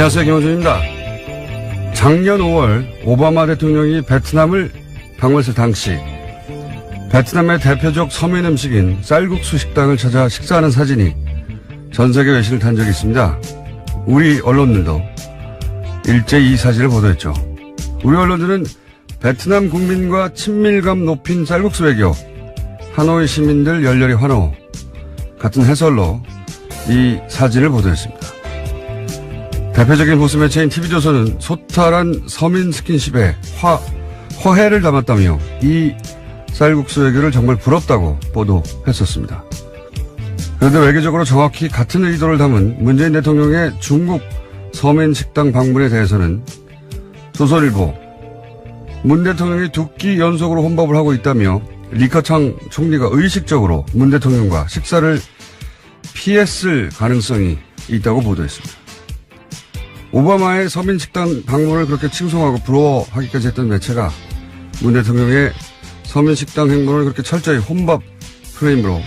안녕하세요, 김원준입니다. 작년 5월 오바마 대통령이 베트남을 방문했을 당시 베트남의 대표적 서민 음식인 쌀국수 식당을 찾아 식사하는 사진이 전 세계 외신을 탄 적이 있습니다. 우리 언론들도 일제히 이 사진을 보도했죠. 우리 언론들은 베트남 국민과 친밀감 높인 쌀국수 외교, 하노이 시민들 열렬히 환호 같은 해설로 이 사진을 보도했습니다. 대표적인 보수 매체인 TV조선은 소탈한 서민 스킨십에 허해를 담았다며 이 쌀국수 외교를 정말 부럽다고 보도했었습니다. 그런데 외교적으로 정확히 같은 의도를 담은 문재인 대통령의 중국 서민 식당 방문에 대해서는 조선일보, 문 대통령이 두 끼 연속으로 혼밥을 하고 있다며 리커창 총리가 의식적으로 문 대통령과 식사를 피했을 가능성이 있다고 보도했습니다. 오바마의 서민 식당 방문을 그렇게 칭송하고 부러워하기까지 했던 매체가 문 대통령의 서민 식당 행보를 그렇게 철저히 혼밥 프레임으로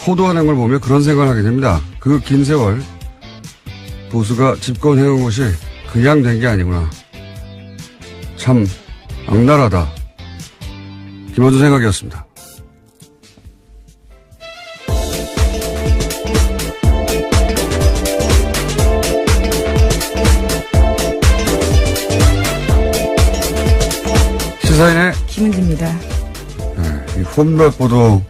호도하는 걸 보며 그런 생각을 하게 됩니다. 그 긴 세월 보수가 집권해온 것이 그냥 된 게 아니구나. 참 악랄하다. 김원준 생각이었습니다. 시사인의 김은지입니다. 네, 이 혼밥 보도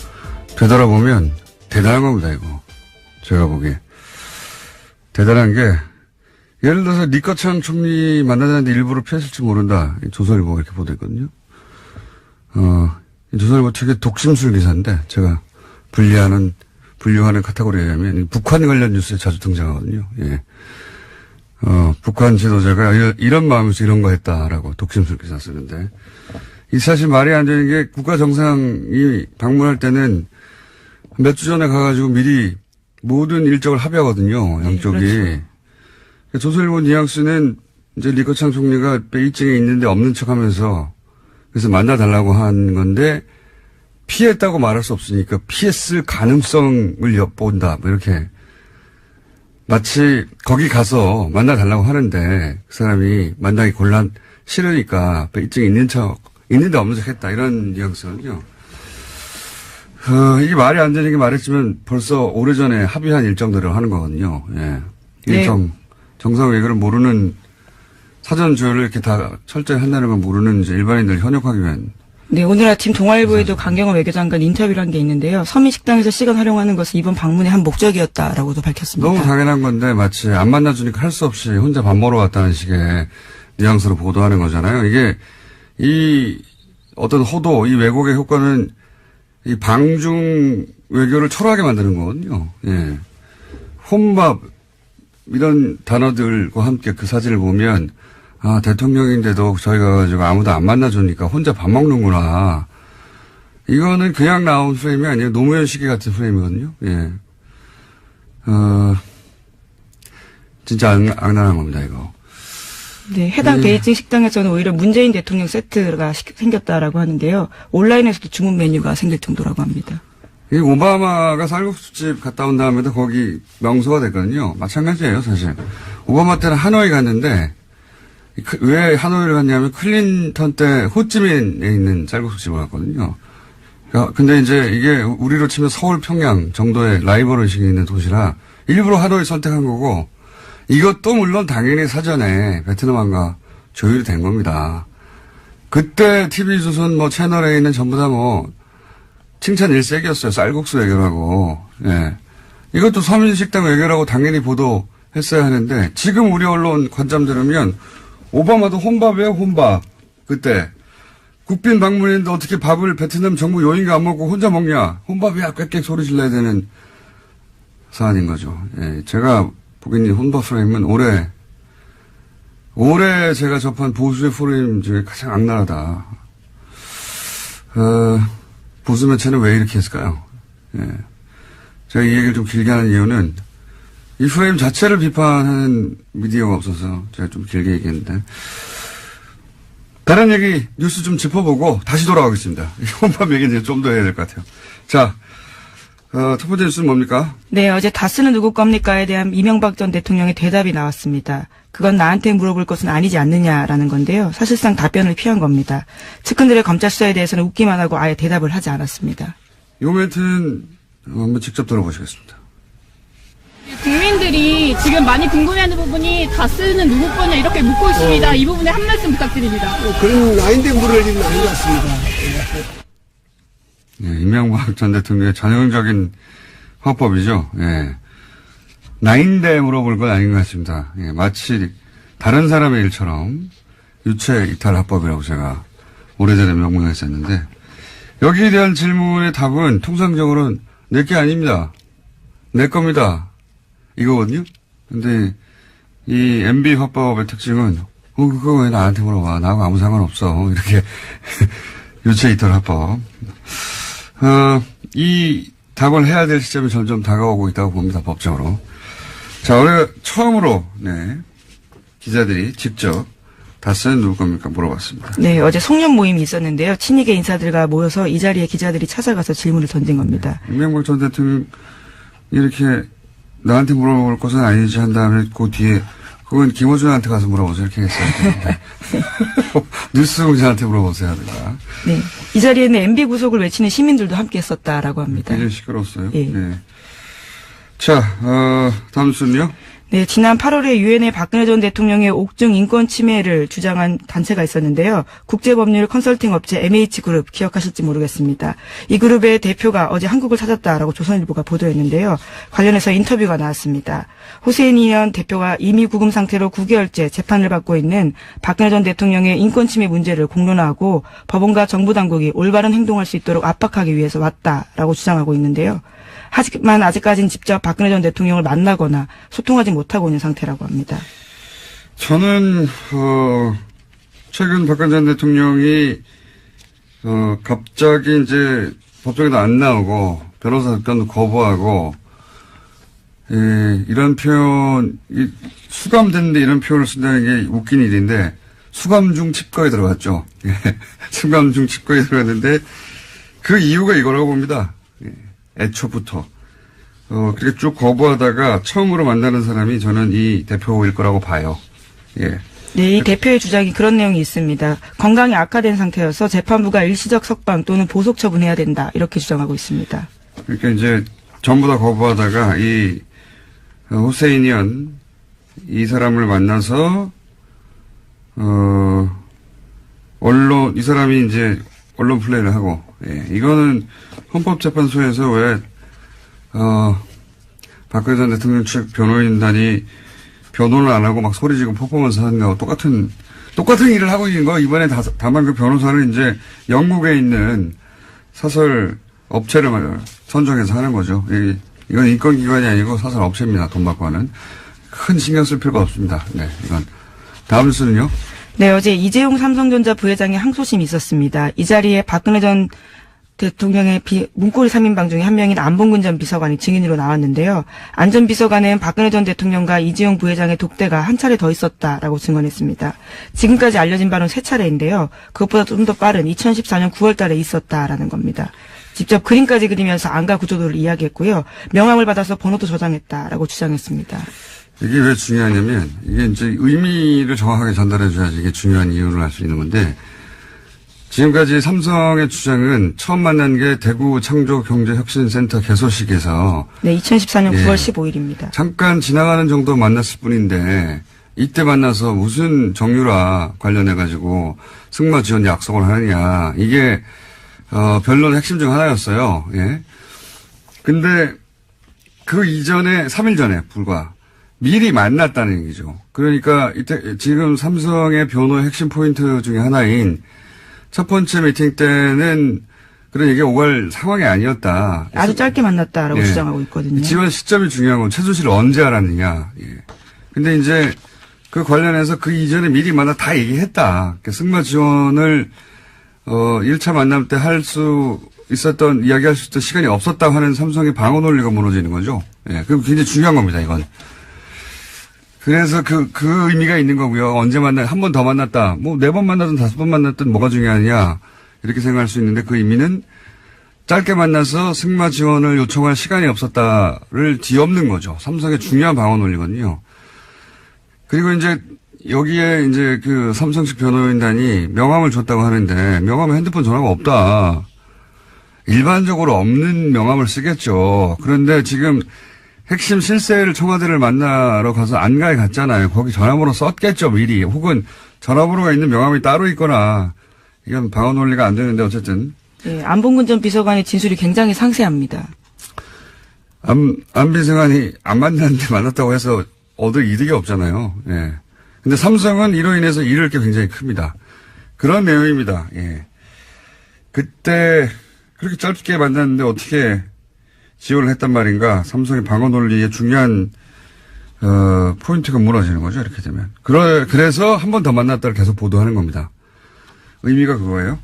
되돌아보면 대단한 겁니다, 이거. 제가 보기에. 대단한 게, 예를 들어서 리커창 총리 만나자는데 일부러 피했을지 모른다. 조선일보가 이렇게 보도했거든요. 조선일보 되게 독심술 기사인데, 제가 분류하는 카테고리에 의하면 북한 관련 뉴스에 자주 등장하거든요. 예. 북한 지도자가 이런 마음에서 이런 거 했다라고 독심술 기사 쓰는데, 이 사실 말이 안 되는 게 국가 정상이 방문할 때는 몇 주 전에 가가지고 미리 모든 일정을 합의하거든요. 양쪽이. 네, 그렇죠. 조선일보 뉘앙스는 이제 리커창 총리가 베이징에 있는데 없는 척 하면서 그래서 만나달라고 한 건데 피했다고 말할 수 없으니까 피했을 가능성을 엿본다. 뭐 이렇게. 마치 거기 가서 만나달라고 하는데 그 사람이 만나기 싫으니까 베이징에 있는데 없는 척 했다. 이런 뉘앙스거든요. 이게 말이 안 되는 게 말했지만 벌써 오래전에 합의한 일정대로 하는 거거든요. 예. 일정, 네. 정상 외교를 모르는 사전 조율을 이렇게 다 철저히 한다는 걸 모르는 이제 일반인들 현역하기 위한. 네, 오늘 아침 동아일보에도 강경화 외교장관 인터뷰를 한 게 있는데요. 서민 식당에서 시간 활용하는 것은 이번 방문의 한 목적이었다라고도 밝혔습니다. 너무 당연한 건데 마치 안 만나주니까 할 수 없이 혼자 밥 먹으러 왔다는 식의 뉘앙스로 보도하는 거잖아요. 이게 이 어떤 호도, 이 왜곡의 효과는 이 방중 외교를 초라하게 만드는 거거든요. 예. 혼밥, 이런 단어들과 함께 그 사진을 보면, 아, 대통령인데도 저희가 가지고 아무도 안 만나주니까 혼자 밥 먹는구나. 이거는 그냥 나온 프레임이 아니에요. 노무현 시기 같은 프레임이거든요. 예. 진짜 악랄한 겁니다, 이거. 네, 해당 베이징 식당에서는 오히려 문재인 대통령 세트가 생겼다라고 하는데요. 온라인에서도 주문 메뉴가 생길 정도라고 합니다. 이 오바마가 쌀국수집 갔다 온 다음에도 거기 명소가 됐거든요. 마찬가지예요, 사실. 오바마 때는 하노이 갔는데 왜 하노이를 갔냐면 클린턴 때 호찌민에 있는 쌀국수집을 갔거든요. 근데 이제 이게 우리로 치면 서울, 평양 정도의 라이벌 의식이 있는 도시라 일부러 하노이 선택한 거고 이것도 물론 당연히 사전에 베트남과 조율이 된 겁니다. 그때 TV조선 뭐 채널에 있는 전부 다 뭐 칭찬 일색이었어요. 쌀국수 외교라고. 예. 이것도 서민식당 외교라고 당연히 보도했어야 하는데 지금 우리 언론 관점 들으면 오바마도 혼밥이에요, 혼밥. 그때. 국빈 방문했는데 어떻게 밥을 베트남 정부 요인가 안 먹고 혼자 먹냐. 혼밥이야, 꽥꽥 소리 질러야 되는 사안인 거죠. 예. 제가 보기에는 혼밥 프레임은 올해 제가 접한 보수의 프레임 중에 가장 악랄하다. 보수 매체는 왜 이렇게 했을까요? 예. 제가 이 얘기를 좀 길게 하는 이유는 이 프레임 자체를 비판하는 미디어가 없어서 제가 좀 길게 얘기했는데. 다른 얘기, 뉴스 좀 짚어보고 다시 돌아가겠습니다. 혼밥 얘기는 좀 더 해야 될 것 같아요. 자, 첫 번째 뉴스는 뭡니까? 네, 어제 다스는 누구 겁니까에 대한 이명박 전 대통령의 대답이 나왔습니다. 그건 나한테 물어볼 것은 아니지 않느냐라는 건데요. 사실상 답변을 피한 겁니다. 측근들의 검찰 수사에 대해서는 웃기만 하고 아예 대답을 하지 않았습니다. 이 멘트는 한번 직접 들어보시겠습니다. 국민들이 지금 많이 궁금해하는 부분이 다스는 누구 거냐 이렇게 묻고 있습니다. 이 부분에 한 말씀 부탁드립니다. 그런 아닌데 물을 일은 아닌 것 같습니다. 예, 이명박 전 대통령의 전형적인 화법이죠. 예. 나인데 물어볼 건 아닌 것 같습니다. 예, 마치 다른 사람의 일처럼 유체 이탈 화법이라고 제가 오래전에 명문했었는데 여기에 대한 질문의 답은 통상적으로는 내 게 아닙니다. 내 겁니다. 이거거든요. 근데 이 MB 화법의 특징은 그거 왜 나한테 물어봐. 나하고 아무 상관없어. 이렇게 유체 이탈 화법. 이 답을 해야 될 시점이 점점 다가오고 있다고 봅니다. 법적으로. 자, 올해 처음으로 기자들이 직접 다스는 누구 겁니까 물어봤습니다. 네, 어제 송년 모임이 있었는데요. 친이계 인사들과 모여서 이 자리에 기자들이 찾아가서 질문을 던진 겁니다. 이명박 전 대통령 이렇게 나한테 물어볼 것은 아니지 한 다음에 그 뒤에 그건 김어준한테 가서 물어보세요. 이렇게 했어요. 뉴스 공장한테 물어보세요. 하다가. 네, 이 자리에는 MB 구속을 외치는 시민들도 함께 했었다라고 합니다. 굉장히 시끄러웠어요. 예. 네. 자, 다음 뉴스는요. 네, 지난 8월에 유엔의 박근혜 전 대통령의 옥중 인권 침해를 주장한 단체가 있었는데요. 국제법률 컨설팅 업체 MH그룹 기억하실지 모르겠습니다. 이 그룹의 대표가 어제 한국을 찾았다라고 조선일보가 보도했는데요. 관련해서 인터뷰가 나왔습니다. 호세인이현 대표가 이미 구금 상태로 9개월째 재판을 받고 있는 박근혜 전 대통령의 인권 침해 문제를 공론화하고 법원과 정부 당국이 올바른 행동할 수 있도록 압박하기 위해서 왔다라고 주장하고 있는데요. 하지만 아직까지는 직접 박근혜 전 대통령을 만나거나 소통하지 못하고 있는 상태라고 합니다. 저는 최근 박근혜 전 대통령이 갑자기 이제 법정에도 안 나오고 변호사 접견도 거부하고 이런 표현 수감됐는데 이런 표현을 쓴다는 게 웃긴 일인데 수감 중 칩거에 들어갔죠. 수감 중 칩거에 들어갔는데 그 이유가 이거라고 봅니다. 애초부터. 그렇게 쭉 거부하다가 처음으로 만나는 사람이 저는 이 대표일 거라고 봐요. 예. 네, 이 대표의 주장이 그런 내용이 있습니다. 건강이 악화된 상태여서 재판부가 일시적 석방 또는 보석 처분해야 된다. 이렇게 주장하고 있습니다. 그러니까 이제 전부 다 거부하다가 이 후세인이언 이 사람을 만나서 이 사람이 이제 언론 플레이를 하고, 예. 이거는 헌법재판소에서 왜, 박근혜 전 대통령 측 변호인단이 변호를 안 하고 막 소리 지르고 퍼포먼스 하는 거하고 똑같은 일을 하고 있는 거, 이번에 다만 그 변호사는 이제 영국에 있는 사설 업체를 선정해서 하는 거죠. 이건 인권기관이 아니고 사설 업체입니다. 돈 받고 하는. 큰 신경 쓸 필요가 없습니다. 네, 이건. 다음 뉴스는요? 네, 어제 이재용 삼성전자 부회장의 항소심이 있었습니다. 이 자리에 박근혜 전 대통령의 문고리 3인방 중에 한 명인 안봉근 전 비서관이 증인으로 나왔는데요. 안 전 비서관은 박근혜 전 대통령과 이재용 부회장의 독대가 한 차례 더 있었다라고 증언했습니다. 지금까지 알려진 바는 3차례인데요. 그것보다 좀 더 빠른 2014년 9월 달에 있었다라는 겁니다. 직접 그림까지 그리면서 안가 구조도를 이야기했고요. 명함을 받아서 번호도 저장했다라고 주장했습니다. 이게 왜 중요하냐면, 이게 이제 의미를 정확하게 전달해줘야지 이게 중요한 이유를 알 수 있는 건데, 지금까지 삼성의 주장은 처음 만난 게 대구 창조경제혁신센터 개소식에서. 네, 2014년 9월 15일입니다. 잠깐 지나가는 정도 만났을 뿐인데, 이때 만나서 무슨 정유라 관련해가지고 승마 지원 약속을 하느냐. 이게, 변론의 핵심 중 하나였어요. 예. 근데 그 이전에, 3일 전에 불과. 미리 만났다는 얘기죠. 그러니까 이때 지금 삼성의 변호의 핵심 포인트 중에 하나인 첫 번째 미팅 때는 그런 얘기가 오갈 상황이 아니었다. 아주 짧게 만났다라고 주장하고 있거든요. 지원 시점이 중요한 건 최순실을 언제 알았느냐. 예. 근데 이제 그 관련해서 그 이전에 미리 만나 다 얘기했다. 승마 지원을 1차 만남 때 할 수 있었던 이야기할 수 있던 시간이 없었다고 하는 삼성의 방어 논리가 무너지는 거죠. 예. 그럼 굉장히 중요한 겁니다. 이건. 그래서 그 의미가 있는 거고요. 언제 한 번 더 만났다. 뭐 4번 만났든 5번 만났든 뭐가 중요하냐. 이렇게 생각할 수 있는데 그 의미는 짧게 만나서 승마 지원을 요청할 시간이 없었다를 뒤엎는 거죠. 삼성의 중요한 방어 논리거든요. 그리고 이제 여기에 이제 그 삼성식 변호인단이 명함을 줬다고 하는데 명함에 핸드폰 전화가 없다. 일반적으로 없는 명함을 쓰겠죠. 그런데 지금 핵심 실세를 청와대를 만나러 가서 안가에 갔잖아요. 거기 전화번호 썼겠죠, 미리. 혹은 전화번호가 있는 명함이 따로 있거나. 이건 방어 논리가 안 되는데 어쨌든. 네, 안봉근 전 비서관의 진술이 굉장히 상세합니다. 안 비서관이 안 만났는데 만났다고 해서 얻을 이득이 없잖아요. 예. 근데 삼성은 이로 인해서 잃을 게 굉장히 큽니다. 그런 내용입니다. 예. 그때 그렇게 짧게 만났는데 어떻게 지원을 했단 말인가. 삼성의 방어 논리의 중요한 포인트가 무너지는 거죠. 이렇게 되면. 그래서 한 번 더 만났다를 계속 보도하는 겁니다. 의미가 그거예요.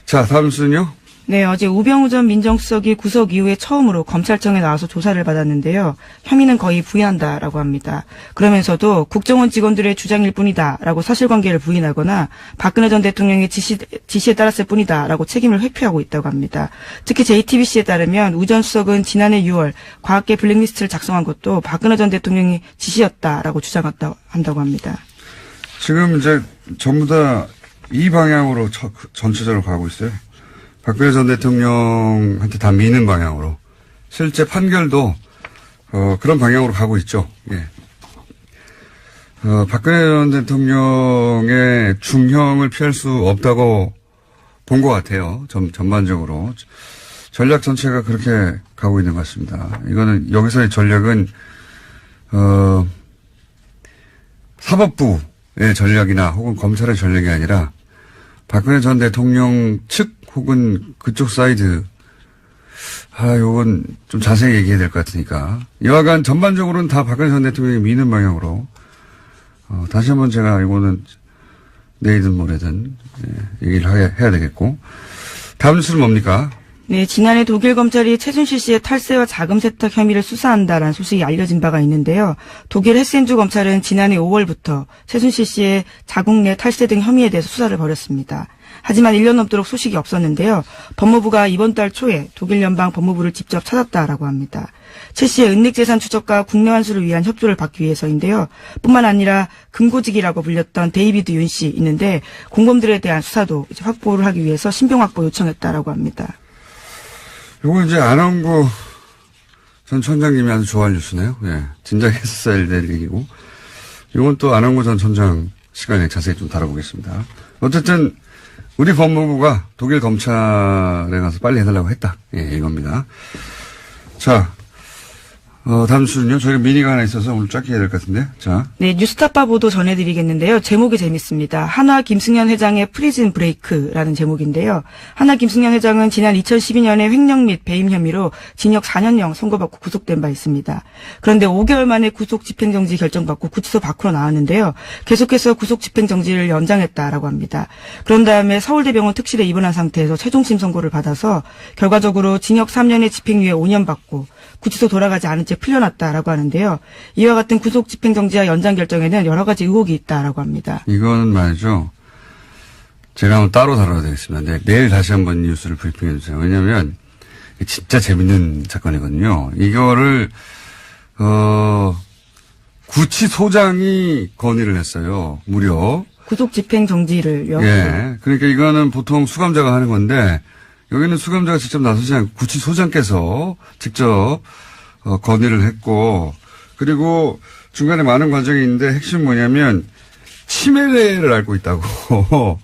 자, 다음 순요. 네, 어제 우병우 전 민정수석이 구속 이후에 처음으로 검찰청에 나와서 조사를 받았는데요. 혐의는 거의 부인한다라고 합니다. 그러면서도 국정원 직원들의 주장일 뿐이다라고 사실관계를 부인하거나 박근혜 전 대통령의 지시에 따랐을 뿐이다라고 책임을 회피하고 있다고 합니다. 특히 JTBC에 따르면 우 전 수석은 지난해 6월 과학계 블랙리스트를 작성한 것도 박근혜 전 대통령이 지시였다라고 주장한다고 합니다. 지금 이제 전부 다 이 방향으로 전체적으로 가고 있어요. 박근혜 전 대통령한테 다 미는 방향으로. 실제 판결도, 그런 방향으로 가고 있죠. 예. 박근혜 전 대통령의 중형을 피할 수 없다고 본 것 같아요. 전반적으로. 전략 전체가 그렇게 가고 있는 것 같습니다. 이거는, 여기서의 전략은, 사법부의 전략이나 혹은 검찰의 전략이 아니라 박근혜 전 대통령 측 혹은 그쪽 사이드, 요건 좀 자세히 얘기해야 될 것 같으니까. 여하간 전반적으로는 다 박근혜 전 대통령이 미는 방향으로, 다시 한번 제가 이거는 내일든 모레든, 얘기를 해야 되겠고. 다음 뉴스는 뭡니까? 네, 지난해 독일 검찰이 최순실 씨의 탈세와 자금 세탁 혐의를 수사한다라는 소식이 알려진 바가 있는데요. 독일 헤센주 검찰은 지난해 5월부터 최순실 씨의 자국 내 탈세 등 혐의에 대해서 수사를 벌였습니다. 하지만 1년 넘도록 소식이 없었는데요. 법무부가 이번 달 초에 독일 연방 법무부를 직접 찾았다라고 합니다. 최 씨의 은닉재산 추적과 국내 환수를 위한 협조를 받기 위해서인데요. 뿐만 아니라 금고직이라고 불렸던 데이비드 윤 씨 있는데 공범들에 대한 수사도 이제 확보를 하기 위해서 신병 확보 요청했다라고 합니다. 요건 이제 안원구 전 천장님이 아주 좋아할 뉴스네요. 예. 진작 했어야 될 얘기고. 요건 또 안원구 전 천장 시간에 자세히 좀 다뤄보겠습니다. 어쨌든 우리 법무부가 독일 검찰에 가서 빨리 해달라고 했다. 예, 이겁니다. 자, 다음 뉴스는요. 저희가 미니가 하나 있어서 오늘 짧게 해야 될 것 같은데. 자. 네, 뉴스타파 보도 전해드리겠는데요. 제목이 재밌습니다. 한화 김승현 회장의 프리즌 브레이크라는 제목인데요. 한화 김승현 회장은 지난 2012년에 횡령 및 배임 혐의로 징역 4년형 선고받고 구속된 바 있습니다. 그런데 5개월 만에 구속 집행정지 결정받고 구치소 밖으로 나왔는데요. 계속해서 구속 집행정지를 연장했다라고 합니다. 그런 다음에 서울대병원 특실에 입원한 상태에서 최종심 선고를 받아서 결과적으로 징역 3년에 집행유예 5년 받고 구치소 돌아가지 않은 채 풀려났다라고 하는데요. 이와 같은 구속 집행정지와 연장 결정에는 여러 가지 의혹이 있다라고 합니다. 이거는 말이죠. 제가 한번 따로 다뤄야 되겠습니다. 네, 내일 다시 한번 뉴스를 브리핑해 주세요. 왜냐하면 진짜 재밌는 사건이거든요. 이거를 구치소장이 건의를 했어요. 무려. 구속 집행정지를 위해서. 예. 그러니까 이거는 보통 수감자가 하는 건데 여기는 수감자가 직접 나서지 않고 구치소장께서 직접 건의를 했고 그리고 중간에 많은 과정이 있는데 핵심 뭐냐면 치매를 앓고 있다고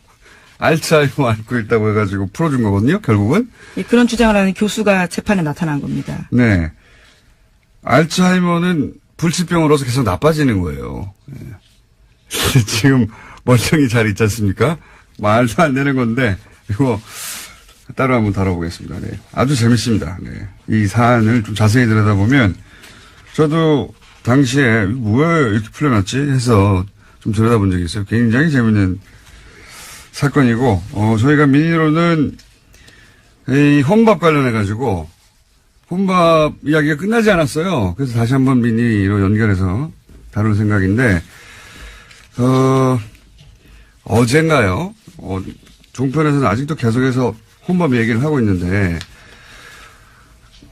알츠하이머 앓고 있다고 해가지고 풀어준 거거든요. 결국은. 예, 그런 주장을 하는 교수가 재판에 나타난 겁니다. 네. 알츠하이머는 불치병으로서 계속 나빠지는 거예요. 예. 지금 멀쩡히 잘 있지 않습니까? 말도 안 되는 건데 이거 따로 한번 다뤄보겠습니다. 네. 아주 재밌습니다. 네. 이 사안을 좀 자세히 들여다보면 저도 당시에 왜 이렇게 풀려났지 해서 좀 들여다본 적이 있어요. 굉장히 재밌는 사건이고 저희가 미니로는 이 혼밥 관련해가지고 혼밥 이야기가 끝나지 않았어요. 그래서 다시 한번 미니로 연결해서 다룰 생각인데 어젠가요? 종편에서는 아직도 계속해서 혼밥 얘기를 하고 있는데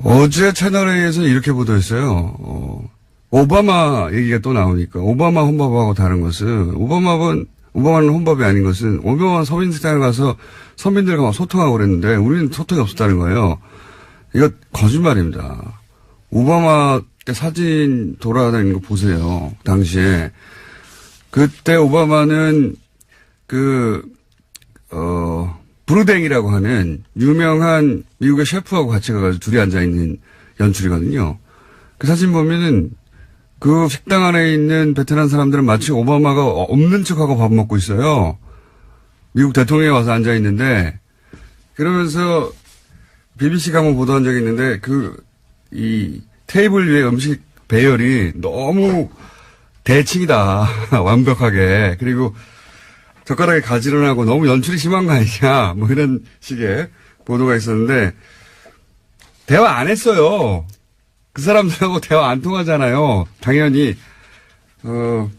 어제 채널A에서 이렇게 보도했어요. 오바마 얘기가 또 나오니까 오바마 혼밥하고 다른 것은 오바마는 혼밥이 아닌 것은 오바마 서민식당에 가서 서민들과 막 소통하고 그랬는데 우리는 소통이 없었다는 거예요. 이거 거짓말입니다. 오바마 때 사진 돌아다니는 거 보세요. 당시에 그때 오바마는 브루댕이라고 하는 유명한 미국의 셰프하고 같이 가가지고 둘이 앉아있는 연출이거든요. 그 사진 보면은 그 식당 안에 있는 베트남 사람들은 마치 오바마가 없는 척하고 밥 먹고 있어요. 미국 대통령이 와서 앉아있는데, 그러면서 BBC가 한번 보도한 적이 있는데, 이 테이블 위에 음식 배열이 너무 대칭이다. 완벽하게. 그리고 젓가락에 가지런하고 하고 너무 연출이 심한 거 아니냐. 뭐 이런 식의 보도가 있었는데, 대화 안 했어요. 그 사람들하고 대화 안 통하잖아요. 당연히. 그러니까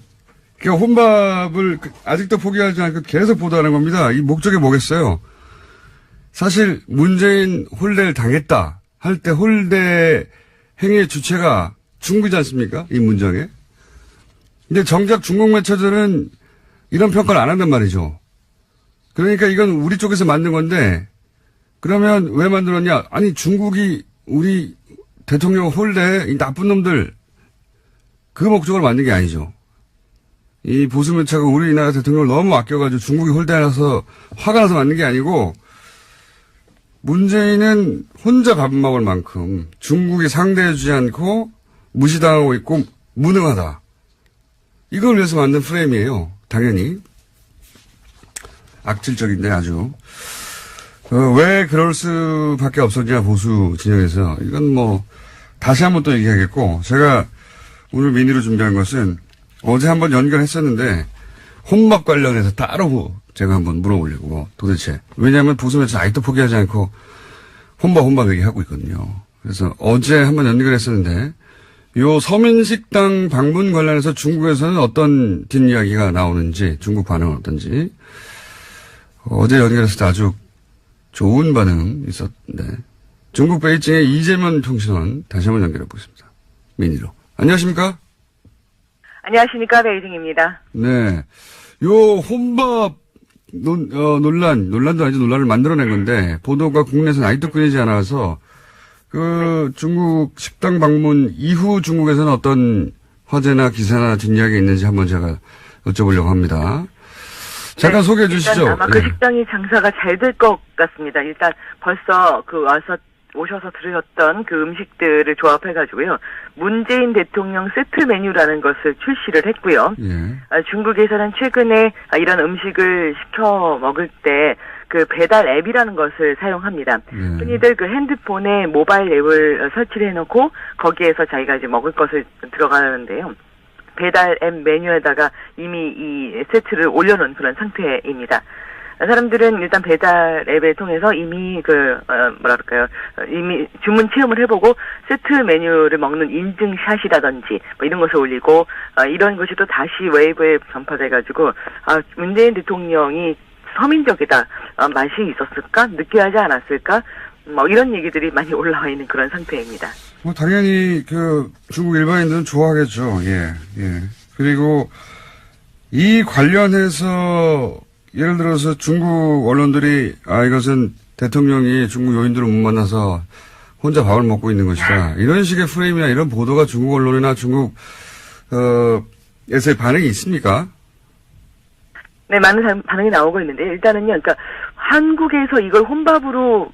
혼밥을 아직도 포기하지 않고 계속 보도하는 겁니다. 이 목적이 뭐겠어요? 사실 문재인 홀대를 당했다 할 때 홀대 행위의 주체가 중국이지 않습니까? 이 문장에. 근데 정작 중국 매체들은 이런 평가를 안 한단 말이죠. 그러니까 이건 우리 쪽에서 만든 건데, 그러면 왜 만들었냐? 아니, 중국이 우리 대통령 홀대, 이 나쁜 놈들, 그 목적으로 만든 게 아니죠. 이 보수 매체가 우리나라 대통령을 너무 아껴가지고 중국이 홀대라서 화가 나서 만든 게 아니고, 문재인은 혼자 밥 먹을 만큼 중국이 상대해주지 않고 무시당하고 있고 무능하다. 이걸 위해서 만든 프레임이에요. 당연히. 악질적인데 아주. 왜 그럴 수밖에 없었냐, 보수 진영에서. 이건 뭐, 다시 한번 또 얘기하겠고, 제가 오늘 미니로 준비한 것은 어제 한번 연결했었는데, 혼밥 관련해서 따로 제가 한번 물어보려고, 도대체. 왜냐하면 보수 매체 아직도 포기하지 않고, 혼밥 얘기하고 있거든요. 그래서 어제 한번 연결했었는데, 요 서민식당 방문 관련해서 중국에서는 어떤 뒷이야기가 나오는지, 중국 반응은 어떤지, 어제 연결했을 때 아주 좋은 반응 있었는데, 중국 베이징의 이재명 통신원 다시 한번 연결해 보겠습니다. 미니로. 안녕하십니까? 안녕하십니까, 베이징입니다. 네. 요 혼밥 논란도 아니죠. 논란을 만들어낸 건데, 보도가 국내에서는 아직도 끊이지 않아서, 중국 식당 방문 이후 중국에서는 어떤 화제나 기사나 뒷이야기 있는지 한번 제가 여쭤보려고 합니다. 잠깐 네, 소개해 주시죠. 일단 아마 그 식당이 장사가 잘 될 것 같습니다. 일단 벌써 오셔서 들으셨던 그 음식들을 조합해가지고요. 문재인 대통령 세트 메뉴라는 것을 출시를 했고요. 예. 중국에서는 최근에 이런 음식을 시켜 먹을 때 그 배달 앱이라는 것을 사용합니다. 예. 흔히들 그 핸드폰에 모바일 앱을 설치를 해놓고 거기에서 자기가 이제 먹을 것을 들어가는데요. 배달 앱 메뉴에다가 이미 이 세트를 올려놓은 그런 상태입니다. 사람들은 일단 배달 앱을 통해서 이미 이미 주문 체험을 해보고 세트 메뉴를 먹는 인증샷이라든지 뭐 이런 것을 올리고, 이런 것이 또 다시 웨이브에 전파돼가지고, 문재인 대통령이 서민적이다, 맛이 있었을까? 느끼하지 않았을까? 뭐 이런 얘기들이 많이 올라와 있는 그런 상태입니다. 뭐 당연히 중국 일반인들은 좋아하겠죠. 예. 그리고 이 관련해서 예를 들어서 중국 언론들이 이것은 대통령이 중국 요인들을 못 만나서 혼자 밥을 먹고 있는 것이다. 이런 식의 프레임이나 이런 보도가 중국 언론이나 중국에서의 반응이 있습니까? 네, 많은 반응이 나오고 있는데, 일단은요, 그러니까 한국에서 이걸 혼밥으로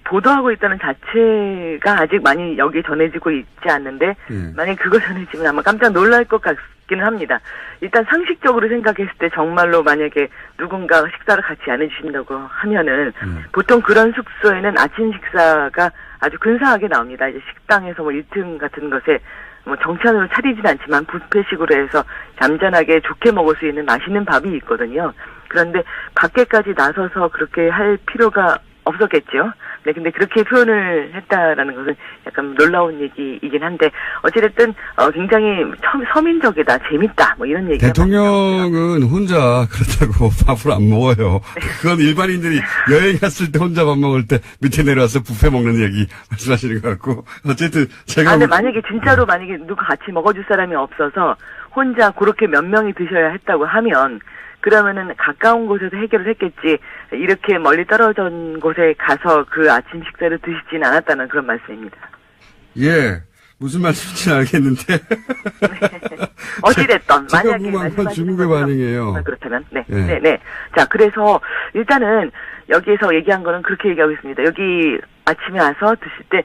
보도하고 있다는 자체가 아직 많이 여기 전해지고 있지 않는데, 만약 그거 전해지면 아마 깜짝 놀랄 것 같기는 합니다. 일단 상식적으로 생각했을 때 정말로 만약에 누군가 식사를 같이 안 해주신다고 하면은, 보통 그런 숙소에는 아침 식사가 아주 근사하게 나옵니다. 이제 식당에서 뭐 1등 같은 것에 뭐 정찬으로 차리진 않지만 뷔페식으로 해서 잠잠하게 좋게 먹을 수 있는 맛있는 밥이 있거든요. 그런데 밖에까지 나서서 그렇게 할 필요가 없었겠죠. 네, 근데 그렇게 표현을 했다라는 것은 약간 놀라운 얘기이긴 한데, 어찌됐든, 굉장히 서민적이다, 재밌다, 뭐 이런 얘기가. 대통령은 혼자 그렇다고 밥을 안 먹어요. 그건 일반인들이 여행 갔을 때 혼자 밥 먹을 때 밑에 내려와서 뷔페 먹는 얘기 말씀하시는 것 같고. 어쨌든 제가. 근데 만약에 진짜로 만약에 누가 같이 먹어줄 사람이 없어서 혼자 그렇게 몇 명이 드셔야 했다고 하면, 그러면은 가까운 곳에서 해결을 했겠지, 이렇게 멀리 떨어진 곳에 가서 그 아침 식사를 드시진 않았다는 그런 말씀입니다. 예. 무슨 말씀인지 알겠는데. 네. 어찌됐든, 제가 만약에 궁금한 건 말씀하시는 중국의 것처럼 반응이에요. 그렇다면, 네. 예. 네, 네. 자, 그래서 일단은 여기에서 얘기한 거는 그렇게 얘기하고 있습니다. 여기 아침에 와서 드실 때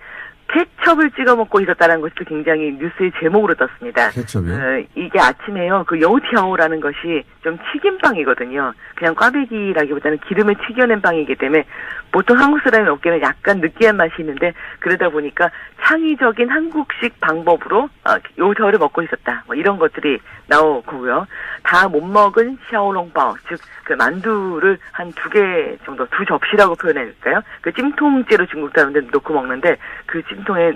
케첩을 찍어 먹고 있었다는 것도 굉장히 뉴스의 제목으로 떴습니다. 케첩이요? 이게 아침에요, 그 여우티아오라는 것이 좀 튀김빵이거든요. 그냥 꽈배기라기보다는 기름에 튀겨낸 빵이기 때문에 보통 한국 사람이 먹기에는 약간 느끼한 맛이 있는데, 그러다 보니까 창의적인 한국식 방법으로 여우티아오를 먹고 있었다. 뭐 이런 것들이 나오고요. 다 못 먹은 샤오롱바오, 즉 그 만두를 한 2개 정도, 2접시라고 표현할까요? 그 찜통째로 중국 사람들 놓고 먹는데, 그 찜통에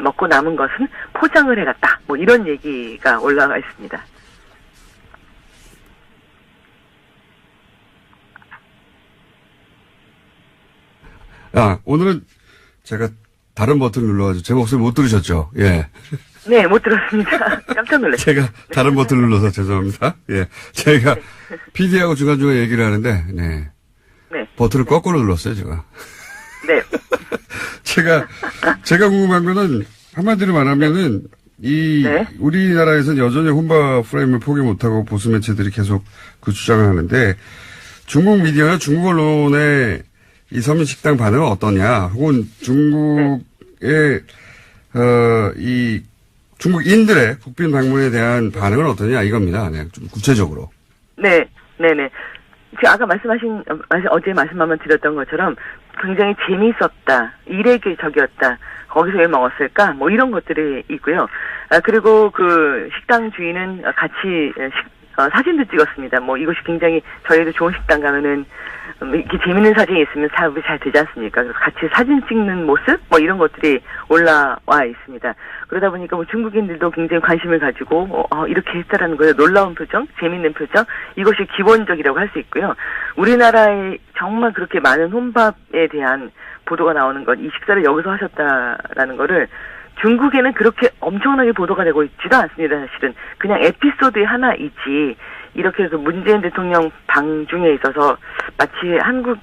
먹고 남은 것은 포장을 해갔다. 뭐 이런 얘기가 올라가 있습니다. 오늘은 제가 다른 버튼을 눌러가지고 제 목소리 못 들으셨죠? 예. 네, 못 들었습니다. 깜짝 놀랐어요. 제가 다른 버튼을 눌러서 죄송합니다. 예. 제가 PD하고 중간중간 얘기를 하는데, 네. 네. 버튼을 거꾸로 눌렀어요, 제가. 네. 제가 궁금한 거는, 한마디로 말하면은, 네. 우리나라에서는 여전히 혼밥 프레임을 포기 못하고 보수 매체들이 계속 그 주장을 하는데, 중국 미디어나 중국 언론의 이 서민식당 반응은 어떠냐, 혹은 중국의, 중국인들의 국빈 방문에 대한 반응은 어떠냐, 이겁니다. 네, 좀 구체적으로. 네, 네네. 아까 어제 말씀 한번 드렸던 것처럼 굉장히 재미있었다, 이례적이었다, 거기서 왜 먹었을까, 뭐 이런 것들이 있고요. 그리고 그 식당 주인은 같이 사진도 찍었습니다. 뭐 이것이 굉장히 저희도 좋은 식당 가면은 이렇게 재밌는 사진이 있으면 사업이 잘 되지 않습니까? 그래서 같이 사진 찍는 모습, 뭐 이런 것들이 올라와 있습니다. 그러다 보니까 뭐 중국인들도 굉장히 관심을 가지고 이렇게 했다라는 거예요. 놀라운 표정, 재밌는 표정, 이것이 기본적이라고 할 수 있고요. 우리나라에 정말 그렇게 많은 혼밥에 대한 보도가 나오는 것, 이 식사를 여기서 하셨다라는 거를 중국에는 그렇게 엄청나게 보도가 되고 있지도 않습니다. 사실은 그냥 에피소드의 하나이지, 이렇게 해서 문재인 대통령 방 중에 있어서 마치 한국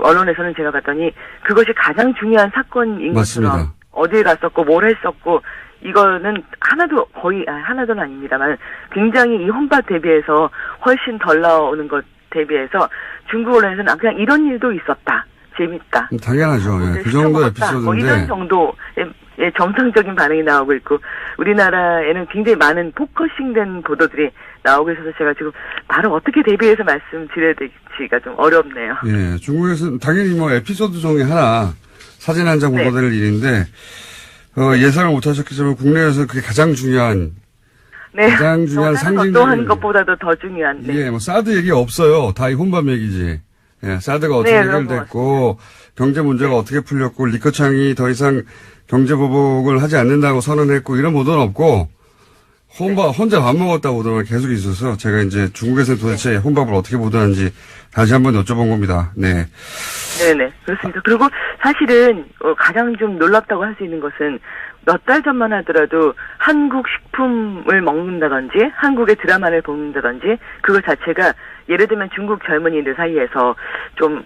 언론에서는 제가 봤더니 그것이 가장 중요한 사건인 맞습니다. 것처럼 어디에 갔었고 뭘 했었고, 이거는 하나도는 아닙니다만 굉장히 이 혼밥 대비해서 훨씬 덜 나오는 것 대비해서 중국 언론에서는 그냥 이런 일도 있었다, 재밌다, 당연하죠. 예, 그 정도 에피소드인데. 뭐 이런 정도의 정상적인 반응이 나오고 있고, 우리나라에는 굉장히 많은 포커싱된 보도들이 나오고 있어서 제가 지금 바로 어떻게 대비해서 말씀드려야 될지가 좀 어렵네요. 예, 중국에서는 당연히 뭐 에피소드 중에 하나, 사진 한 장 네. 보도될 일인데, 예상을 못 하셨겠지만 국내에서 그게 가장 중요한, 네. 가장 중요한 상징적인. 어떠한 것보다도 더 중요한. 네. 예, 뭐 사드 얘기 없어요. 다 이 혼밥 얘기지. 예, 사드가 어떻게 네, 해결됐고, 경제 문제가 어떻게 풀렸고, 리커창이 더 이상 경제 보복을 하지 않는다고 선언했고, 이런 보도는 없고, 혼자 밥 먹었다고 보도가 계속 있어서, 제가 이제 중국에서는 도대체 혼밥을 어떻게 보도하는지 다시 한번 여쭤본 겁니다. 네. 네네, 그렇습니다. 그리고 사실은 가장 좀 놀랍다고 할 수 있는 것은 몇 달 전만 하더라도 한국 식품을 먹는다든지 한국의 드라마를 보는다든지 그것 자체가 예를 들면 중국 젊은이들 사이에서 좀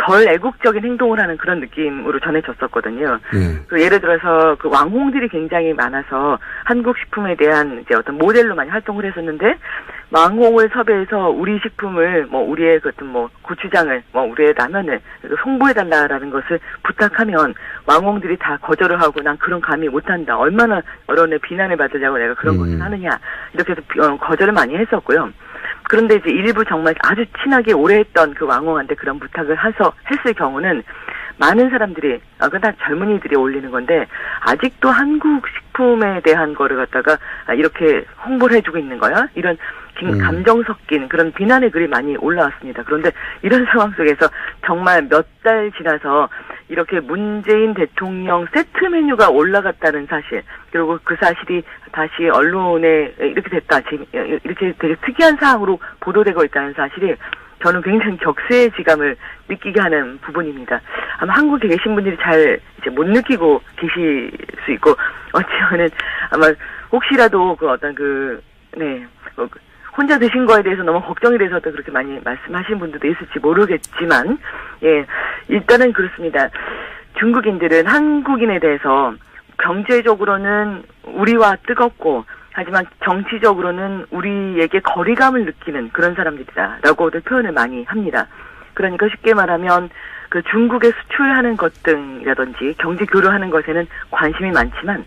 덜 애국적인 행동을 하는 그런 느낌으로 전해졌었거든요. 그 예를 들어서 그 왕홍들이 굉장히 많아서 한국 식품에 대한 이제 어떤 모델로 많이 활동을 했었는데, 왕홍을 섭외해서 우리 식품을 뭐 우리의 그 어떤 뭐 고추장을 뭐 우리의 라면을 홍보해달라라는 것을 부탁하면 왕홍들이 다 거절을 하고, 난 그런 감히 못한다, 얼마나 언론의 비난을 받으려고 내가 그런 것을 하느냐, 이렇게 해서 거절을 많이 했었고요. 그런데 이제 일부 정말 아주 친하게 오래 했던 그 왕홍한테 그런 부탁을 했을 경우는 많은 사람들이, 다 젊은이들이 올리는 건데, 아직도 한국 식품에 대한 거를 갖다가 이렇게 홍보를 해주고 있는 거야? 이런 감정 섞인 그런 비난의 글이 많이 올라왔습니다. 그런데 이런 상황 속에서 정말 몇 달 지나서 이렇게 문재인 대통령 세트 메뉴가 올라갔다는 사실, 그리고 그 사실이 다시 언론에 이렇게 됐다, 지금 이렇게 되게 특이한 사항으로 보도되고 있다는 사실이 저는 굉장히 격세의 지감을 느끼게 하는 부분입니다. 아마 한국에 계신 분들이 잘 이제 못 느끼고 계실 수 있고, 어찌하면 아마 혹시라도 그 어떤 혼자 드신 거에 대해서 너무 걱정이 돼서도 그렇게 많이 말씀하신 분들도 있을지 모르겠지만, 예, 일단은 그렇습니다. 중국인들은 한국인에 대해서 경제적으로는 우리와 뜨겁고, 하지만 정치적으로는 우리에게 거리감을 느끼는 그런 사람들이다라고도 표현을 많이 합니다. 그러니까 쉽게 말하면 그 중국에 수출하는 것 등이라든지 경제 교류하는 것에는 관심이 많지만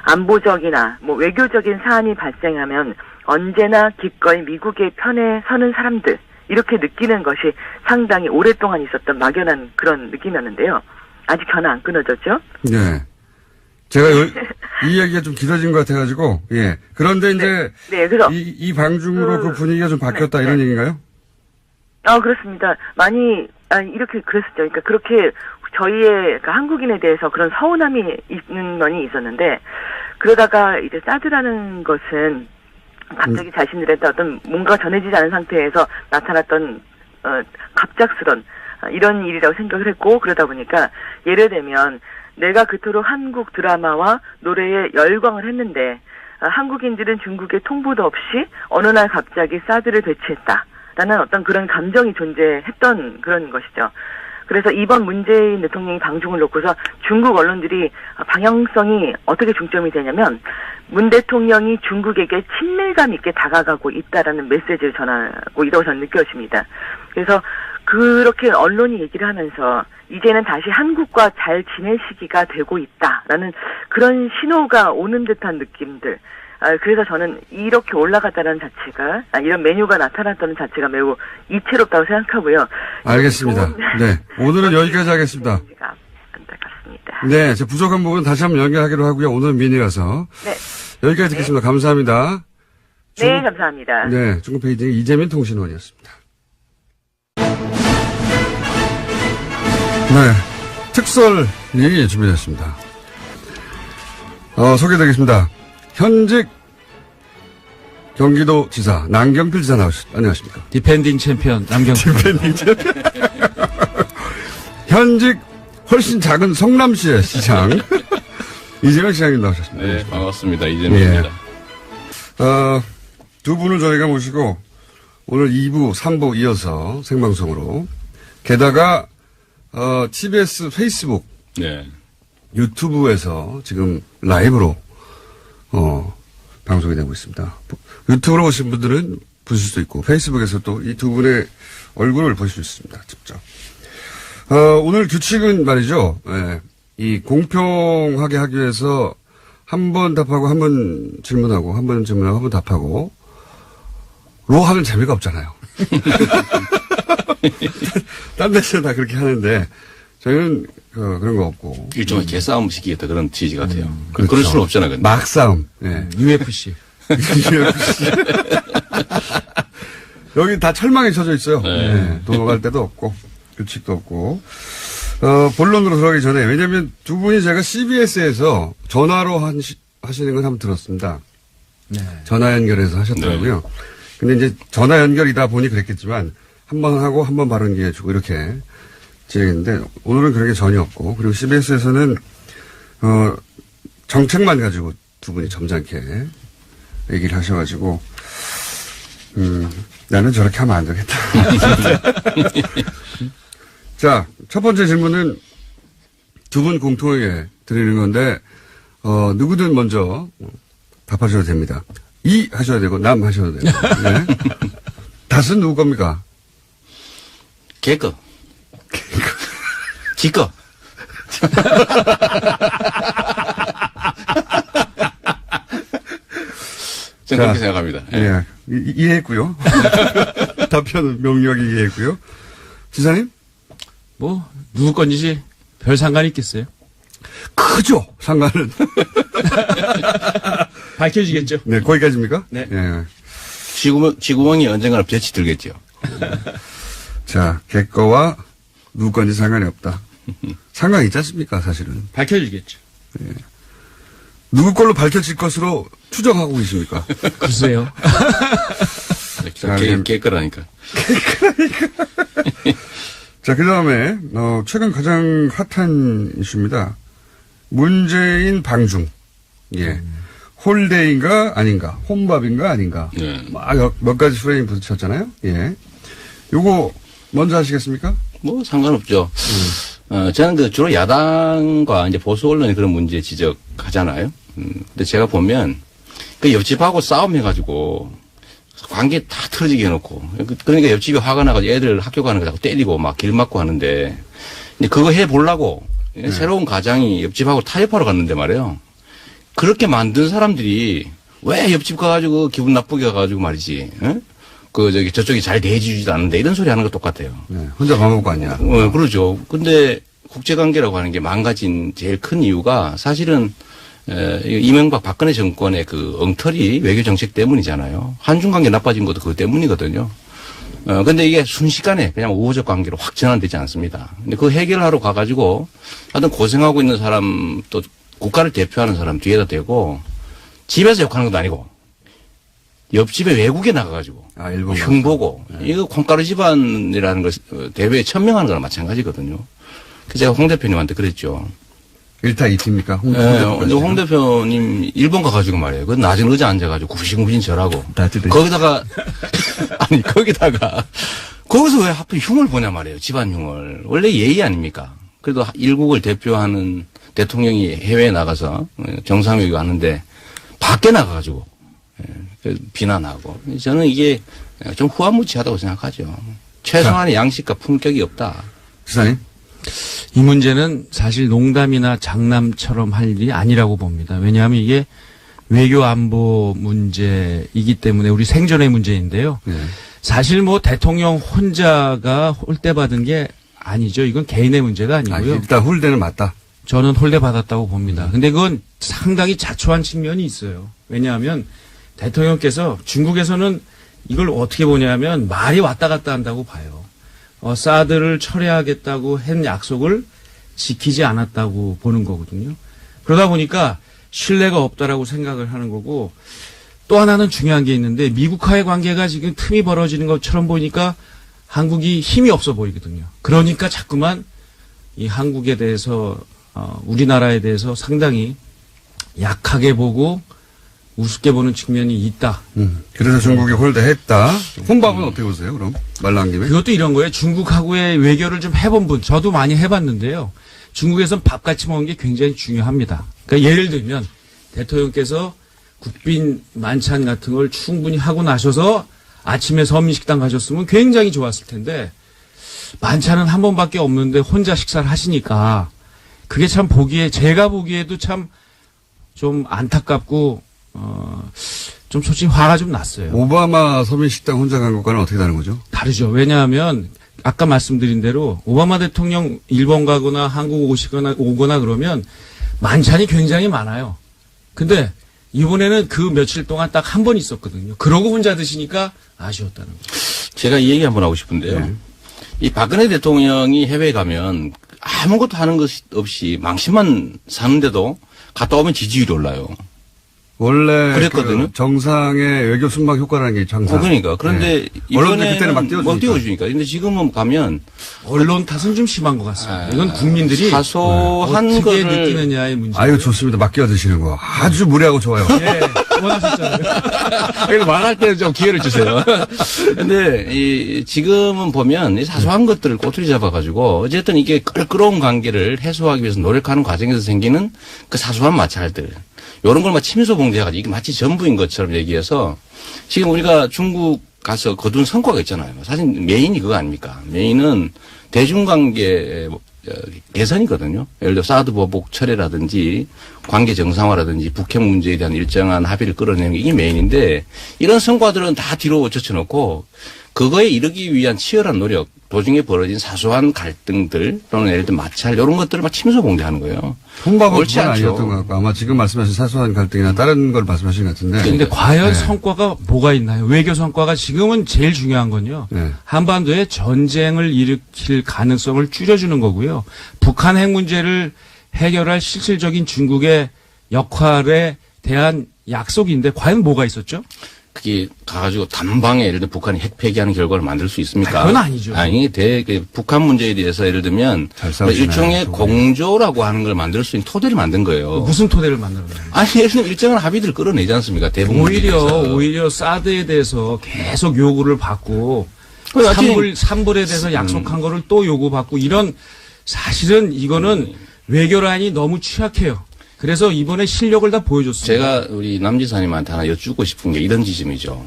안보적이나 뭐 외교적인 사안이 발생하면 언제나 기꺼이 미국의 편에 서는 사람들, 이렇게 느끼는 것이 상당히 오랫동안 있었던 막연한 그런 느낌이었는데요. 아직 전화 안 끊어졌죠? 네. 제가 이 얘기가 좀 길어진 것 같아가지고, 예. 그런데 이제, 네, 그래서 이 방중으로 그 분위기가 좀 바뀌었다, 이런 얘기인가요? 그렇습니다. 많이, 이렇게 그랬었죠. 그러니까 그렇게 저희의 한국인에 대해서 그런 서운함이 있는 면이 있었는데, 그러다가 이제 사드라는 것은 갑자기 자신들한테 어떤 뭔가 전해지지 않은 상태에서 나타났던, 갑작스런, 이런 일이라고 생각을 했고, 그러다 보니까, 예를 들면, 내가 그토록 한국 드라마와 노래에 열광을 했는데 한국인들은 중국에 통보도 없이 어느 날 갑자기 사드를 배치했다라는 어떤 그런 감정이 존재했던 그런 것이죠. 그래서 이번 문재인 대통령이 방중을 놓고서 중국 언론들이 방향성이 어떻게 중점이 되냐면 문 대통령이 중국에게 친밀감 있게 다가가고 있다라는 메시지를 전하고 있다고 저는 느껴집니다. 그래서 그렇게 언론이 얘기를 하면서 이제는 다시 한국과 잘 지낼 시기가 되고 있다라는 그런 신호가 오는 듯한 느낌들. 그래서 저는 이렇게 올라갔다는 자체가, 이런 메뉴가 나타났다는 자체가 매우 이채롭다고 생각하고요. 알겠습니다. 네. 오늘은 여기까지 하겠습니다. 안타깝습니다. 네. 제 부족한 부분 다시 한번 연결하기로 하고요. 오늘은 미니라서. 네. 여기까지 듣겠습니다. 감사합니다. 네, 감사합니다. 네. 중국 베이징 이재민 통신원이었습니다. 네. 특설이 준비됐습니다. 소개드리겠습니다. 현직 경기도지사 남경필 지사 나오셨습니다. 안녕하십니까. 디펜딩 챔피언 남경필. 디펜딩 챔피언. 현직 훨씬 작은 성남시의 시장 이재명 시장님 나오셨습니다. 네, 반갑습니다. 이재명입니다. 예. 두 분을 저희가 모시고 오늘 2부, 3부 이어서 생방송으로 게다가 TBS 페이스북, 네. 유튜브에서 지금 라이브로 방송이 되고 있습니다. 유튜브로 오신 분들은 보실 수 있고 페이스북에서 또 이 두 분의 얼굴을 보실 수 있습니다. 직접. 오늘 규칙은 말이죠. 예, 이 공평하게 하기 위해서 한 번 답하고 한 번 질문하고 한 번 질문하고 한 번 답하고 로 하면 재미가 없잖아요. 딴 데서 다 그렇게 하는데 저희는 그런 거 없고 일종의 개싸움 시키겠다 그런 취지 같아요. 그렇죠. 그럴 수는 없잖아요. 근데. 막싸움. 예. UFC. 여기 다 철망에 쳐져 있어요. 네. 네. 도망갈 데도 없고 규칙도 없고. 본론으로 들어가기 전에 왜냐하면 두 분이 제가 CBS에서 전화로 하시는 건 한번 들었습니다. 네. 전화 연결해서 하셨더라고요. 네. 근데 이제 전화 연결이다 보니 그랬겠지만 한 번 하고 한 번 발언 기회 주고 이렇게 진행했는데 오늘은 그런 게 전혀 없고 그리고 CBS에서는 정책만 가지고 두 분이 점잖게 얘기를 하셔가지고 나는 저렇게 하면 안 되겠다. 자, 첫 번째 질문은 두 분 공통하게 드리는 건데 누구든 먼저 답하셔도 됩니다. 이 하셔야 되고 남 하셔도 되고. 네. 닷은 누구 겁니까? 개거. 지거. 저는 그렇게 생각합니다. 예. 이해했고요. 답변은 명료하게 이해했고요. 지사님? 뭐 누구 건지 별 상관이 있겠어요? 크죠. 상관은. 밝혀지겠죠. 네, 거기까지입니까? 네. 예. 쥐구멍이 언젠가는 볕이 들겠죠. 자, 개거와 누구 건지 상관이 없다. 상관이 있지 않습니까, 사실은. 밝혀지겠죠. 누구 걸로 밝혀질 것으로 추정하고 계십니까? 글쎄요. 깨끗하니까. 자, 그 다음에, 최근 가장 핫한 이슈입니다. 문재인 방중. 예. 홀데이인가 아닌가, 혼밥인가 아닌가. 네. 막 몇 가지 프레임 붙였잖아요. 예. 요거 먼저 하시겠습니까? 뭐 상관없죠. 저는 주로 야당과 이제 보수 언론이 그런 문제 지적하잖아요. 근데 제가 보면 그 옆집하고 싸움해가지고 관계 다 틀어지게 해놓고 그러니까 옆집이 화가 나가지고 애들 학교 가는 거 자꾸 때리고 막 길 막고 하는데 이제 그거 해보려고 새로운 가장이 옆집하고 타협하러 갔는데 말이에요. 그렇게 만든 사람들이 왜 옆집 가가지고 기분 나쁘게 가가지고 말이지. 저쪽이 잘 대해주지도 않는데 이런 소리 하는 거 똑같아요. 네, 혼자 밥 먹고 왔냐. 그러죠. 근데 국제관계라고 하는 게 망가진 제일 큰 이유가 사실은 이명박 박근혜 정권의 그 엉터리 외교정책 때문이잖아요. 한중관계 나빠진 것도 그것 때문이거든요. 근데 이게 순식간에 그냥 우호적 관계로 확 전환되지 않습니다. 근데 그 해결하러 가가지고 하여튼 고생하고 있는 사람 또 국가를 대표하는 사람 뒤에다 대고 집에서 욕하는 것도 아니고 옆집에 외국에 나가가지고 일본 흉보고 이거 콩가루 집안이라는 걸 대회에 천명하는 거랑 마찬가지거든요. 그래서 제가 홍 대표님한테 그랬죠. 1타 2티입니까? 홍 대표님 일본 가가지고 말이에요. 그 낮은 의자 앉아가지고 구신구신 절하고 거기다가 아니 거기서 왜 하필 흉을 보냐 말이에요. 집안 흉을. 원래 예의 아닙니까? 그래도 일국을 대표하는 대통령이 해외에 나가서 정상회의 하는데 밖에 나가가지고 비난하고 저는 이게 좀 후한무치하다고 생각하죠. 최소한의 양식과 품격이 없다. 지사님? 이 문제는 사실 농담이나 장남처럼 할 일이 아니라고 봅니다. 왜냐하면 이게 외교 안보 문제이기 때문에 우리 생존의 문제인데요. 네. 사실 뭐 대통령 혼자가 홀대받은 게 아니죠. 이건 개인의 문제가 아니고요. 일단 홀대는 맞다. 저는 홀대받았다고 봅니다. 근데 그건 상당히 자초한 측면이 있어요. 왜냐하면 대통령께서 중국에서는 이걸 어떻게 보냐면 말이 왔다 갔다 한다고 봐요. 사드를 철회하겠다고 한 약속을 지키지 않았다고 보는 거거든요. 그러다 보니까 신뢰가 없다라고 생각을 하는 거고 또 하나는 중요한 게 있는데 미국과의 관계가 지금 틈이 벌어지는 것처럼 보니까 한국이 힘이 없어 보이거든요. 그러니까 자꾸만 이 한국에 대해서 우리나라에 대해서 상당히 약하게 보고 우습게 보는 측면이 있다. 그래서 중국이 홀대했다. 혼밥은 어떻게 보세요, 그럼? 말 나온 김에? 그것도 이런 거예요. 중국하고의 외교를 좀 해본 분, 저도 많이 해봤는데요. 중국에선 밥같이 먹는 게 굉장히 중요합니다. 그러니까 예를 들면 대통령께서 국빈 만찬 같은 걸 충분히 하고 나셔서 아침에 서민식당 가셨으면 굉장히 좋았을 텐데 만찬은 한 번밖에 없는데 혼자 식사를 하시니까 그게 참 제가 보기에도 참 좀 안타깝고 좀 솔직히 화가 좀 났어요. 오바마 서민식당 혼자 간 것과는 어떻게 다른 거죠? 다르죠. 왜냐하면 아까 말씀드린 대로 오바마 대통령 일본 가거나 한국 오거나 그러면 만찬이 굉장히 많아요. 근데 이번에는 그 며칠 동안 딱 한 번 있었거든요. 그러고 혼자 드시니까 아쉬웠다는 거죠. 제가 이 얘기 한번 하고 싶은데요. 이 박근혜 대통령이 해외에 가면 아무것도 하는 것 없이 망신만 사는데도 갔다 오면 지지율이 올라요. 원래 그랬거든요. 그 정상의 외교 순방 효과라는 게 있죠. 항상. 그러니까. 그런데 언론들 그때는 막 띄워주니까. 근데 지금은 가면 언론 탓은 좀 심한 것 같습니다. 이건 국민들이 사소한 어떻게 거를 느끼느냐의 문제. 아유, 좋습니다. 막 끼어드시는 거. 아주 무례하고 좋아요. 네, 원하셨잖아요. 그래서 말할 때는 좀 기회를 주세요. 근데 지금은 보면 이 사소한 것들을 꼬투리 잡아가지고 어쨌든 이게 껄끄러운 관계를 해소하기 위해서 노력하는 과정에서 생기는 그 사소한 마찰들. 이런 걸 막 침소봉대해가지고 이게 마치 전부인 것처럼 얘기해서 지금 우리가 중국 가서 거둔 성과가 있잖아요. 사실 메인이 그거 아닙니까? 메인은 대중관계 개선이거든요. 예를 들어 사드 보복 철회라든지 관계 정상화라든지 북핵 문제에 대한 일정한 합의를 끌어내는 게 이게 메인인데 이런 성과들은 다 뒤로 젖혀놓고 그거에 이르기 위한 치열한 노력, 도중에 벌어진 사소한 갈등들 또는 예를 들어 마찰 이런 것들을 막 침소봉대하는 거예요. 혼밥은 옳지 그건 않죠. 아니었던 것 같고 아마 지금 말씀하신 사소한 갈등이나 다른 걸 말씀하신 것 같은데. 근데 과연 네. 성과가 뭐가 있나요? 외교 성과가 지금은 제일 중요한 건요. 네. 한반도에 전쟁을 일으킬 가능성을 줄여주는 거고요. 북한 핵 문제를 해결할 실질적인 중국의 역할에 대한 약속인데 과연 뭐가 있었죠? 그게 가가지고 단방에 예를 들어 북한이 핵 폐기하는 결과를 만들 수 있습니까? 그건 아니죠. 아니, 북한 문제에 대해서 예를 들면 잘 싸우시나요, 일종의 저거. 공조라고 하는 걸 만들 수 있는 토대를 만든 거예요. 무슨 토대를 만들어요? 아니, 예를 들면 일정한 합의들을 끌어내지 않습니까? 대북 문제에 대해서. 오히려 사드에 대해서 계속 요구를 받고 하여튼 산불에 대해서 약속한 거를 또 요구받고 이런 사실은 이거는 외교란이 너무 취약해요. 그래서 이번에 실력을 다 보여줬습니다. 제가 우리 남 지사님한테 하나 여쭙고 싶은 게 이런 지점이죠.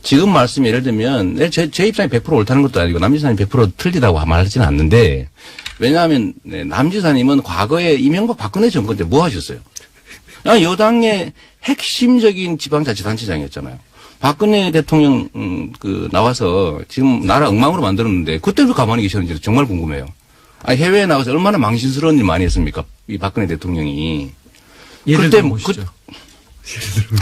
지금 말씀 예를 들면 제 입장이 100% 옳다는 것도 아니고 남 지사님 100% 틀리다고 말하지는 않는데 왜냐하면 남 지사님은 과거에 이명박 박근혜 정권 때 뭐 하셨어요? 여당의 핵심적인 지방자치단체장이었잖아요. 박근혜 대통령 나와서 지금 나라 엉망으로 만들었는데 그때도 가만히 계셨는지 정말 궁금해요. 아니, 해외에 나가서 얼마나 망신스러운 일 많이 했습니까? 이 박근혜 대통령이. 예를 그때 들어보시죠.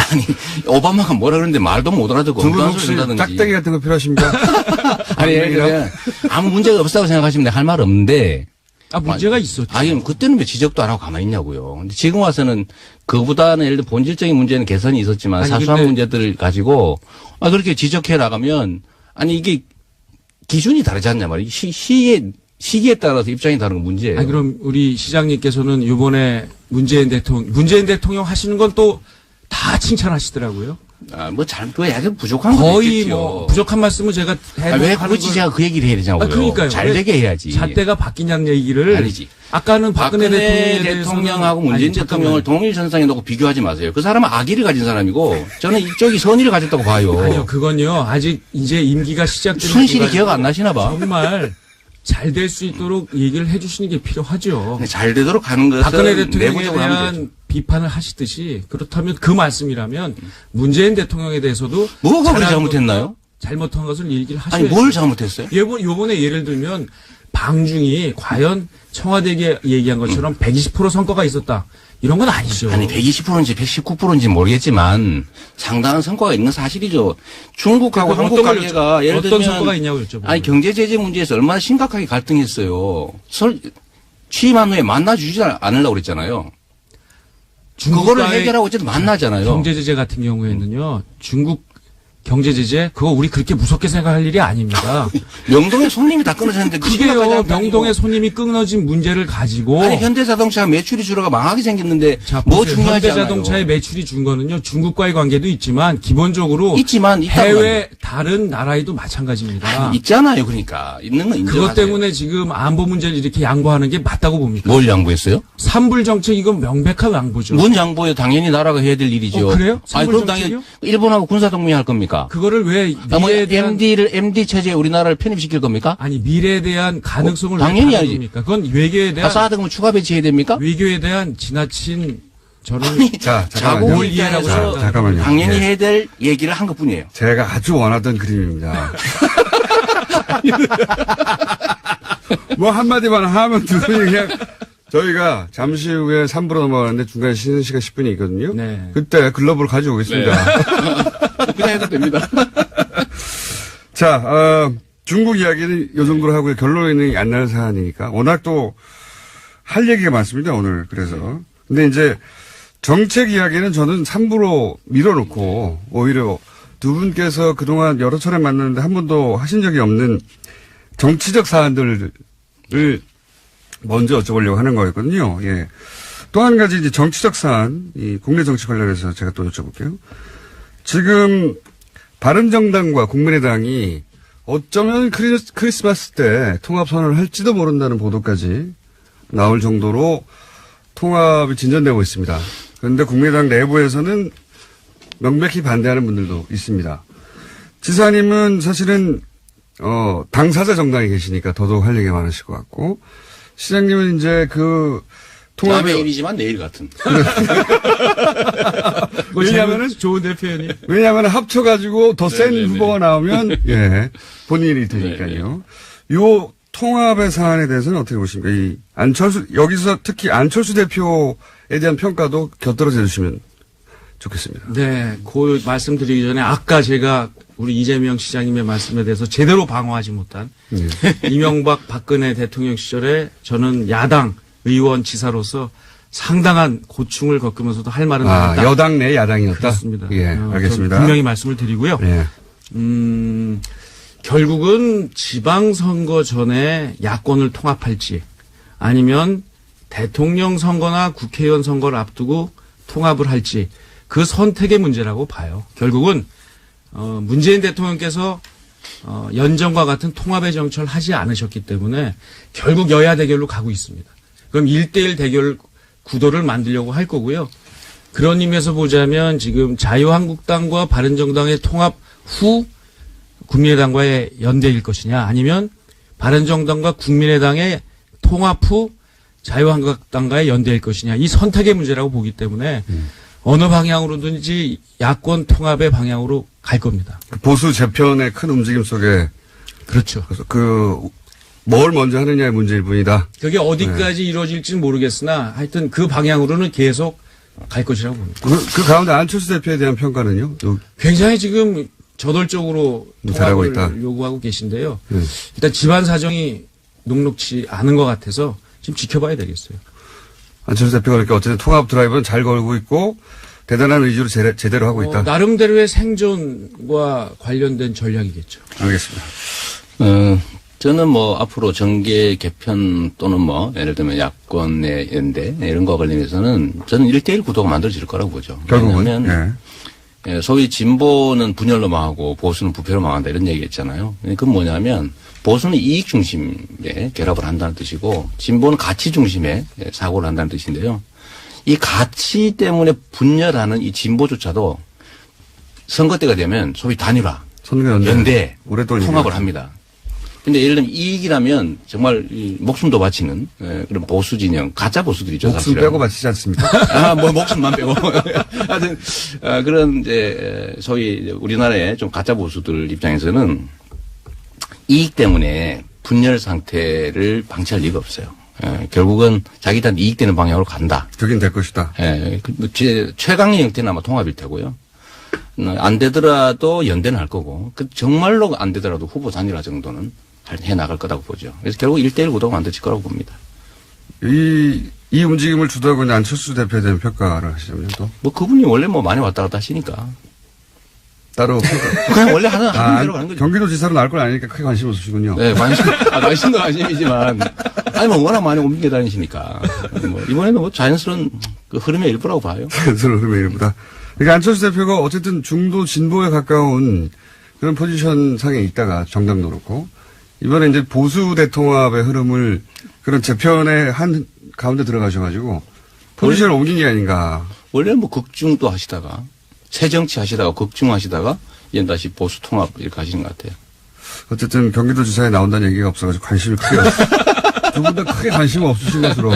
아니, 오바마가 뭐라 그러는데 말도 못 알아듣고 두 분 엉뚱한 혹시 소리 한다든지. 짝대기 같은 거 필요하십니까? 아니, 예를 들면 아무 문제가 없다고 생각하시면 할 말 없는데. 문제가 있었죠. 아니, 그때는 왜 지적도 안 하고 가만히 있냐고요. 근데 지금 와서는 그보다는 예를 들어 본질적인 문제는 개선이 있었지만 아니, 사소한 근데 문제들을 가지고 그렇게 지적해 나가면 아니, 이게 기준이 다르지 않냐 말이에요. 시기에 따라서 입장이 다른 건 문제예요. 아니, 그럼 우리 시장님께서는 이번에 문재인 대통령 하시는 건 또 다 칭찬하시더라고요. 또 약간 부족한 거 거의 있겠죠. 뭐 부족한 말씀을 제가 왜 굳이 제가 그 얘기를 해야 되냐고요. 그러니까요. 잘 되게 해야지. 잣대가 바뀌냐는 얘기를 아니지. 아까는 박근혜 대통령하고 문재인 대통령을 동일 선상에 놓고 비교하지 마세요. 그 사람은 악의를 가진 사람이고 저는 이쪽이 선의를 가졌다고 봐요. 아니요, 그건요. 아직 이제 임기가 시작되는 순실이 기억 안 나시나 봐. 정말 잘 될 수 있도록 얘기를 해주시는 게 필요하죠. 잘 되도록 하는 것은 박근혜 대통령에 내부적으로 하면 되죠. 대한 비판을 하시듯이 그렇다면 그 말씀이라면 문재인 대통령에 대해서도 뭐가 그렇게 잘한 잘못했나요? 잘못한 것을 얘기를 하셔야죠. 아니, 뭘 잘못했어요? 요번에 예를 들면 방중이 과연 청와대에 얘기한 것처럼 120% 성과가 있었다. 이런 건 아니죠. 아니, 120%인지 119%인지 모르겠지만 상당한 성과가 있는 사실이죠. 중국하고 그럼 한국 어떤 걸 관계가 예를 들면 어떤 성과가 있냐고 여쭤보는 아니, 경제 제재 문제에서 얼마나 심각하게 갈등했어요. 취임한 후에 만나주지 않으려고 그랬잖아요. 그거를 중국과의 해결하고 어쨌든 만나잖아요. 경제 제재 같은 경우에는요. 중국 경제 제재 그거 우리 그렇게 무섭게 생각할 일이 아닙니다. 명동에 손님이 다 끊어졌는데 그게요. 명동의 손님이 끊어진 문제를 가지고 아니, 현대자동차 매출이 줄어가 망하게 생겼는데 자, 뭐 보세요. 중요하지 않아요. 현대자동차의 매출이 준 거는요. 중국과의 관계도 있지만 기본적으로 있다고 해외 다른 나라에도 마찬가지입니다. 있잖아요. 그러니까 있는 건 인정하세요. 그것 때문에 지금 안보 문제를 이렇게 양보하는 게 맞다고 봅니까? 뭘 양보했어요? 산불 정책 이건 명백한 양보죠. 뭔 양보예요? 당연히 나라가 해야 될 일이죠. 그래요? 아니, 산불 그럼 정책이요? 당연히 일본하고 군사 동맹 할 겁니까? 그거를 왜 뭐 미래에 대한 MD 체제에 우리나라를 편입시킬 겁니까? 아니 미래에 대한 가능성을 당연히 왜 알지. 다룹니까? 그건 외교에 대한 사드 그럼 추가 배치해야 됩니까? 외교에 대한 지나친 저는 자, 자국 잠깐만요. 이해라고 입장에서 생각합니다. 잠깐만요. 당연히 예. 해야 될 얘기를 한 것뿐이에요. 제가 아주 원하던 그림입니다. 뭐 한마디만 하면 두 분이 그냥 저희가 잠시 후에 3부로 넘어가는데 중간에 쉬는 시간 10분이 있거든요. 네. 그때 글러브를 가져오겠습니다. 그냥 해도 됩니다. 자, 중국 이야기는 이 정도로 하고 결론이 안 날 사안이니까 워낙 또 할 얘기가 많습니다, 오늘. 그래서. 근데 이제 정책 이야기는 저는 3부로 밀어놓고 오히려 두 분께서 그동안 여러 차례 만났는데 한 번도 하신 적이 없는 정치적 사안들을 먼저 여쭤보려고 하는 거였거든요. 예. 또 한 가지 이제 정치적 사안, 이 국내 정치 관련해서 제가 또 여쭤볼게요. 지금 바른정당과 국민의당이 어쩌면 크리스마스 때 통합선언을 할지도 모른다는 보도까지 나올 정도로 통합이 진전되고 있습니다. 그런데 국민의당 내부에서는 명백히 반대하는 분들도 있습니다. 지사님은 사실은 당사자 정당에 계시니까 더더욱 할 얘기가 많으실 것 같고, 시장님은 이제 남의 일이지만 내일 같은. 왜냐하면은 좋은데 표현이. 왜냐하면 합쳐가지고 더 센 네네네. 후보가 나오면, 예, 본인이 되니까요. 요 통합의 사안에 대해서는 어떻게 보십니까? 이 안철수, 여기서 특히 안철수 대표에 대한 평가도 곁들여져 주시면 좋겠습니다. 네, 그 말씀드리기 전에 아까 제가 우리 이재명 시장님의 말씀에 대해서 제대로 방어하지 못한 이명박 박근혜 대통령 시절에 저는 야당 의원 지사로서 상당한 고충을 겪으면서도 할 말은 많았다. 여당 내 야당이었다? 그렇습니다. 예, 알겠습니다. 분명히 말씀을 드리고요. 예. 결국은 지방선거 전에 야권을 통합할지 아니면 대통령 선거나 국회의원 선거를 앞두고 통합을 할지 그 선택의 문제라고 봐요. 결국은 문재인 대통령께서 연정과 같은 통합의 정치를 하지 않으셨기 때문에 결국 여야 대결로 가고 있습니다. 그럼 1대1 대결 구도를 만들려고 할 거고요. 그런 의미에서 보자면 지금 자유한국당과 바른정당의 통합 후 국민의당과의 연대일 것이냐 아니면 바른정당과 국민의당의 통합 후 자유한국당과의 연대일 것이냐 이 선택의 문제라고 보기 때문에 어느 방향으로든지 야권 통합의 방향으로 갈 겁니다. 보수 재편의 큰 움직임 속에 그렇죠. 그래서 뭘 먼저 하느냐의 문제일 뿐이다. 그게 어디까지 이루어질지는 모르겠으나 하여튼 그 방향으로는 계속 갈 것이라고 봅니다. 그 가운데 안철수 대표에 대한 평가는요? 굉장히 지금 저돌적으로 잘하고 통합을 있다. 요구하고 계신데요. 일단 집안 사정이 녹록치 않은 것 같아서 지금 지켜봐야 되겠어요. 안철수 대표가 그러니까 어쨌든 통합 드라이브는 잘 걸고 있고 대단한 의지로 제대로 하고 있다. 나름대로의 생존과 관련된 전략이겠죠. 알겠습니다. 저는 뭐 앞으로 정계 개편 또는 뭐 예를 들면 야권의 연대 이런 거와 관련해서는 저는 1대1 구도가 만들어질 거라고 보죠. 결국은. 왜냐하면 소위 진보는 분열로 망하고 보수는 부패로 망한다 이런 얘기 했잖아요. 그건 뭐냐면 보수는 이익 중심의 결합을 한다는 뜻이고 진보는 가치 중심의 사고를 한다는 뜻인데요. 이 가치 때문에 분열하는 이 진보조차도 선거 때가 되면 소위 단일화, 연대, 통합을 합니다. 근데 예를 들면 이익이라면 정말 목숨도 바치는 그런 보수 진영, 가짜 보수들이죠. 목숨 사실은. 빼고 바치지 않습니까? 뭐 목숨만 빼고. 하여튼 그런 이제 소위 우리나라의 좀 가짜 보수들 입장에서는 이익 때문에 분열 상태를 방치할 리가 없어요. 결국은 자기들한테 이익되는 방향으로 간다. 되긴 될 것이다. 최강의 형태는 아마 통합일 테고요. 안 되더라도 연대는 할 거고, 정말로 안 되더라도 후보 단일화 정도는 해 나갈 거라고 보죠. 그래서 결국 1대1 구도가 만들어질 거라고 봅니다. 이 움직임을 주도하고 있는 안철수 대표에 대한 평가를 하시자면 또? 뭐 그분이 원래 뭐 많이 왔다 갔다 하시니까. 따로. 그냥 원래 하는 대로 가는 거죠. 경기도지사로 나올 건 아니니까 크게 관심 없으시군요. 네, 관심도 관심이지만. 아니, 뭐 워낙 많이 옮겨 다니시니까. 뭐 이번에는 뭐 자연스러운 그 흐름의 일부라고 봐요. 자연스러운 흐름의 일부다. 그러니까 안철수 대표가 어쨌든 중도 진보에 가까운 그런 포지션 상에 있다가 정당도 그렇고 이번에 이제 보수 대통합의 흐름을 그런 재편의 한 가운데 들어가셔가지고 포지션을 옮긴 게 아닌가. 원래는 뭐 극중도 하시다가 새 정치 하시다가 극중 하시다가 이제 다시 보수 통합 이렇게 하시는 것 같아요. 어쨌든 경기도지사에 나온다는 얘기가 없어가지고 관심이 크게 두 분 다 크게 관심 없으신 것으로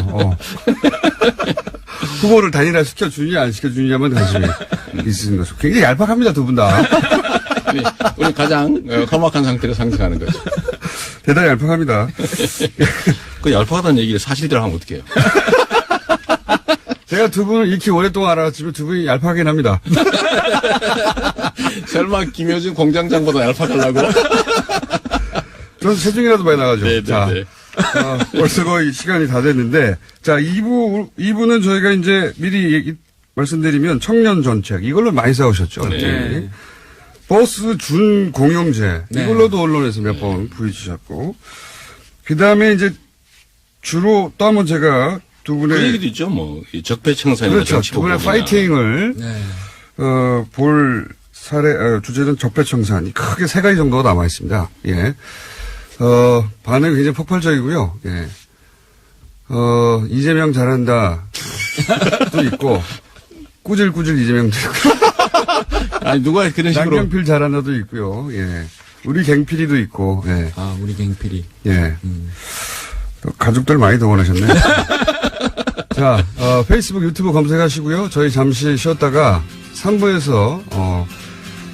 후보를 단일화 시켜주느냐 안 시켜주느냐만 관심이 있으신 것으로 굉장히 얄팍합니다 두 분 다. 우리 가장 험악한 상태로 상승하는 거죠. 대단히 얄팍합니다. 그 얄팍하다는 얘기를 사실대로 하면 어떡해요. 제가 두 분을 이렇게 오랫동안 알아봤지만 두 분이 얄팍하긴 합니다. 설마 김효준 공장장보다 얄팍하려고? 저는 체중이라도 많이 나가죠. 네네네. 자, 벌써 거의 시간이 다 됐는데, 자, 2부는 저희가 이제 미리 말씀드리면 청년 정책, 이걸로 많이 싸우셨죠. 네. 버스 준 공용제, 네. 이걸로도 언론에서 몇 번 부딪히셨고, 그 다음에 이제 주로 또 한번 제가 두 분의. 그 얘기도 있죠, 뭐. 적폐청산이나 그렇죠. 두 분의 파이팅을, 볼 주제는 적폐청산. 크게 세 가지 정도가 남아 있습니다. 예. 반응이 굉장히 폭발적이고요. 예. 이재명 잘한다. 도 있고, 꾸질꾸질 이재명도 있고. 아니, 누가 그런 식으로. 남경필 잘한다도 있고요. 예. 우리 갱필이도 있고, 예. 우리 갱필이. 예. 또 가족들 많이 동원하셨네. 자, 페이스북, 유튜브 검색하시고요. 저희 잠시 쉬었다가 3부에서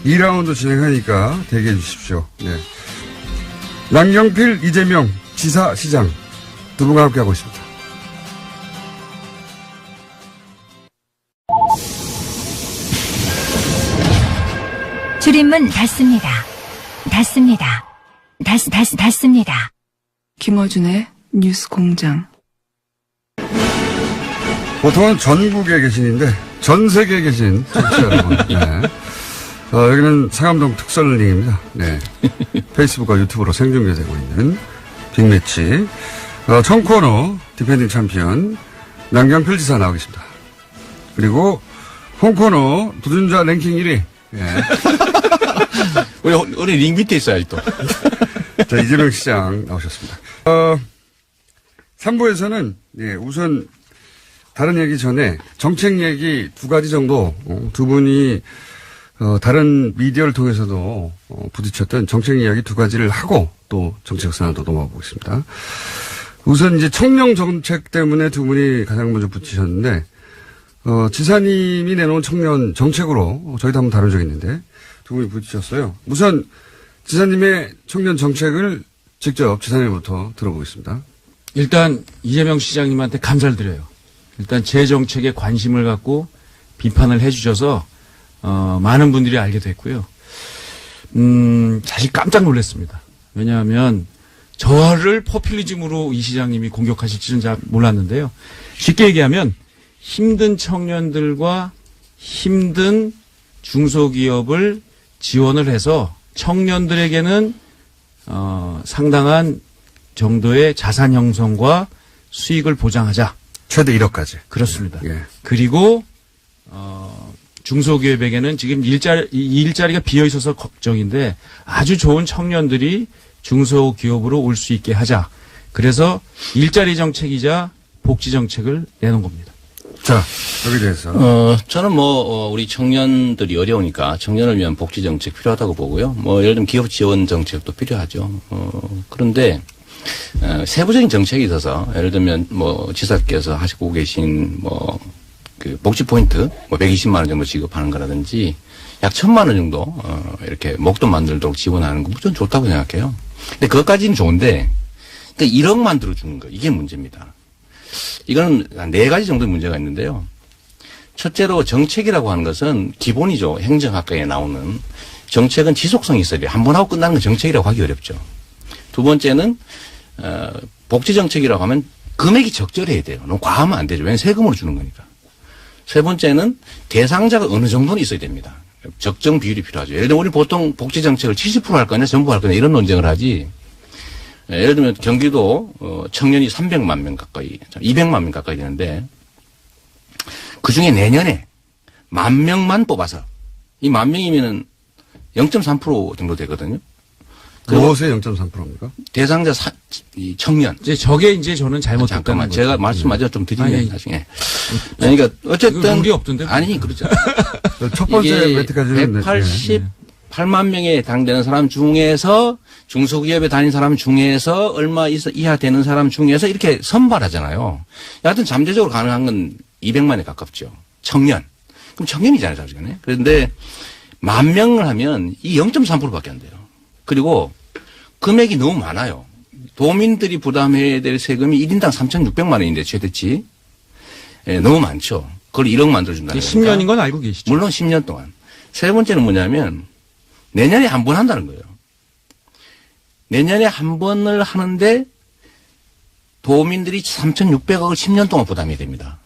2라운드 진행하니까 대기해 주십시오. 네. 남경필, 이재명 지사시장 두 분과 함께하고 있습니다. 줄임문 닫습니다. 닫습니다. 김어준의 뉴스 공장. 보통은 전국에 계신인데 전 세계에 계신 청취자 여러분. 네. 여기는 상암동 특설링입니다. 네. 페이스북과 유튜브로 생중계되고 있는 빅매치. 청코너 디펜딩 챔피언 남경필 지사 나와 계십니다. 그리고 홈코너 부준자 랭킹 1위. 예. 우리 링 밑에 있어요, 아직도. 자, 이재명 시장 나오셨습니다. 3부에서는, 예, 우선, 다른 얘기 전에 정책 얘기 두 가지 정도, 두 분이, 다른 미디어를 통해서도, 부딪혔던 정책 이야기 두 가지를 하고 또 정책 산으로 넘어가 보겠습니다. 우선 이제 청년 정책 때문에 두 분이 가장 먼저 붙이셨는데, 지사님이 내놓은 청년 정책으로 저희도 한번 다룬 적이 있는데, 두 분이 부딪혔어요. 우선, 지사님의 청년 정책을 직접 지사님부터 들어보겠습니다. 일단 이재명 시장님한테 감사를 드려요. 일단 제 정책에 관심을 갖고 비판을 해주셔서 많은 분들이 알게 됐고요. 사실 깜짝 놀랐습니다. 왜냐하면 저를 포퓰리즘으로 이 시장님이 공격하실 줄은 잘 몰랐는데요. 쉽게 얘기하면 힘든 청년들과 힘든 중소기업을 지원을 해서 청년들에게는 상당한 정도의 자산 형성과 수익을 보장하자. 최대 1억까지. 그렇습니다. 예. 그리고 중소기업에게는 지금 일자리가 비어 있어서 걱정인데 아주 좋은 청년들이 중소기업으로 올 수 있게 하자. 그래서 일자리 정책이자 복지 정책을 내놓은 겁니다. 자, 여기 대해서. 저는 우리 청년들이 어려우니까 청년을 위한 복지 정책 필요하다고 보고요. 예를 들면 기업 지원 정책도 필요하죠. 그런데, 세부적인 정책이 있어서, 예를 들면 지사께서 하시고 계신 그 복지 포인트, 120만 원 정도 지급하는 거라든지, 약 1,000만 원 정도, 이렇게 목돈 만들도록 지원하는 거 무조건 좋다고 생각해요. 근데 그것까지는 좋은데, 1억만 들어주는 거, 이게 문제입니다. 이거는 한 4가지 정도의 문제가 있는데요. 첫째로 정책이라고 하는 것은 기본이죠. 행정학과에 나오는. 정책은 지속성이 있어야 돼요. 한 번 하고 끝나는 건 정책이라고 하기 어렵죠. 두 번째는 복지정책이라고 하면 금액이 적절해야 돼요. 너무 과하면 안 되죠. 왜냐하면 세금으로 주는 거니까. 세 번째는 대상자가 어느 정도는 있어야 됩니다. 적정 비율이 필요하죠. 예를 들면 우리 보통 복지정책을 70% 할 거냐 전부 할 거냐 이런 논쟁을 하지. 예를 들면 경기도 청년이 300만 명 가까이, 200만 명 가까이 되는데 그중에 내년에 10,000명만 뽑아서 이 10,000명이면은 0.3% 정도 되거든요. 무엇의 0.3%입니까? 대상자 이 청년. 저게 저는 잘못했다는 잠깐만 거죠. 제가 말씀 마저 좀 드리면 아니, 나중에. 그러니까 어쨌든 룰이 없던데. 아니 그렇죠. 첫 번째 매트까지는 188만 명에 해당되는 사람 중에서 중소기업에 다닌 사람 중에서 얼마 이하 되는 사람 중에서 이렇게 선발하잖아요. 여하튼 잠재적으로 가능한 건 200만에 가깝죠. 청년. 그럼 청년이잖아요, 사실은. 그런데 10,000명을 하면 이 0.3%밖에 안 돼요. 그리고 금액이 너무 많아요. 도민들이 부담해야 될 세금이 1인당 3,600만 원인데 최대치. 예, 너무 많죠. 그걸 1억 만들어준다는 거니까. 10년인 건 알고 계시죠? 물론 10년 동안. 세 번째는 뭐냐면 내년에 한 번 한다는 거예요. 내년에 한 번을 하는데 도민들이 3,600억을 10년 동안 부담해야 됩니다.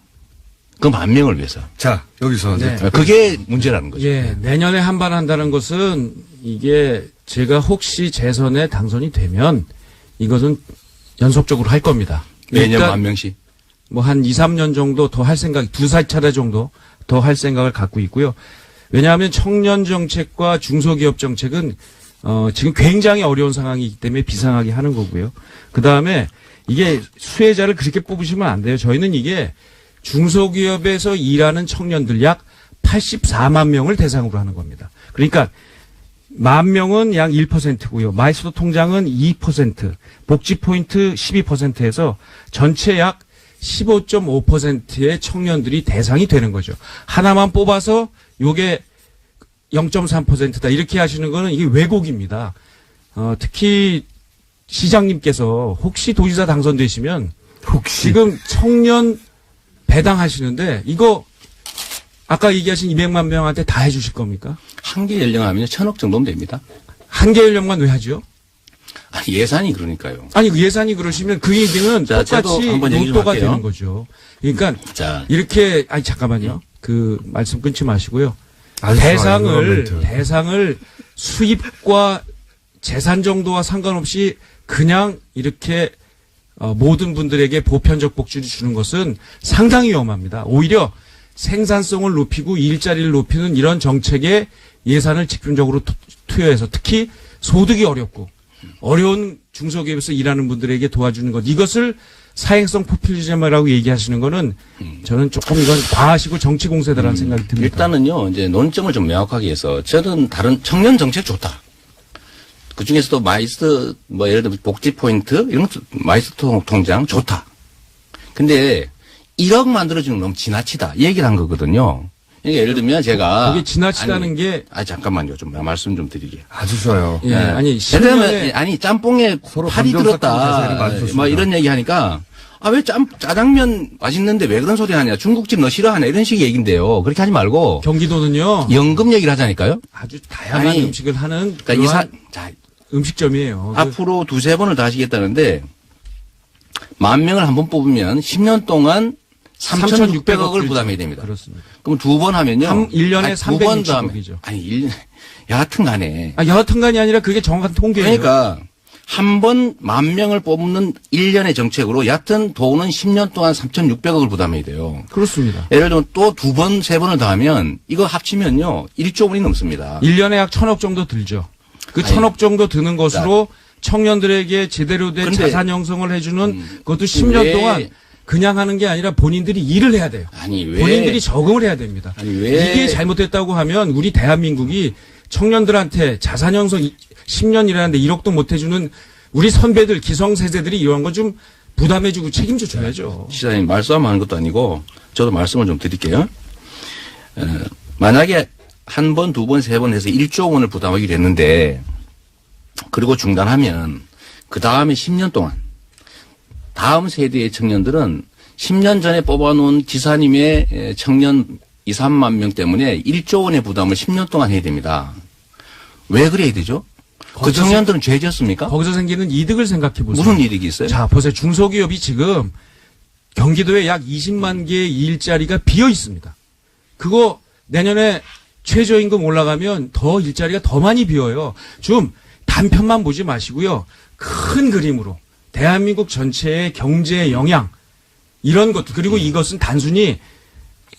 그 10,000명을 위해서. 자, 여기서 네. 이제 그게 문제라는 거죠. 예, 내년에 한 번 한다는 것은 이게 제가 혹시 재선에 당선이 되면 이것은 연속적으로 할 겁니다. 매년 일단 10,000명씩. 한 2, 3년 정도 더 할 생각, 2-3차례 정도 더 할 생각을 갖고 있고요. 왜냐하면 청년 정책과 중소기업 정책은 지금 굉장히 어려운 상황이기 때문에 비상하게 하는 거고요. 그 다음에 이게 수혜자를 그렇게 뽑으시면 안 돼요. 저희는 이게 중소기업에서 일하는 청년들 약 84만 명을 대상으로 하는 겁니다. 그러니까 10,000명은 약 1%고요. 마이스터 통장은 2%, 복지 포인트 12%에서 전체 약 15.5%의 청년들이 대상이 되는 거죠. 하나만 뽑아서 요게 0.3%다 이렇게 하시는 거는 이게 왜곡입니다. 특히 시장님께서 혹시 도지사 당선되시면 지금 청년 배당하시는데 이거 아까 얘기하신 200만 명한테 다 해주실 겁니까? 한계 연령하면 1,000억 정도면 됩니다. 한계 연령만 왜 하죠? 아니, 예산이 그러니까요. 아니 그 예산이 그러시면 그 얘기는 자, 저도 똑같이 한번 얘기 좀 로또가 할게요. 되는 거죠. 그러니까 자, 이렇게 아니 잠깐만요. 그 말씀 끊지 마시고요. 아주 좋아요, 이거 대상을 수입과 재산 정도와 상관없이 그냥 이렇게 모든 분들에게 보편적 복지를 주는 것은 상당히 위험합니다. 오히려 생산성을 높이고 일자리를 높이는 이런 정책에 예산을 집중적으로 투여해서 특히 소득이 어렵고 어려운 중소기업에서 일하는 분들에게 도와주는 것 이것을 사행성 포퓰리즘이라고 얘기하시는 거는 저는 조금 이건 과하시고 정치 공세다라는 생각이 듭니다. 일단은요, 이제 논점을 좀 명확하게 해서 저는 다른 청년 정책 좋다. 그 중에서도 마이스터, 예를 들면 복지 포인트, 이런 것도 마이스터 통장 좋다. 근데 1억 만들어주는 건 너무 지나치다. 이 얘기를 한 거거든요. 그러니까 예를 들면 제가. 그게 지나치다는 게. 잠깐만요. 좀 말씀 좀 드리게. 아주 좋아요. 예, 아니, 예를 들면, 짬뽕에 팔이 들었다. 이런 얘기 하니까, 왜 짜장면 맛있는데 왜 그런 소리 하냐. 중국집 너 싫어하냐. 이런 식의 얘기인데요. 그렇게 하지 말고. 경기도는요. 연금 얘기를 하자니까요. 아주 다양한 음식을 하는. 그러니까 음식점이에요. 앞으로 두세 번을 더 하시겠다는데, 10,000명을 한 번 뽑으면 10년 동안 3,600억을 부담해야 됩니다. 그렇습니다. 그럼 두 번 하면요. 1년에 360억이죠. 여하튼 간에. 여하튼 간이 아니라 그게 정확한 통계예요. 그러니까 한 번 10,000명을 뽑는 1년의 정책으로 여하튼 돈은 10년 동안 3,600억을 부담해야 돼요. 그렇습니다. 예를 들면 또 두 번, 세 번을 더 하면 이거 합치면요. 1조 원이 넘습니다. 1년에 약 1,000억 정도 들죠. 그 1,000억 정도 드는 것으로 청년들에게 제대로 된 자산 형성을 해주는 그것도 10년 동안 그냥 하는 게 아니라 본인들이 일을 해야 돼요. 본인들이 적응을 해야 됩니다. 이게 잘못됐다고 하면 우리 대한민국이 청년들한테 자산 형성 10년 일하는데 1억도 못 해주는 우리 선배들 기성세대들이 이런 거 좀 부담해주고 책임져 줘야죠. 시장님 말싸움하는 것도 아니고 저도 말씀을 좀 드릴게요. 만약에 한 번, 두 번, 세 번 해서 1조 원을 부담하기로 했는데 그리고 중단하면 그 다음에 10년 동안 다음 세대의 청년들은 10년 전에 뽑아놓은 지사님의 청년 2, 3만 명 때문에 1조 원의 부담을 10년 동안 해야 됩니다. 왜 그래야 되죠? 그 청년들은 죄 지었습니까? 거기서 생기는 이득을 생각해 보세요. 무슨 이득이 있어요? 자, 보세요. 중소기업이 지금 경기도에 약 20만 개의 일자리가 비어 있습니다. 그거 내년에 최저임금 올라가면 더 일자리가 더 많이 비어요. 좀 단편만 보지 마시고요. 큰 그림으로 대한민국 전체의 경제의 영향 이런 것도 그리고 이것은 단순히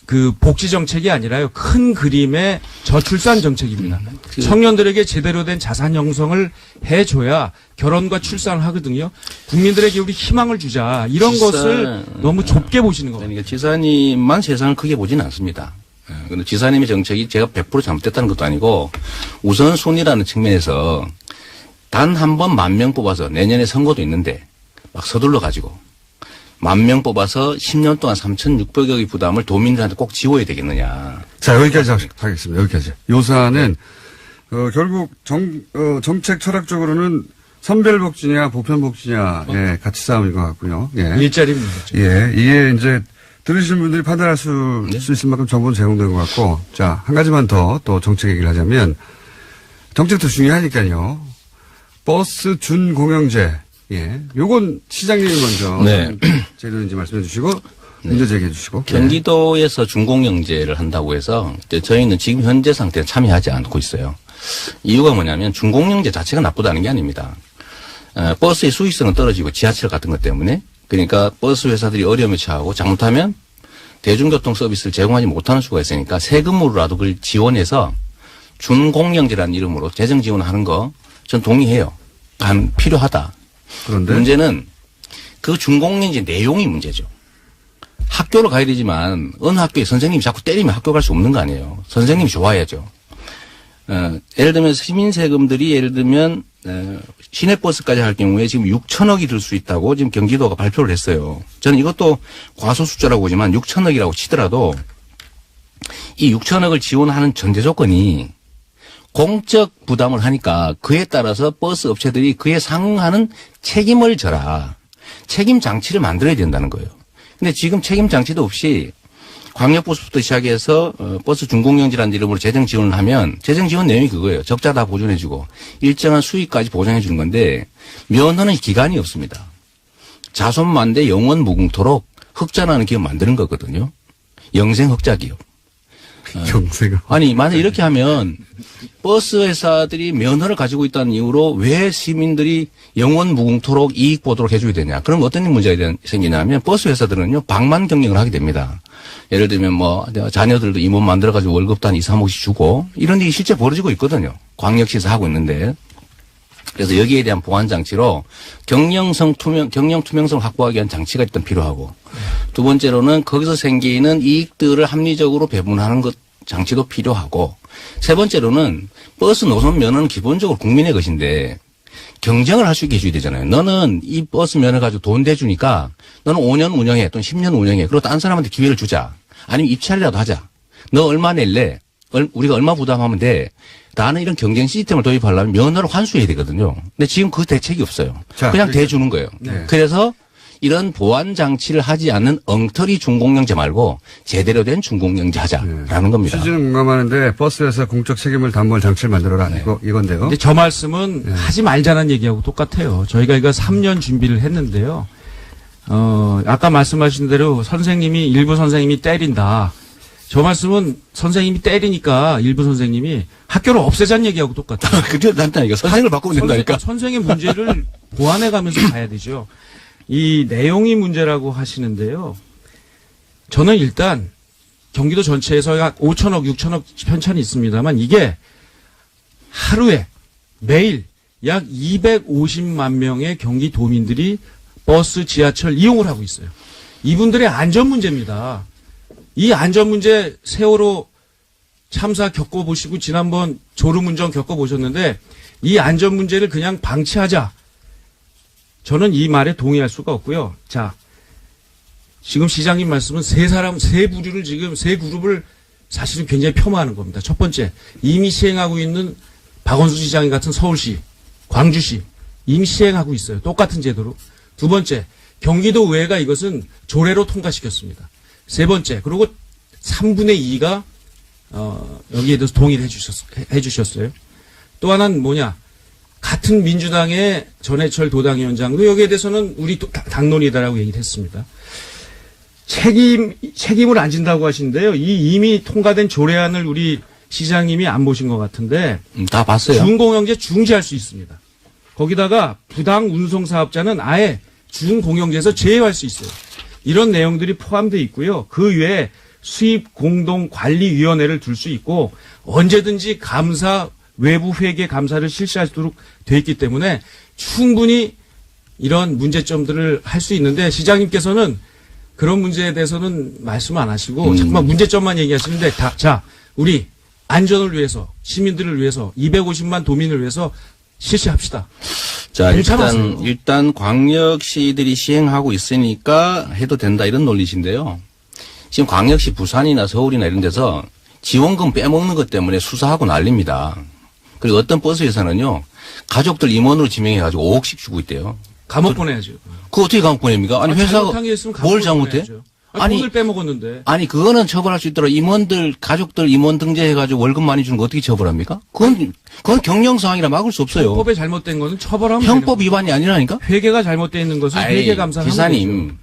그 복지 정책이 아니라요. 큰 그림의 저출산 정책입니다. 청년들에게 제대로 된 자산 형성을 해줘야 결혼과 출산을 하거든요. 국민들에게 우리 희망을 주자. 이런 것을 너무 좁게 보시는 겁니다. 그러니까 지사님만 세상을 크게 보지는 않습니다. 근데 지사님의 정책이 제가 100% 잘못됐다는 것도 아니고 우선순위라는 측면에서 단 한 번 10,000명 뽑아서 내년에 선거도 있는데 막 서둘러 가지고 10,000명 뽑아서 10년 동안 3,600억의 부담을 도민들한테 꼭 지워야 되겠느냐. 자, 여기까지 하겠습니다. 여기까지. 요사안은, 결국 정책 철학적으로는 선별복지냐, 보편복지냐, 가치 싸움인 것 같고요. 예. 일자리 문제죠. 예. 이게 이제 들으시는 분들이 판단할 수 있을 만큼 정보는 제공된 것 같고, 자, 한 가지만 더 또 정책 얘기를 하자면, 정책도 중요하니까요. 버스 준공영제. 예. 요건 시장님이 먼저. 네. 제도인지 말씀해 주시고, 문제 제기해 주시고. 경기도에서 준공영제를 한다고 해서 저희는 지금 현재 상태에 참여하지 않고 있어요. 이유가 뭐냐면 준공영제 자체가 나쁘다는 게 아닙니다. 버스의 수익성은 떨어지고 지하철 같은 것 때문에 그러니까 버스 회사들이 어려움에 처하고 잘못하면 대중교통 서비스를 제공하지 못하는 수가 있으니까 세금으로라도 그걸 지원해서 준공영제라는 이름으로 재정 지원하는 거 전 동의해요. 필요하다. 그런데 문제는 그 준공영제 내용이 문제죠. 학교를 가야 되지만 어느 학교에 선생님이 자꾸 때리면 학교 갈 수 없는 거 아니에요. 선생님이 좋아야죠. 예를 들면 시민 세금들이 예를 들면 시내버스까지 할 경우에 지금 6천억이 들 수 있다고 지금 경기도가 발표를 했어요. 저는 이것도 과소 숫자라고 보지만 6천억이라고 치더라도 이 6천억을 지원하는 전제 조건이 공적 부담을 하니까 그에 따라서 버스 업체들이 그에 상응하는 책임을 져라. 책임 장치를 만들어야 된다는 거예요. 근데 지금 책임 장치도 없이 광역버스부터 시작해서 버스 준공영지라는 이름으로 재정 지원을 하면 재정 지원 내용이 그거예요. 적자 다 보존해주고 일정한 수익까지 보장해 주는 건데 면허는 기간이 없습니다. 자손만대 영원 무궁토록 흑자라는 기업 만드는 거거든요. 영생 흑자 기업. 경세가. 아니 만약 이렇게 하면 버스 회사들이 면허를 가지고 있다는 이유로 왜 시민들이 영원 무궁토록 이익 보도록 해줘야 되냐. 그럼 어떤 문제가 생기냐면 버스 회사들은요 방만 경영을 하게 됩니다. 예를 들면 뭐 자녀들도 임원 만들어가지고 월급도 한 2, 3억씩 주고 이런 일이 실제 벌어지고 있거든요. 광역시에서 하고 있는데. 그래서 여기에 대한 보완 장치로 경영 투명성을 확보하기 위한 장치가 일단 필요하고 두 번째로는 거기서 생기는 이익들을 합리적으로 배분하는 것 장치도 필요하고 세 번째로는 버스 노선 면허는 기본적으로 국민의 것인데 경쟁을 할 수 있게 해줘야 되잖아요. 너는 이 버스 면허 가지고 돈 대주니까 너는 5년 운영해 또는 10년 운영해. 그리고 딴 사람한테 기회를 주자. 아니면 입찰이라도 하자. 너 얼마 낼래? 우리가 얼마 부담하면 돼. 나는 이런 경쟁 시스템을 도입하려면 면허를 환수해야 되거든요. 근데 지금 그 대책이 없어요. 자, 그냥 대주는 거예요. 네. 그래서 이런 보완 장치를 하지 않는 엉터리 준공영제 말고 제대로 된 준공영제 하자라는 겁니다. 취지는 공감하는데 버스에서 공적 책임을 담보할 장치를 만들어라. 이건데요. 근데 저 말씀은 하지 말자는 얘기하고 똑같아요. 저희가 이거 3년 준비를 했는데요. 아까 말씀하신 대로 일부 선생님이 때린다. 저 말씀은 선생님이 때리니까 일부 선생님이 학교를 없애자는 얘기하고 똑같아요. 그때 난다니까 선생을 바꾸면 된다니까. 선생의 문제를 보완해 가면서 가야 되죠. 이 내용이 문제라고 하시는데요. 저는 일단 경기도 전체에서 약 5천억, 6천억 편찬이 있습니다만 이게 하루에 매일 약 250만 명의 경기도민들이 버스, 지하철 이용을 하고 있어요. 이분들의 안전 문제입니다. 이 안전 문제 세월호 참사 겪어보시고 지난번 졸음운전 겪어보셨는데 이 안전 문제를 그냥 방치하자. 저는 이 말에 동의할 수가 없고요. 자, 지금 시장님 말씀은 세 부류를 지금 세 그룹을 사실은 굉장히 폄하하는 겁니다. 첫 번째, 이미 시행하고 있는 박원순 시장님 같은 서울시, 광주시 이미 시행하고 있어요. 똑같은 제도로. 두 번째, 경기도 의회가 이것은 조례로 통과시켰습니다. 세 번째, 그리고 3분의 2가 여기에 대해서 동의를 해주셨어요. 또 하나는 뭐냐? 같은 민주당의 전해철 도당위원장도 여기에 대해서는 우리 당론이다라고 얘기를 했습니다. 책임을 안 진다고 하시는데요. 이미 통과된 조례안을 우리 시장님이 안 보신 것 같은데. 다 봤어요. 준공영제 중지할 수 있습니다. 거기다가 부당 운송 사업자는 아예 준공영제에서 제외할 수 있어요. 이런 내용들이 포함되어 있고요. 그 외에 수입공동관리위원회를 둘 수 있고 언제든지 외부 회계 감사를 실시할 수 있도록 되어 있기 때문에 충분히 이런 문제점들을 할 수 있는데 시장님께서는 그런 문제에 대해서는 말씀 안 하시고 자꾸만 문제점만 얘기하시는데 자, 우리 안전을 위해서 시민들을 위해서 250만 도민을 위해서 실시합시다. 자, 일단 광역시들이 시행하고 있으니까 해도 된다 이런 논리신데요. 지금 광역시 부산이나 서울이나 이런 데서 지원금 빼먹는 것 때문에 수사하고 난립니다. 그리고 어떤 버스 회사는요, 가족들 임원으로 지명해가지고 5억씩 주고 있대요. 감옥 보내야죠. 그거 어떻게 감옥 보냅니까? 아니, 회사가 뭘 잘못해? 아니, 돈을 빼먹었는데. 아니, 그거는 처벌할 수 있더라. 가족들 임원 등재해가지고 월급 많이 주는 거 어떻게 처벌합니까? 그건 경영상황이라 막을 수 없어요. 형법에 잘못된 거는 처벌하면 형법 위반이 아니라니까? 회계가 잘못되어 있는 것은 회계 감사하면 기사님,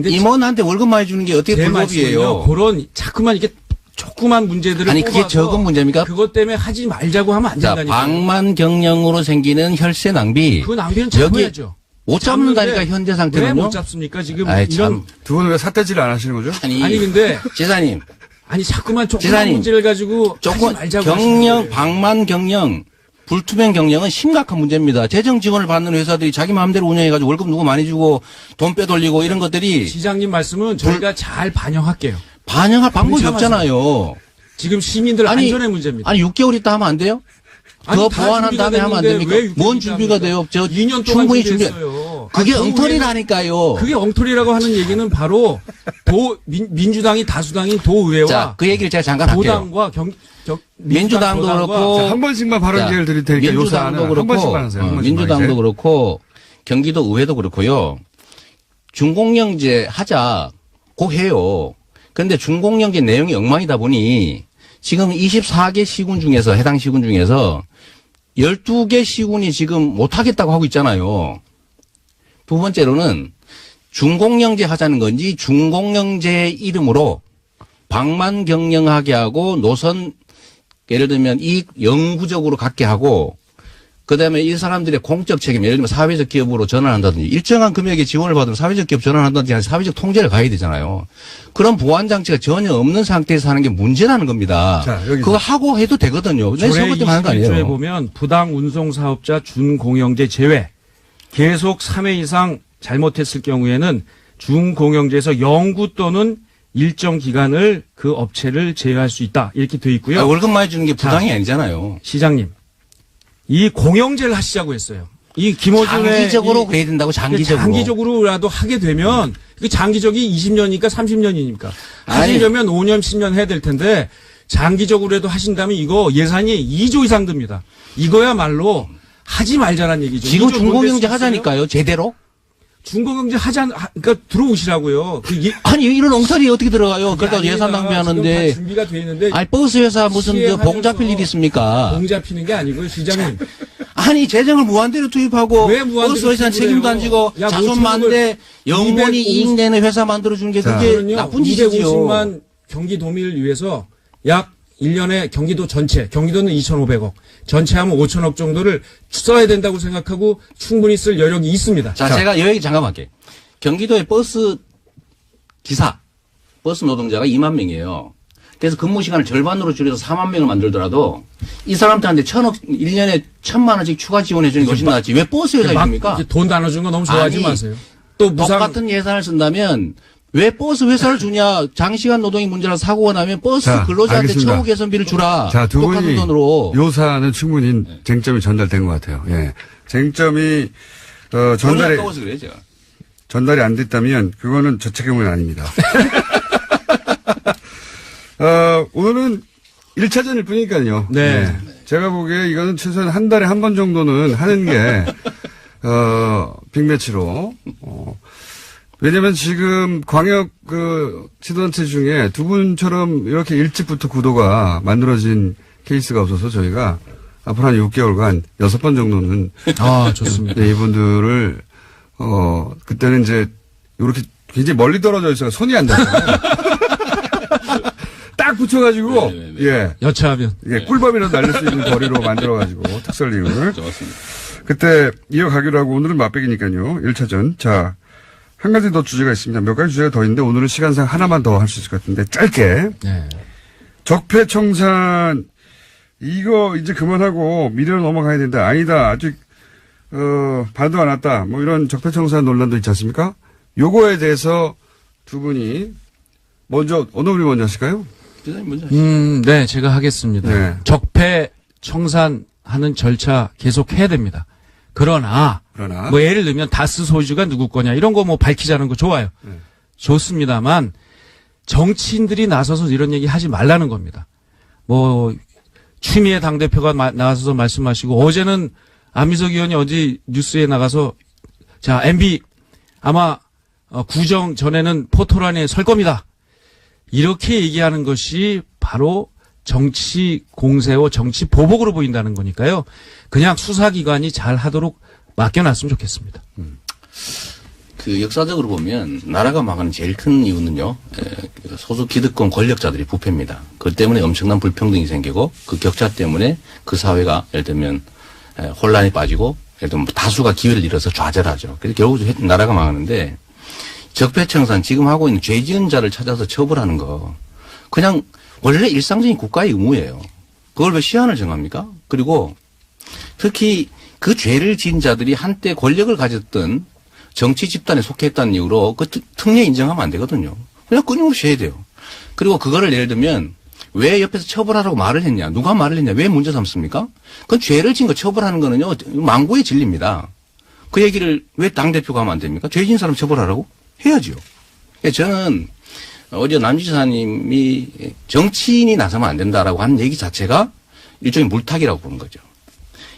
임원한테 월급 많이 주는 게 어떻게 불법이에요? 그런 자꾸만 이게 조그만 문제들을 아니 그게 적은 문제입니까? 그것 때문에 하지 말자고 하면 안 된다니까. 방만 경영으로 생기는 혈세 낭비. 그 낭비는 잡아야죠. 못 잡는다니까 현재 상태는요. 왜 못 잡습니까? 지금 이런 두 분은 왜 삿대질을 안 하시는 거죠? 아니 근데 지사님. 아니 자꾸만 조그만 문제를 가지고 하지 말자고 방만 경영 불투명 경영은 심각한 문제입니다. 재정 지원을 받는 회사들이 자기 마음대로 운영해가지고 월급 누구 많이 주고 돈 빼돌리고 이런 것들이. 시장님 말씀은 저희가 잘 반영할게요. 반영할 방법이 없잖아요. 지금 시민들 안전의 문제입니다. 아니 6개월 있다 하면 안 돼요? 더 다 보완한 준비가 다음에 하면 안 됐는데 됩니까? 왜 뭔 6개월 준비가 합니까? 돼요? 저 2년 동안 충분히 준비했어요. 그게 아니, 엉터리라니까요. 그게 엉터리라고 하는 얘기는 바로 민주당이 다수당인 도의회와 자, 그 얘기를 제가 잠깐 할게요. 도당과 민주당도 그렇고 자, 한 번씩만 발언 자, 기회를 드릴 테니까 민주당도 요사안은 한 그렇고 번씩만 하세요. 한 번씩만 민주당도 이제. 그렇고 경기도 의회도 그렇고요. 준공영제 하자 꼭 해요. 그런데 준공영제 내용이 엉망이다 보니 지금 24개 시군 중에서 해당 시군 중에서 12개 시군이 지금 못하겠다고 하고 있잖아요. 두 번째로는 준공영제 하자는 건지 준공영제 이름으로 방만 경영하게 하고 노선 예를 들면 이익 영구적으로 갖게 하고 그다음에 이 사람들의 공적 책임 예를 들면 사회적 기업으로 전환한다든지 일정한 금액의 지원을 받으면 사회적 기업 전환한다든지 사회적 통제를 가야 되잖아요. 그런 보완 장치가 전혀 없는 상태에서 하는 게 문제라는 겁니다. 자, 여기서. 그거 하고 해도 되거든요. 내 조례 선거 때 하는 거 21조에 아니에요. 보면 부당 운송 사업자 준공영제 제외 계속 3회 이상 잘못했을 경우에는 준공영제에서 영구 또는 일정 기간을 그 업체를 제외할 수 있다. 이렇게 돼 있고요. 아, 월급 많이 주는 게 부당이 아니잖아요. 시장님, 이 공영제를 하시자고 했어요. 이 김어준의 장기적으로 해야 된다고 장기적으로. 장기적으로라도 하게 되면 그 장기적이 20년이니까 30년이니까 아니. 하시려면 5년 10년 해야 될 텐데 장기적으로라도 하신다면 이거 예산이 2조 이상 듭니다. 이거야말로 하지 말자란 얘기죠. 지금 2조 준공영제 돈 낼수 있어요? 하자니까요. 제대로. 준공영제 그러니까 들어오시라고요. 아니 이런 엉터리 어떻게 들어가요? 그러다 아닙니다. 예산 지금 다 낭비하는데. 준비가 돼 있는데 아니 버스 회사 무슨 저 시행하면서 봉 잡힐 일 있습니까? 봉 잡히는 게 아니고요, 시장님. 아니 재정을 무한대로 투입하고 왜 무한대로 버스 회사 투입을 책임도 해요? 안 지고 야, 자손 5천억을 많은데 영원히 250 이익 내는 회사 만들어주는 게 자, 그게 저는요, 나쁜 짓이지요. 250만 경기도민을 위해서 약 1년에 경기도 전체, 경기도는 2,500억, 전체 하면 5천억 정도를 써야 된다고 생각하고 충분히 쓸 여력이 있습니다. 자, 제가 이 얘기 잠깐 할게요. 경기도의 버스 기사, 버스 노동자가 2만 명이에요. 그래서 근무 시간을 절반으로 줄여서 4만 명을 만들더라도 이 사람들한테 1년에 1,000만 원씩 추가 지원해 주는 게 훨씬 낫지. 왜 버스 회사 있습니까? 돈 나눠준 거 너무 좋아하지 아니, 마세요. 또 무상 똑같은 예산을 쓴다면 왜 버스 회사를 주냐? 장시간 노동이 문제라 사고가 나면 버스 자, 근로자한테 알겠습니다. 처우 개선비를 주라. 자, 두 똑같은 분이 돈으로. 요 사안은 충분히 쟁점이 전달된 것 같아요. 예. 쟁점이 전달이 아까워서 그래요, 제가. 전달이 안 됐다면 그거는 저 책임은 아닙니다. 오늘은 1차전일 뿐이니까요. 네. 제가 보기에 이거는 최소한 한 달에 한 번 정도는 하는 게 빅매치로 왜냐면 지금 광역 지도단체 중에 두 분처럼 이렇게 일찍부터 구도가 만들어진 케이스가 없어서 저희가 앞으로 한 6개월간 6번 정도는 좋습니다. 네, 이분들을 그때는 이제 이렇게 굉장히 멀리 떨어져 있어서 손이 안 닿잖아요. 딱 붙여가지고 예, 여차하면 꿀밤이라도 날릴 수 있는 거리로 만들어가지고 특설링을 좋았습니다. 그때 이어가기로 하고 오늘은 맛배기니까요. 1차전. 자, 한 가지 더 주제가 있습니다. 몇 가지 주제가 더 있는데 오늘은 시간상 하나만 더 할 수 있을 것 같은데 짧게. 네. 적폐청산 이거 이제 그만하고 미래로 넘어가야 된다. 아니다. 아직 반도 안 왔다. 뭐 이런 적폐청산 논란도 있지 않습니까? 요거에 대해서 두 분이 먼저 어느 분이 먼저 하실까요? 기자님 먼저 네, 제가 하겠습니다. 네. 적폐 청산하는 절차 계속 해야 됩니다. 그러나 뭐 예를 들면 다스 소유주가 누구 거냐 이런 거 뭐 밝히자는 거 좋아요. 좋습니다만 정치인들이 나서서 이런 얘기 하지 말라는 겁니다. 뭐 추미애 당대표가 나와서 말씀하시고 어제는 안민석 의원이 어디 뉴스에 나가서 자 MB 아마 구정 전에는 포토란에 설 겁니다. 이렇게 얘기하는 것이 바로 정치 공세와 정치 보복으로 보인다는 거니까요. 그냥 수사기관이 잘 하도록 맡겨놨으면 좋겠습니다. 그 역사적으로 보면 나라가 망하는 제일 큰 이유는요. 소수 기득권 권력자들이 부패입니다. 그것 때문에 엄청난 불평등이 생기고 그 격차 때문에 그 사회가 예를 들면 혼란에 빠지고 예를 들면 다수가 기회를 잃어서 좌절하죠. 그래서 결국 나라가 망하는데 적폐청산 지금 하고 있는 죄 지은 자를 찾아서 처벌하는 거 그냥 원래 일상적인 국가의 의무예요. 그걸 왜 시한을 정합니까? 그리고 특히 그 죄를 지은 자들이 한때 권력을 가졌던 정치 집단에 속했다는 이유로 그 특례 인정하면 안 되거든요. 그냥 끊임없이 해야 돼요. 그리고 그거를 예를 들면 왜 옆에서 처벌하라고 말을 했냐? 누가 말을 했냐? 왜 문제 삼습니까? 그건 죄를 진 거 처벌하는 거는요, 망고의 진리입니다. 그 얘기를 왜 당대표가 하면 안 됩니까? 죄 진 사람 처벌하라고? 해야죠. 저는 어제 남지사님이 정치인이 나서면 안 된다라고 하는 얘기 자체가 일종의 물타기라고 보는 거죠.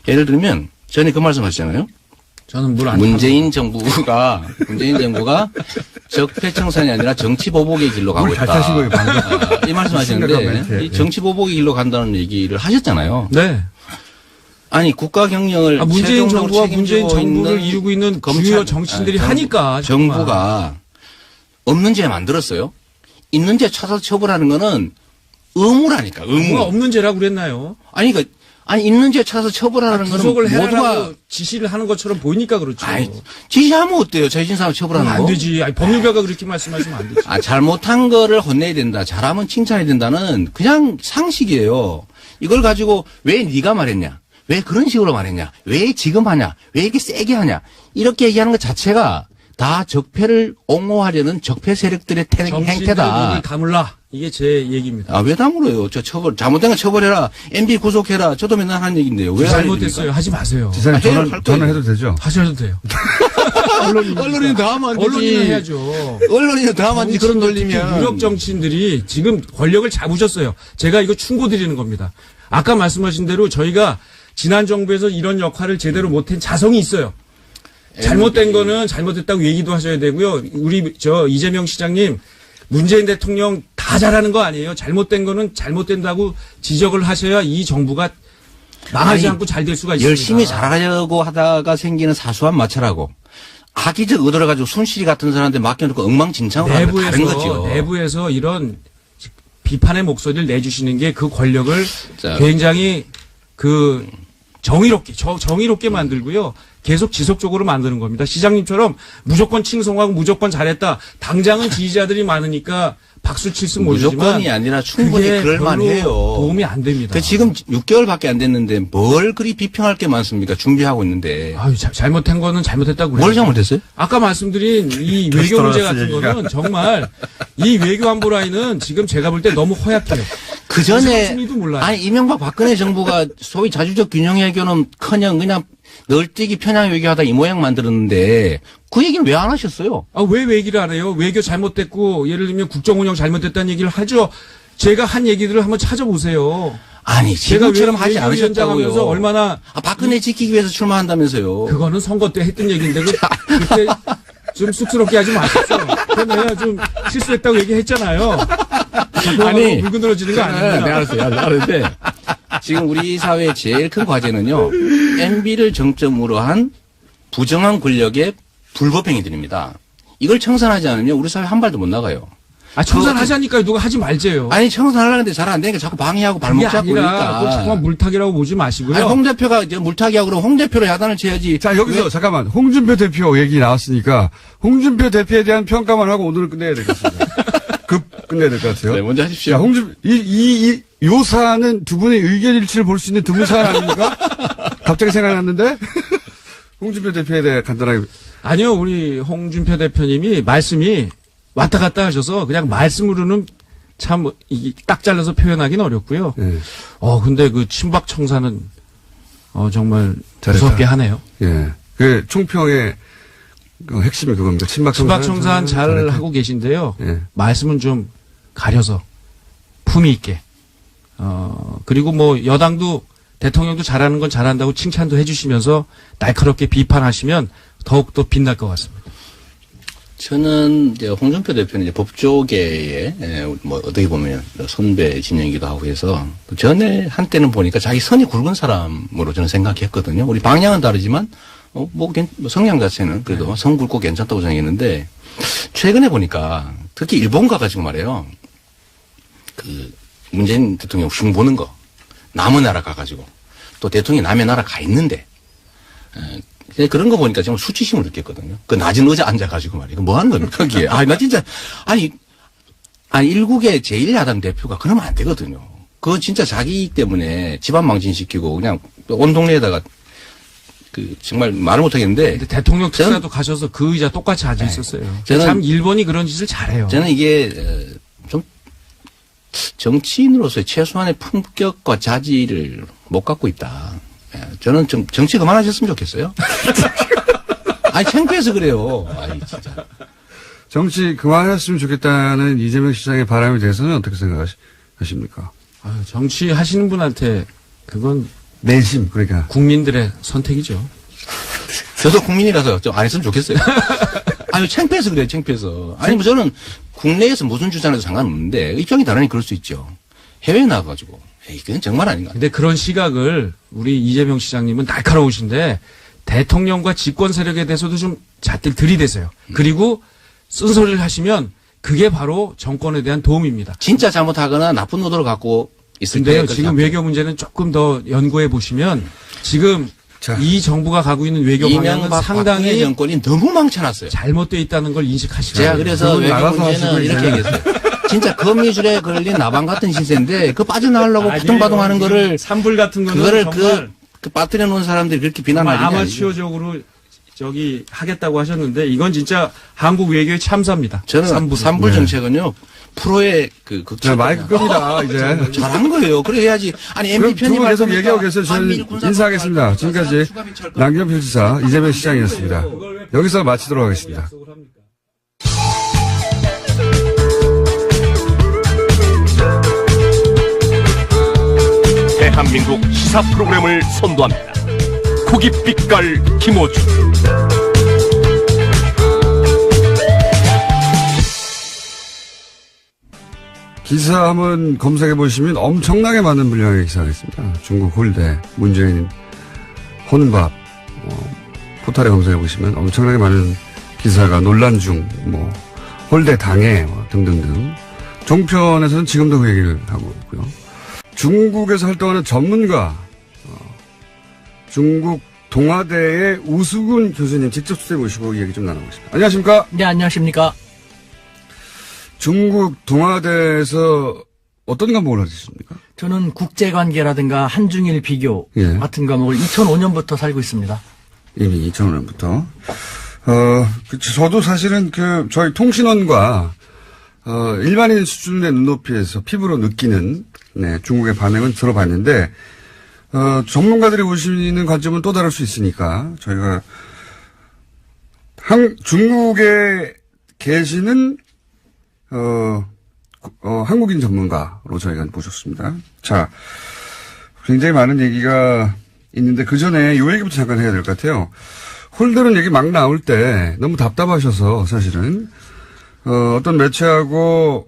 예를 들면 전에 그 말씀 하셨잖아요. 저는 물 안 문재인 정부가 적폐청산이 아니라 정치보복의 길로 가고 물 있다. 잘 타신 거예요, 방금. 이 말씀하셨는데 이 정치보복의 길로 간다는 얘기를 하셨잖아요. 네. 아니 국가 경영을 문재인 최종적으로 정부와 문재인 책임지고 정부를 있는 이루고 있는 검찰, 주요 정치인들이 하니까 정부가 없는 죄 만들었어요. 있는 죄 찾아서 처벌하는 거는 의무라니까. 뭐가 의무. 없는 죄라고 그랬나요? 아니 있는 죄 찾아서 처벌하는 거는 구속을 모두가 해라고 지시를 하는 것처럼 보이니까 그렇죠. 아니 지시하면 어때요? 죄진 사람 처벌하는 거? 안 되지. 아니, 법률가가 그렇게 말씀하시면 안 되지. 잘못한 거를 혼내야 된다. 잘하면 칭찬해야 된다는 그냥 상식이에요. 이걸 가지고 왜 네가 말했냐? 왜 그런 식으로 말했냐? 왜 지금 하냐? 왜 이렇게 세게 하냐? 이렇게 얘기하는 것 자체가 다 적폐를 옹호하려는 적폐 세력들의 정치인들 행태다. 입을 다물라. 이게 제 얘기입니다. 왜 다물어요? 잘못된 거 처벌해라. MB 구속해라. 저도 맨날 하는 얘기인데요. 왜 잘못됐어요. 하지 마세요. 지사님 할 저는 거예요. 해도 되죠? 하셔도 돼요. 언론이 다 하면 안 되지. 언론이나 해야죠. 언론이 다 하면 안 되지. 그런 논리면. 유력 정치인들이 지금 권력을 잡으셨어요. 제가 이거 충고드리는 겁니다. 아까 말씀하신 대로 저희가 지난 정부에서 이런 역할을 제대로 못한 자성이 있어요. 잘못된 거는 잘못됐다고 얘기도 하셔야 되고요. 우리 이재명 시장님, 문재인 대통령 다 잘하는 거 아니에요. 잘못된 거는 잘못된다고 지적을 하셔야 이 정부가 망하지 않고 잘 될 수가 있습니다. 열심히 잘하려고 하다가 생기는 사소한 마찰하고 악의적 의도를 가지고 손실이 같은 사람한테 맡겨놓고 엉망진창으로 하는 건 다른 거죠. 내부에서 이런 비판의 목소리를 내주시는 게 그 권력을 자. 굉장히 정의롭게 만들고요. 계속 지속적으로 만드는 겁니다. 시장님처럼 무조건 칭송하고 무조건 잘했다. 당장은 지지자들이 많으니까 박수 칠수 모르지만 무조건이 아니라 충분히 그게 그럴 만해요. 별로 도움이 안 됩니다. 지금 6개월밖에 안 됐는데 뭘 그리 비평할 게 많습니까? 준비하고 있는데. 아유, 잘못한 거는 잘못했다고 그래요. 뭘 잘못했어요? 아까 말씀드린 이 외교 문제 같은 거는 정말 이 외교 안보 라인은 지금 제가 볼 때 너무 허약해요. 그 전에 상승리도 몰라요. 아니 이명박 박근혜 정부가 소위 자주적 균형 외교는 커녕 그냥 널뛰기 편향 외교하다 이 모양 만들었는데 그 얘기는 왜 안 하셨어요? 왜 얘기를 안 해요? 외교 잘못됐고 예를 들면 국정 운영 잘못됐다는 얘기를 하죠. 제가 한 얘기들을 한번 찾아보세요. 아니 제가 지금처럼 하지 외교위원장 않으셨다고요. 하면서 얼마나 박근혜 지키기 위해서 출마한다면서요. 그거는 선거 때 했던 얘기인데 그때 좀 쑥스럽게 하지 마십시오. 내가 좀 실수했다고 얘기했잖아요. 아니 물고 늘어지는 거 아닙니다. 네, 알았는데 지금 우리 사회의 제일 큰 과제는요. MB를 정점으로 한 부정한 권력의 불법 행위들입니다. 이걸 청산하지 않으면 우리 사회 한 발도 못 나가요. 청산하자니까 누가 하지 말재요. 아니 청산하려는데 잘 안 되니까 자꾸 방해하고 발목 잡고 그러니까. 그걸 자꾸만 물타기라고 보지 마시고요. 아니, 홍 대표가 이제 물타기하고 그러면 홍 대표로 야단을 쳐야지. 자, 여기서 잠깐만. 홍준표 대표 얘기 나왔으니까 홍준표 대표에 대한 평가만 하고 오늘 끝내야 되겠습니다. 끝내야 될 것 같아요. 네, 먼저 하십시오. 자, 요 사안은 두 분의 의견 일치를 볼 수 있는 드문 사안 아닙니까? 갑자기 생각났는데? 홍준표 대표에 대해 간단하게. 아니요, 우리 홍준표 대표님이 말씀이 왔다 갔다 하셔서 그냥 말씀으로는 참 딱 잘라서 표현하기는 어렵고요. 예. 근데 그 친박 청사는 정말 잘했다. 무섭게 하네요. 예. 그 총평의 그 핵심이 그겁니다. 친박 청산 잘 하고 계신데요. 예. 말씀은 좀 가려서 품위 있게. 그리고 뭐 여당도 대통령도 잘하는 건 잘한다고 칭찬도 해주시면서 날카롭게 비판하시면 더욱더 빛날 것 같습니다. 저는 이제 홍준표 대표는 이제 법조계의 뭐 어떻게 보면 선배 진영이기도 하고 해서 전에 한때는 보니까 자기 선이 굵은 사람으로 저는 생각했거든요. 우리 방향은 다르지만 뭐 성향 자체는 그래도 선 굵고 괜찮다고 생각했는데 최근에 보니까 특히 일본 가가지고 말이에요. 그 문재인 대통령 흉 보는 거 남의 나라 가가지고 또 대통령이 남의 나라 가 있는데 그런 거 보니까 정말 수치심을 느꼈거든요. 그 낮은 의자 앉아가지고 말이에요. 뭐 하는 겁니까, 거기에. 나 진짜, 일국의 제1야당 대표가 그러면 안 되거든요. 그거 진짜 자기 때문에 집안 망신시키고 그냥 온 동네에다가 정말 말을 못 하겠는데. 근데 대통령 특사도 가셔서 그 의자 똑같이 앉아 있었어요. 저는 참 일본이 그런 짓을 잘해요. 저는 이게 좀 정치인으로서의 최소한의 품격과 자질을 못 갖고 있다. 예, 저는 정치 그만하셨으면 좋겠어요. 아니, 창피해서 그래요. 아니, 진짜. 정치 그만했으면 좋겠다는 이재명 시장의 바람에 대해서는 어떻게 생각하십니까? 정치 하시는 분한테 그건 내심, 그러니까. 국민들의 선택이죠. 저도 국민이라서 좀 안 했으면 좋겠어요. 아니, 창피해서 그래요, 창피해서. 아니, 뭐 저는 국내에서 무슨 주장해도 상관없는데, 입장이 다르니 그럴 수 있죠. 해외에 나가가지고. 에이, 그건 정말 아닌 것 같아요. 근데 그런 시각을 우리 이재명 시장님은 날카로우신데 대통령과 집권 세력에 대해서도 좀 잣들 들이대세요. 그리고 쓴소리를 하시면 그게 바로 정권에 대한 도움입니다. 진짜 잘못하거나 나쁜 의도를 갖고 있을 때. 근데요, 지금 외교 문제는 조금 더 연구해 보시면 지금 자. 이 정부가 가고 있는 외교 방향은 이명박 상당히 박근혜 정권이 너무 망쳐놨어요. 잘못되어 있다는 걸 인식하시죠. 제가 그래서 외교 나가서 문제는 하시고 이렇게 이제. 얘기했어요. 진짜 거미줄에 걸린 나방 같은 시세인데 그 빠져나가려고 바둥바둥하는 거를 산불 같은 거는 그거를 정말 그 빠뜨려 놓은 사람들이 그렇게 비난하지 않아요. 아마추어적으로 저기 하겠다고 하셨는데 이건 진짜 한국 외교의 참사입니다. 저는 산불 정책은요 프로의 그 자, 극찬. 마이크 끕니다, 이제. 잘한 거예요. 그래 해야지. 아니 그럼 MB 두 분 편이 계속 얘기하고 계세요. 저는 인사하겠습니다. 지금까지 남경필 지사, 이재명 시장이었습니다. 여기서 마치도록 하겠습니다. 대한민국 시사 프로그램을 선도합니다. 고깃빛깔 김호준. 기사 한번 검색해 보시면 엄청나게 많은 분량의 기사가 있습니다. 중국 홀대, 문재인 혼밥, 포털에 검색해 보시면 엄청나게 많은 기사가 논란 중, 홀대 당해 등등등. 종편에서는 지금도 그 얘기를 하고 있고요. 중국에서 활동하는 전문가, 중국 동아대의 우수근 교수님 직접 수대 모시고 얘기 좀 나눠보겠습니다. 안녕하십니까? 네, 안녕하십니까? 중국 동아대에서 어떤 과목을 하셨습니까? 저는 국제관계라든가 한중일 비교 예. 같은 과목을 2005년부터 살고 있습니다. 이미 2005년부터. 저도 사실은 저희 통신원과, 일반인 수준의 눈높이에서 피부로 느끼는, 중국의 반응은 들어봤는데, 전문가들이 보시는 관점은 또 다를 수 있으니까, 저희가, 중국에 계시는, 한국인 전문가로 저희가 모셨습니다. 자, 굉장히 많은 얘기가 있는데 그 전에 이 얘기부터 잠깐 해야 될 것 같아요. 홀대론 얘기 막 나올 때 너무 답답하셔서 사실은 어떤 매체하고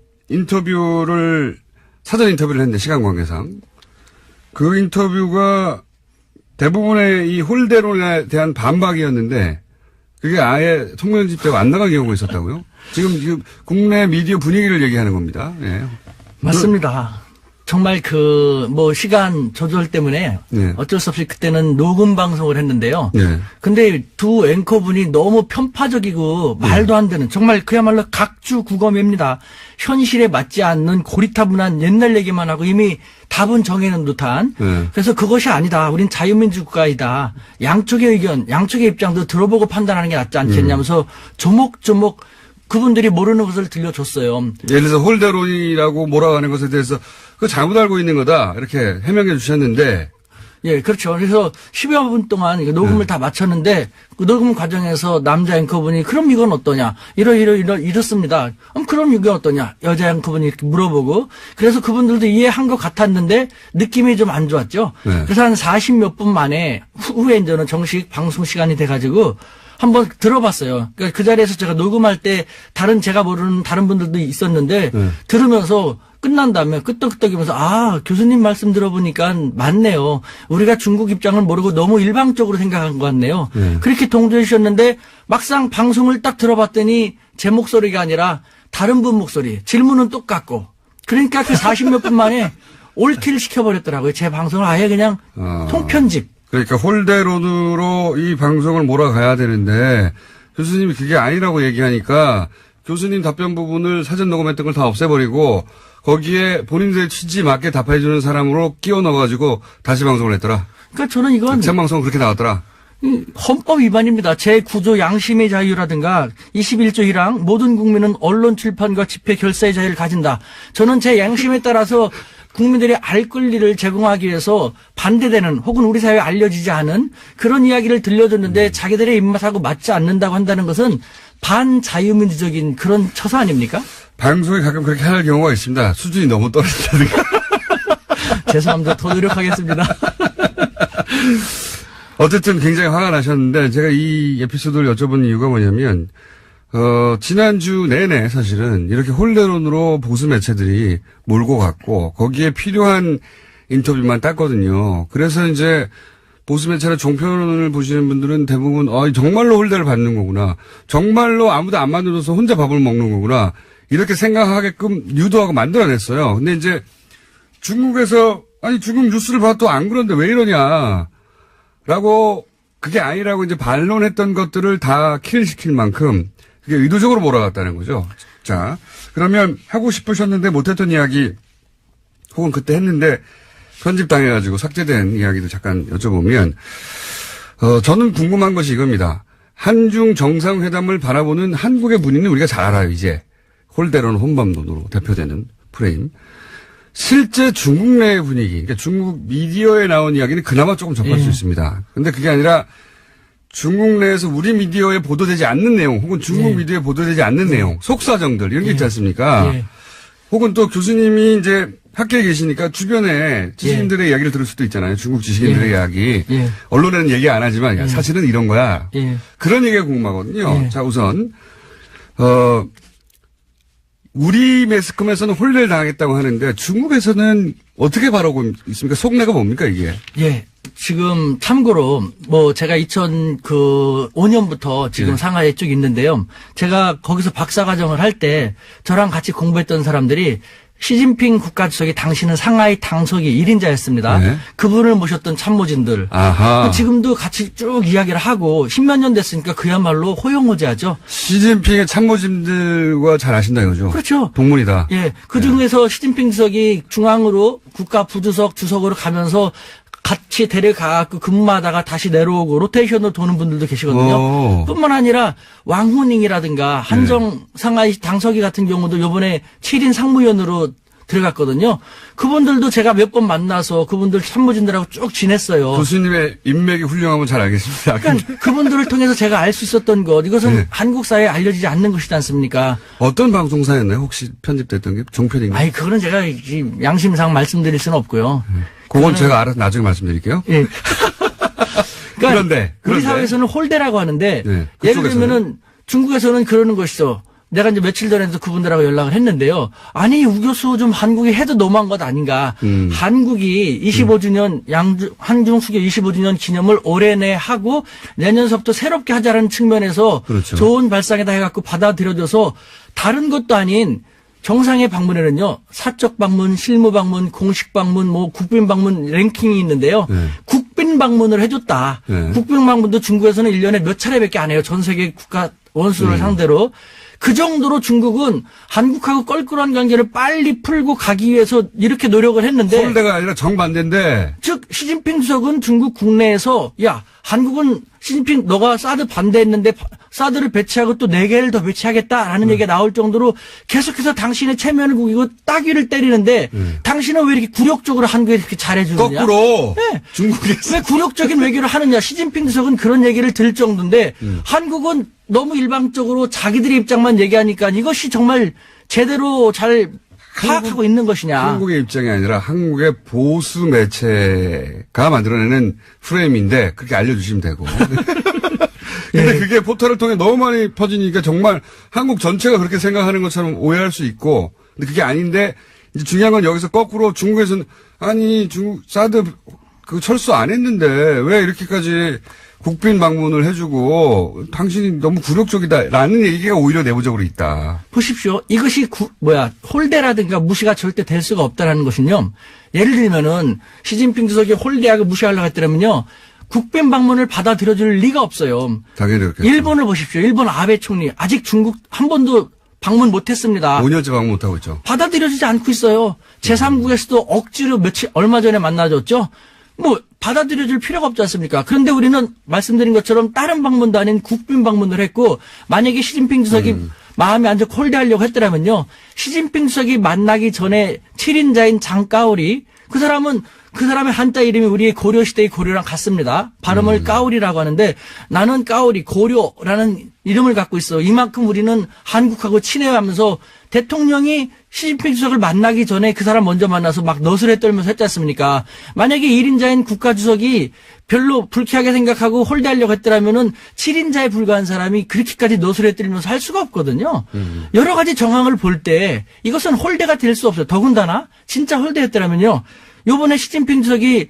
사전 인터뷰를 했는데 시간 관계상 그 인터뷰가 대부분의 이 홀대론에 대한 반박이었는데 그게 아예 통면집되고 안 나간 경우가 있었다고요? 지금 국내 미디어 분위기를 얘기하는 겁니다. 예. 맞습니다. 정말 시간 조절 때문에 네. 어쩔 수 없이 그때는 녹음 방송을 했는데요. 네. 근데 두 앵커분이 너무 편파적이고 말도 안 되는 정말 그야말로 각주국어매입니다. 현실에 맞지 않는 고리타분한 옛날 얘기만 하고 이미 답은 정해놓은 듯한. 네. 그래서 그것이 아니다. 우린 자유민주국가이다. 양쪽의 의견, 양쪽의 입장도 들어보고 판단하는 게 낫지 않겠냐면서 조목조목 그분들이 모르는 것을 들려줬어요. 예를 들어서 홀대론이라고 몰아가는 것에 대해서 그거 잘못 알고 있는 거다 이렇게 해명해 주셨는데 예, 그렇죠. 그래서 10여 분 동안 녹음을 다 마쳤는데 그 녹음 과정에서 남자 앵커분이 그럼 이건 어떠냐 이렇습니다. 그럼 이건 어떠냐 여자 앵커분이 이렇게 물어보고 그래서 그분들도 이해한 것 같았는데 느낌이 좀 안 좋았죠. 네. 그래서 한 40몇 분 만에 후에 이제는 정식 방송 시간이 돼가지고 한번 들어봤어요. 그러니까 그 자리에서 제가 녹음할 때 제가 모르는 다른 분들도 있었는데 들으면서 끝난 다음에 끄떡끄떡이면서 교수님 말씀 들어보니까 맞네요. 우리가 중국 입장을 모르고 너무 일방적으로 생각한 것 같네요. 그렇게 동조해 주셨는데 막상 방송을 딱 들어봤더니 제 목소리가 아니라 다른 분 목소리 질문은 똑같고 그러니까 그 40몇 분 만에 올킬 시켜버렸더라고요. 제 방송을 아예 그냥 통편집. 그러니까 홀대론으로 이 방송을 몰아가야 되는데 교수님이 그게 아니라고 얘기하니까 교수님 답변 부분을 사전 녹음했던 걸 다 없애버리고 거기에 본인들의 취지 맞게 답해주는 사람으로 끼워 넣어가지고 다시 방송을 했더라. 그러니까 저는 이건 생방송 그렇게 나왔더라. 헌법 위반입니다. 제9조 양심의 자유라든가 21조 1항 모든 국민은 언론 출판과 집회 결사의 자유를 가진다. 저는 제 양심에 따라서 국민들이 알 권리를 제공하기 위해서 반대되는 혹은 우리 사회에 알려지지 않은 그런 이야기를 들려줬는데 자기들의 입맛하고 맞지 않는다고 한다는 것은 반자유민주적인 그런 처사 아닙니까? 방송에 가끔 그렇게 할 경우가 있습니다. 수준이 너무 떨어진다든가. 죄송합니다. 더 노력하겠습니다. 어쨌든 굉장히 화가 나셨는데 제가 이 에피소드를 여쭤본 이유가 뭐냐면 지난주 내내 사실은 이렇게 홀대론으로 보수 매체들이 몰고 갔고 거기에 필요한 인터뷰만 땄거든요. 그래서 이제 보수 매체나 종편을 보시는 분들은 대부분 정말로 홀대를 받는 거구나. 정말로 아무도 안 만들어서 혼자 밥을 먹는 거구나. 이렇게 생각하게끔 유도하고 만들어냈어요. 근데 이제 중국에서 중국 뉴스를 봐도 안 그런데 왜 이러냐. 라고 그게 아니라고 이제 반론했던 것들을 다 킬시킬 만큼 그게 의도적으로 몰아갔다는 거죠. 자, 그러면 하고 싶으셨는데 못했던 이야기 혹은 그때 했는데 편집당해가지고 삭제된 이야기도 잠깐 여쭤보면 저는 궁금한 것이 이겁니다. 한중 정상회담을 바라보는 한국의 분위기는 우리가 잘 알아요. 이제 홀대론 혼밥론으로 대표되는 프레임. 실제 중국 내의 분위기, 그러니까 중국 미디어에 나온 이야기는 그나마 조금 접할 수 있습니다. 근데 그게 아니라 중국 내에서 우리 미디어에 보도되지 않는 내용, 혹은 중국 미디어에 보도되지 않는 내용, 속사정들, 이런 게 있지 않습니까? 혹은 또 교수님이 이제 학교에 계시니까 주변에 지식인들의 이야기를 들을 수도 있잖아요. 중국 지식인들의 이야기. 언론에는 얘기 안 하지만, 사실은 이런 거야. 그런 얘기가 궁금하거든요. 자, 우선, 우리 매스컴에서는 홀대를 당하겠다고 하는데 중국에서는 어떻게 바라고 있습니까? 속내가 뭡니까 이게? 예. 지금 참고로 제가 2005년부터 지금 상하이에 쭉 있는데요. 제가 거기서 박사과정을 할 때 저랑 같이 공부했던 사람들이 시진핑 국가주석이 당시는 상하이 당석이 1인자였습니다. 그분을 모셨던 참모진들. 아하. 지금도 같이 쭉 이야기를 하고 10몇 년 됐으니까 그야말로 호용호재하죠. 시진핑의 참모진들과 잘 아신다 이거죠? 그렇죠. 동문이다. 예. 그 중에서 시진핑 주석이 중앙으로 국가 부주석 주석으로 가면서 같이 데려가고 근무하다가 다시 내려오고 로테이션으로 도는 분들도 계시거든요. 뿐만 아니라 왕후닝이라든가 한정 상하이 당서기 같은 경우도 요번에 7인 상무위원으로 들어갔거든요. 그분들도 제가 몇 번 만나서 그분들 참모진들하고 쭉 지냈어요. 교수님의 인맥이 훌륭하면 잘 알겠습니다. 그러니까 그분들을 통해서 제가 알 수 있었던 것, 이것은 한국 사회에 알려지지 않는 것이지 않습니까? 어떤 방송사였나요? 혹시 편집됐던 게 종편인가요? 그거는 제가 양심상 말씀드릴 수는 없고요. 그건 제가 알아서 나중에 말씀드릴게요. 예. 그런데 우리 사회에서는 홀대라고 하는데 예를 들면은 중국에서는 그러는 것이죠. 내가 이제 며칠 전에도 그분들하고 연락을 했는데요. 아니, 우 교수 좀 한국이 해도 너무한 것 아닌가. 한국이 25주년, 한중 수교 25주년 기념을 올해 내 하고 내년서부터 새롭게 하자라는 측면에서 그렇죠. 좋은 발상에다 해갖고 받아들여져서 다른 것도 아닌 정상의 방문에는요, 사적 방문, 실무 방문, 공식 방문, 국빈 방문 랭킹이 있는데요. 국빈 방문을 해줬다. 국빈 방문도 중국에서는 1년에 몇 차례밖에 안 해요. 전 세계 국가 원수를 상대로. 그 정도로 중국은 한국하고 껄끄러운 관계를 빨리 풀고 가기 위해서 이렇게 노력을 했는데. 홀대가 아니라 정반대인데. 즉, 시진핑 주석은 중국 국내에서, 한국은 시진핑 너가 사드 반대했는데 사드를 배치하고 또 4개를 더 배치하겠다라는 얘기가 나올 정도로 계속해서 당신의 체면을 구기고 따귀를 때리는데 당신은 왜 이렇게 굴욕적으로 한국에 이렇게 잘해주느냐. 거꾸로. 중국에서. 왜 굴욕적인 외교를 하느냐. 시진핑 주석은 그런 얘기를 들을 정도인데 한국은 너무 일방적으로 자기들의 입장만 얘기하니까 이것이 정말 제대로 잘 파악하고 있는 것이냐. 한국의 입장이 아니라 한국의 보수 매체가 만들어내는 프레임인데 그렇게 알려주시면 되고. 근데 그게 포털을 통해 너무 많이 퍼지니까 정말 한국 전체가 그렇게 생각하는 것처럼 오해할 수 있고. 근데 그게 아닌데 이제 중요한 건 여기서 거꾸로 중국에서는 아니 중국 사드 철수 안 했는데 왜 이렇게까지 국빈 방문을 해주고 당신이 너무 굴욕적이다라는 얘기가 오히려 내부적으로 있다. 보십시오. 이것이 홀대라든가 무시가 절대 될 수가 없다라는 것은요. 예를 들면은 시진핑 주석이 홀대하고 무시하려고 했더라면요. 국빈 방문을 받아들여줄 리가 없어요. 당연히 그렇겠죠. 일본을 보십시오. 일본 아베 총리 아직 중국 한 번도 방문 못했습니다. 5년째 방문 못하고 있죠. 받아들여지지 않고 있어요. 제3국에서도 억지로 얼마 전에 만나줬죠. 받아들여줄 필요가 없지 않습니까? 그런데 우리는 말씀드린 것처럼 다른 방문도 아닌 국빈 방문을 했고 만약에 시진핑 주석이 마음에 안 좋고 홀대하려고 했더라면요. 시진핑 주석이 만나기 전에 7인자인 장까오리 그 사람의 한자 이름이 우리의 고려시대의 고려랑 같습니다. 발음을 까오리라고 하는데 나는 까오리 고려라는 이름을 갖고 있어. 이만큼 우리는 한국하고 친해하면서 대통령이 시진핑 주석을 만나기 전에 그 사람 먼저 만나서 막 너스레 떨면서 했지 않습니까? 만약에 1인자인 국가주석이 별로 불쾌하게 생각하고 홀대하려고 했더라면은 7인자에 불과한 사람이 그렇게까지 너스레 떨면서 할 수가 없거든요. 여러 가지 정황을 볼 때 이것은 홀대가 될 수 없어요. 더군다나 진짜 홀대했더라면요. 요번에 시진핑 주석이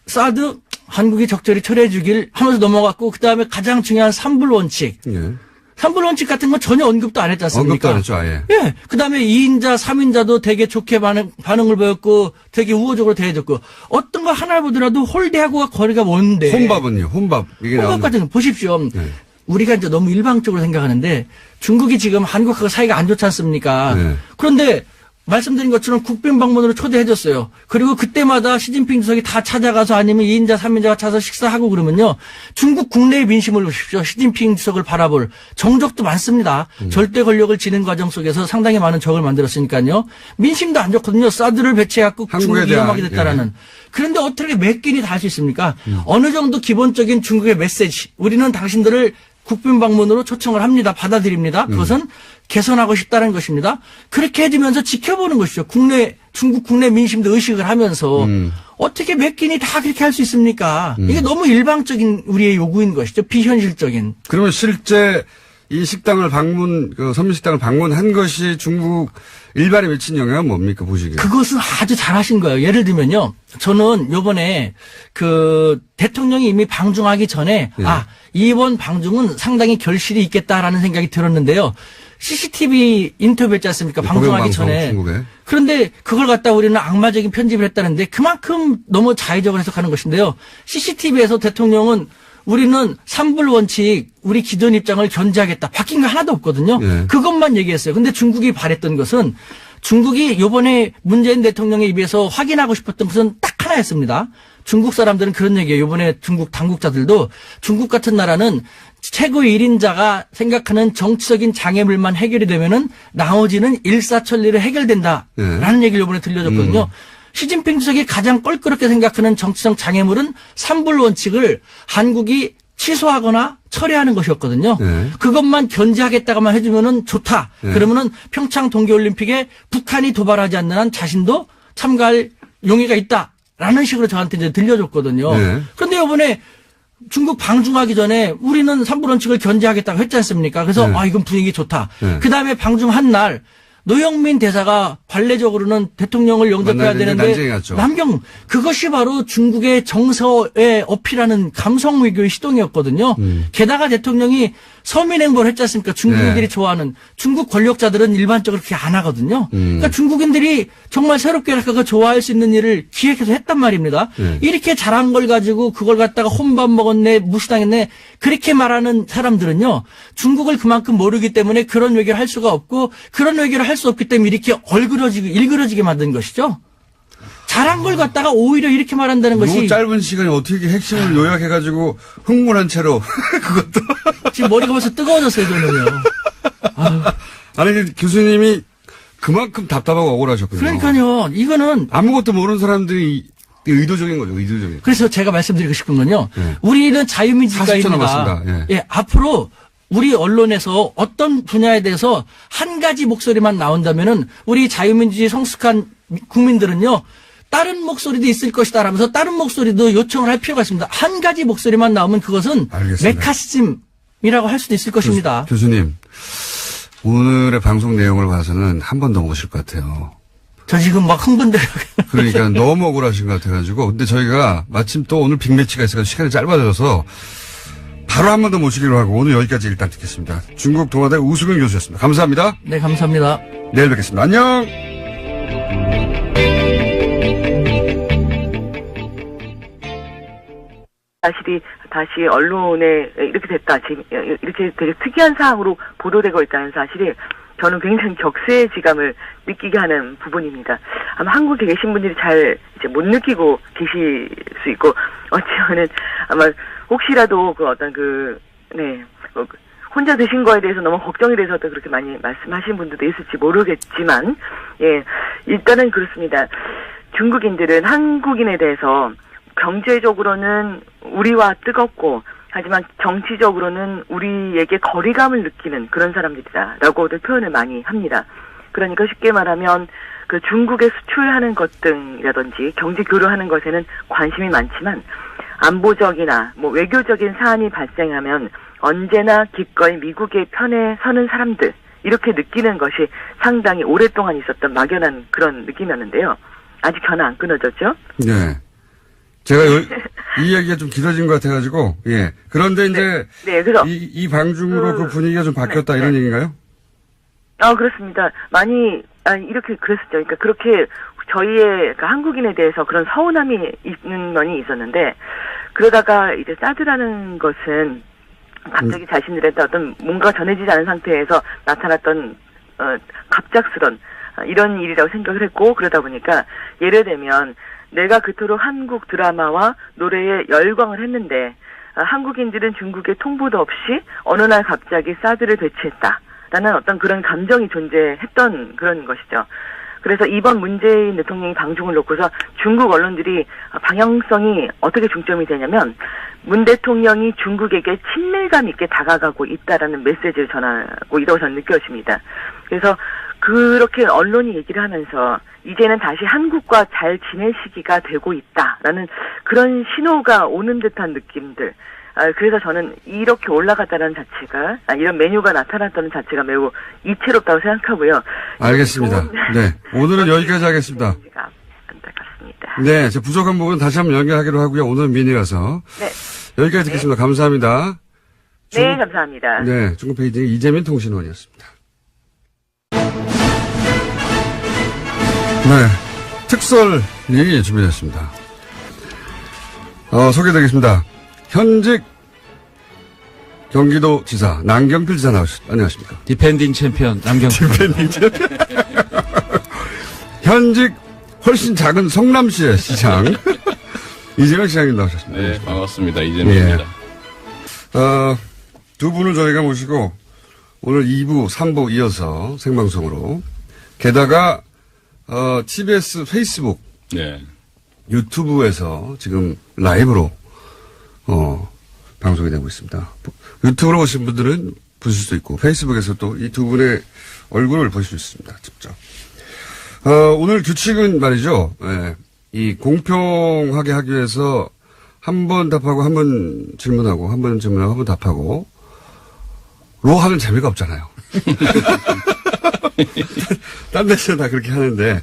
사드 한국이 적절히 처리해 주길 하면서 넘어갔고 그다음에 가장 중요한 3불 원칙. 예. 3불 원칙 같은 건 전혀 언급도 안 했지 않습니까? 언급도 안 했죠, 아예. 예. 그다음에 2인자, 3인자도 되게 좋게 반응을 보였고 되게 우호적으로 대해줬고 어떤 거 하나 보더라도 홀대하고가 거리가 먼데. 혼밥은요? 혼밥. 이게 혼밥 같은 거 보십시오. 네. 우리가 이제 너무 일방적으로 생각하는데 중국이 지금 한국하고 사이가 안 좋지 않습니까? 네. 그런데 말씀드린 것처럼 국빈 방문으로 초대해줬어요. 그리고 그때마다 시진핑 주석이 다 찾아가서 아니면 2인자, 3인자가 찾아서 식사하고 그러면요. 중국 국내의 민심을 보십시오. 시진핑 주석을 바라볼 정적도 많습니다. 절대 권력을 지는 과정 속에서 상당히 많은 적을 만들었으니까요. 민심도 안 좋거든요. 사드를 배치해갖고 중국이 위험하게 됐다라는. 그런데 어떻게 몇 끼니 다 할 수 있습니까? 어느 정도 기본적인 중국의 메시지. 우리는 당신들을 국빈 방문으로 초청을 합니다. 받아들입니다. 그것은 개선하고 싶다는 것입니다. 그렇게 해주면서 지켜보는 것이죠. 중국 국내 민심도 의식을 하면서 어떻게 몇 끼니 다 그렇게 할 수 있습니까? 이게 너무 일방적인 우리의 요구인 것이죠. 비현실적인. 그러면 실제 이 식당을 선민식당을 방문한 것이 중국 일반에 미친 영향은 뭡니까, 보시기에? 그것은 아주 잘하신 거예요. 예를 들면요. 저는 요번에 대통령이 이미 방중하기 전에 이번 방중은 상당히 결실이 있겠다라는 생각이 들었는데요. CCTV 인터뷰했지 않습니까? 방송하기 전에. 중국에. 그런데 그걸 갖다 우리는 악마적인 편집을 했다는데 그만큼 너무 자의적으로 해석하는 것인데요. CCTV에서 대통령은 우리는 3불 원칙 우리 기존 입장을 견제하겠다. 바뀐 거 하나도 없거든요. 예. 그것만 얘기했어요. 근데 중국이 바랬던 것은 중국이 이번에 문재인 대통령의 입에서 확인하고 싶었던 것은 딱 하나였습니다. 중국 사람들은 그런 얘기예요. 이번에 중국 당국자들도 중국 같은 나라는 최고 1인자가 생각하는 정치적인 장애물만 해결이 되면은 나머지는 일사천리로 해결된다라는 얘기를 이번에 들려줬거든요. 시진핑 주석이 가장 껄끄럽게 생각하는 정치적 장애물은 3불 원칙을 한국이 취소하거나 철회하는 것이었거든요. 네. 그것만 견제하겠다고만 해주면은 좋다. 네. 그러면은 평창 동계올림픽에 북한이 도발하지 않는 한 자신도 참가할 용의가 있다라는 식으로 저한테 이제 들려줬거든요. 네. 그런데 이번에 중국 방중하기 전에 우리는 3불 원칙을 견제하겠다고 했지 않습니까? 그래서 네. 이건 분위기 좋다. 네. 그 다음에 방중한 날 노영민 대사가 관례적으로는 대통령을 영접해야 되는데 남경 그것이 바로 중국의 정서에 어필하는 감성 외교의 시동이었거든요. 게다가 대통령이 서민 행보를 했지 않습니까? 중국인들이 좋아하는 중국 권력자들은 일반적으로 그렇게 안 하거든요. 그러니까 중국인들이 정말 새롭게 할까 좋아할 수 있는 일을 기획해서 했단 말입니다. 이렇게 잘한 걸 가지고 그걸 갖다가 혼밥 먹었네 무시당했네 그렇게 말하는 사람들은요. 중국을 그만큼 모르기 때문에 그런 외교를 할 수가 없고 그런 외교를 할 수 없기 때문에 이렇게 일그러지게 만든 것이죠. 잘한 걸 갖다가 오히려 이렇게 말한다는 것이 너무 짧은 시간에 어떻게 핵심을 요약해가지고 흥분한 채로 그것도 지금 머리가 벌써 뜨거워졌어요 저는요. 아니 교수님이 그만큼 답답하고 억울하셨군요. 그러니까요. 이거는 아무것도 모르는 사람들이 의도적인 거죠. 의도적인. 그래서 제가 말씀드리고 싶은 건요. 우리는 자유민주주의입니다. 예, 앞으로 우리 언론에서 어떤 분야에 대해서 한 가지 목소리만 나온다면은 우리 자유민주주의 성숙한 국민들은요. 다른 목소리도 있을 것이다라면서 다른 목소리도 요청을 할 필요가 있습니다. 한 가지 목소리만 나오면 그것은 알겠습니다. 메카시즘이라고 할 수도 있을 것입니다. 교수님, 오늘의 방송 내용을 봐서는 한 번 더 오실 것 같아요. 저 지금 막 흥분돼요. 그러니까 너무 억울하신 것 같아가지고. 근데 저희가 마침 또 오늘 빅매치가 있어서 시간이 짧아져서 바로 한 번 더 모시기로 하고 오늘 여기까지 일단 듣겠습니다. 중국 동아대 우수근 교수였습니다. 감사합니다. 네, 감사합니다. 내일 뵙겠습니다. 안녕! 사실이 다시 언론에 이렇게 됐다. 지금 이렇게 되게 특이한 사항으로 보도되고 있다는 사실이 저는 굉장히 격세의 지감을 느끼게 하는 부분입니다. 아마 한국에 계신 분들이 잘 이제 못 느끼고 계실 수 있고, 어찌하면 아마 혹시라도 그 어떤 혼자 드신 거에 대해서 너무 걱정이 돼서도 그렇게 많이 말씀하신 분들도 있을지 모르겠지만, 예, 일단은 그렇습니다. 중국인들은 한국인에 대해서 경제적으로는 우리와 뜨겁고, 하지만 정치적으로는 우리에게 거리감을 느끼는 그런 사람들이다라고도 표현을 많이 합니다. 그러니까 쉽게 말하면 그 중국에 수출하는 것 등이라든지 경제 교류하는 것에는 관심이 많지만 안보적이나 뭐 외교적인 사안이 발생하면 언제나 기꺼이 미국의 편에 서는 사람들, 이렇게 느끼는 것이 상당히 오랫동안 있었던 막연한 그런 느낌이었는데요. 아직 전화 안 끊어졌죠? 네. 제가 이 이야기가 좀 길어진 것 같아가지고, 예. 그런데 이제, 그래서 이 방중으로 그 분위기가 좀 바뀌었다, 이런 얘기인가요? 그렇습니다. 많이, 이렇게 그랬었죠. 그러니까 그렇게 저희의 한국인에 대해서 그런 서운함이 있는 면이 있었는데, 그러다가 이제 사드라는 것은 갑자기 자신들한테 어떤 뭔가 전해지지 않은 상태에서 나타났던, 갑작스런, 이런 일이라고 생각을 했고, 그러다 보니까, 예를 들면, 내가 그토록 한국 드라마와 노래에 열광을 했는데 한국인들은 중국에 통보도 없이 어느 날 갑자기 사드를 배치했다라는 어떤 그런 감정이 존재했던 그런 것이죠. 그래서 이번 문재인 대통령이 방중을 놓고서 중국 언론들이 방향성이 어떻게 중점이 되냐면 문 대통령이 중국에게 친밀감 있게 다가가고 있다라는 메시지를 전하고 있다고 저는 느껴집니다. 그래서 그렇게 언론이 얘기를 하면서 이제는 다시 한국과 잘 지낼 시기가 되고 있다라는 그런 신호가 오는 듯한 느낌들. 그래서 저는 이렇게 올라갔다는 자체가, 이런 메뉴가 나타났다는 자체가 매우 이채롭다고 생각하고요. 알겠습니다. 네. 오늘은 여기까지 하겠습니다. 안타깝습니다. 네. 제 부족한 부분 다시 한번 연결하기로 하고요. 오늘은 미니라서. 네. 여기까지 듣겠습니다. 감사합니다. 네, 감사합니다. 네. 중국 베이징 이재민 통신원이었습니다. 네. 특설이 준비됐습니다. 소개드리겠습니다. 현직 경기도지사 남경필 지사 나오셨습니다. 안녕하십니까. 디펜딩 챔피언 남경필. 디펜딩 챔피언. 현직 훨씬 작은 성남시의 시장 이재명 시장님 나오셨습니다. 네, 반갑습니다. 이재명입니다. 두 분을 저희가 모시고 오늘 2부, 3부 이어서 생방송으로 게다가 TBS 페이스북, 네. 유튜브에서 지금 라이브로 방송이 되고 있습니다. 유튜브로 보신 분들은 보실 수 있고 페이스북에서 또 이 두 분의 얼굴을 보실 수 있습니다. 직접. 오늘 규칙은 말이죠. 예, 이 공평하게 하기 위해서 한 번 답하고 한 번 질문하고 한 번 질문하고 한 번 답하고 로 하면 재미가 없잖아요. 딴 데서 다 그렇게 하는데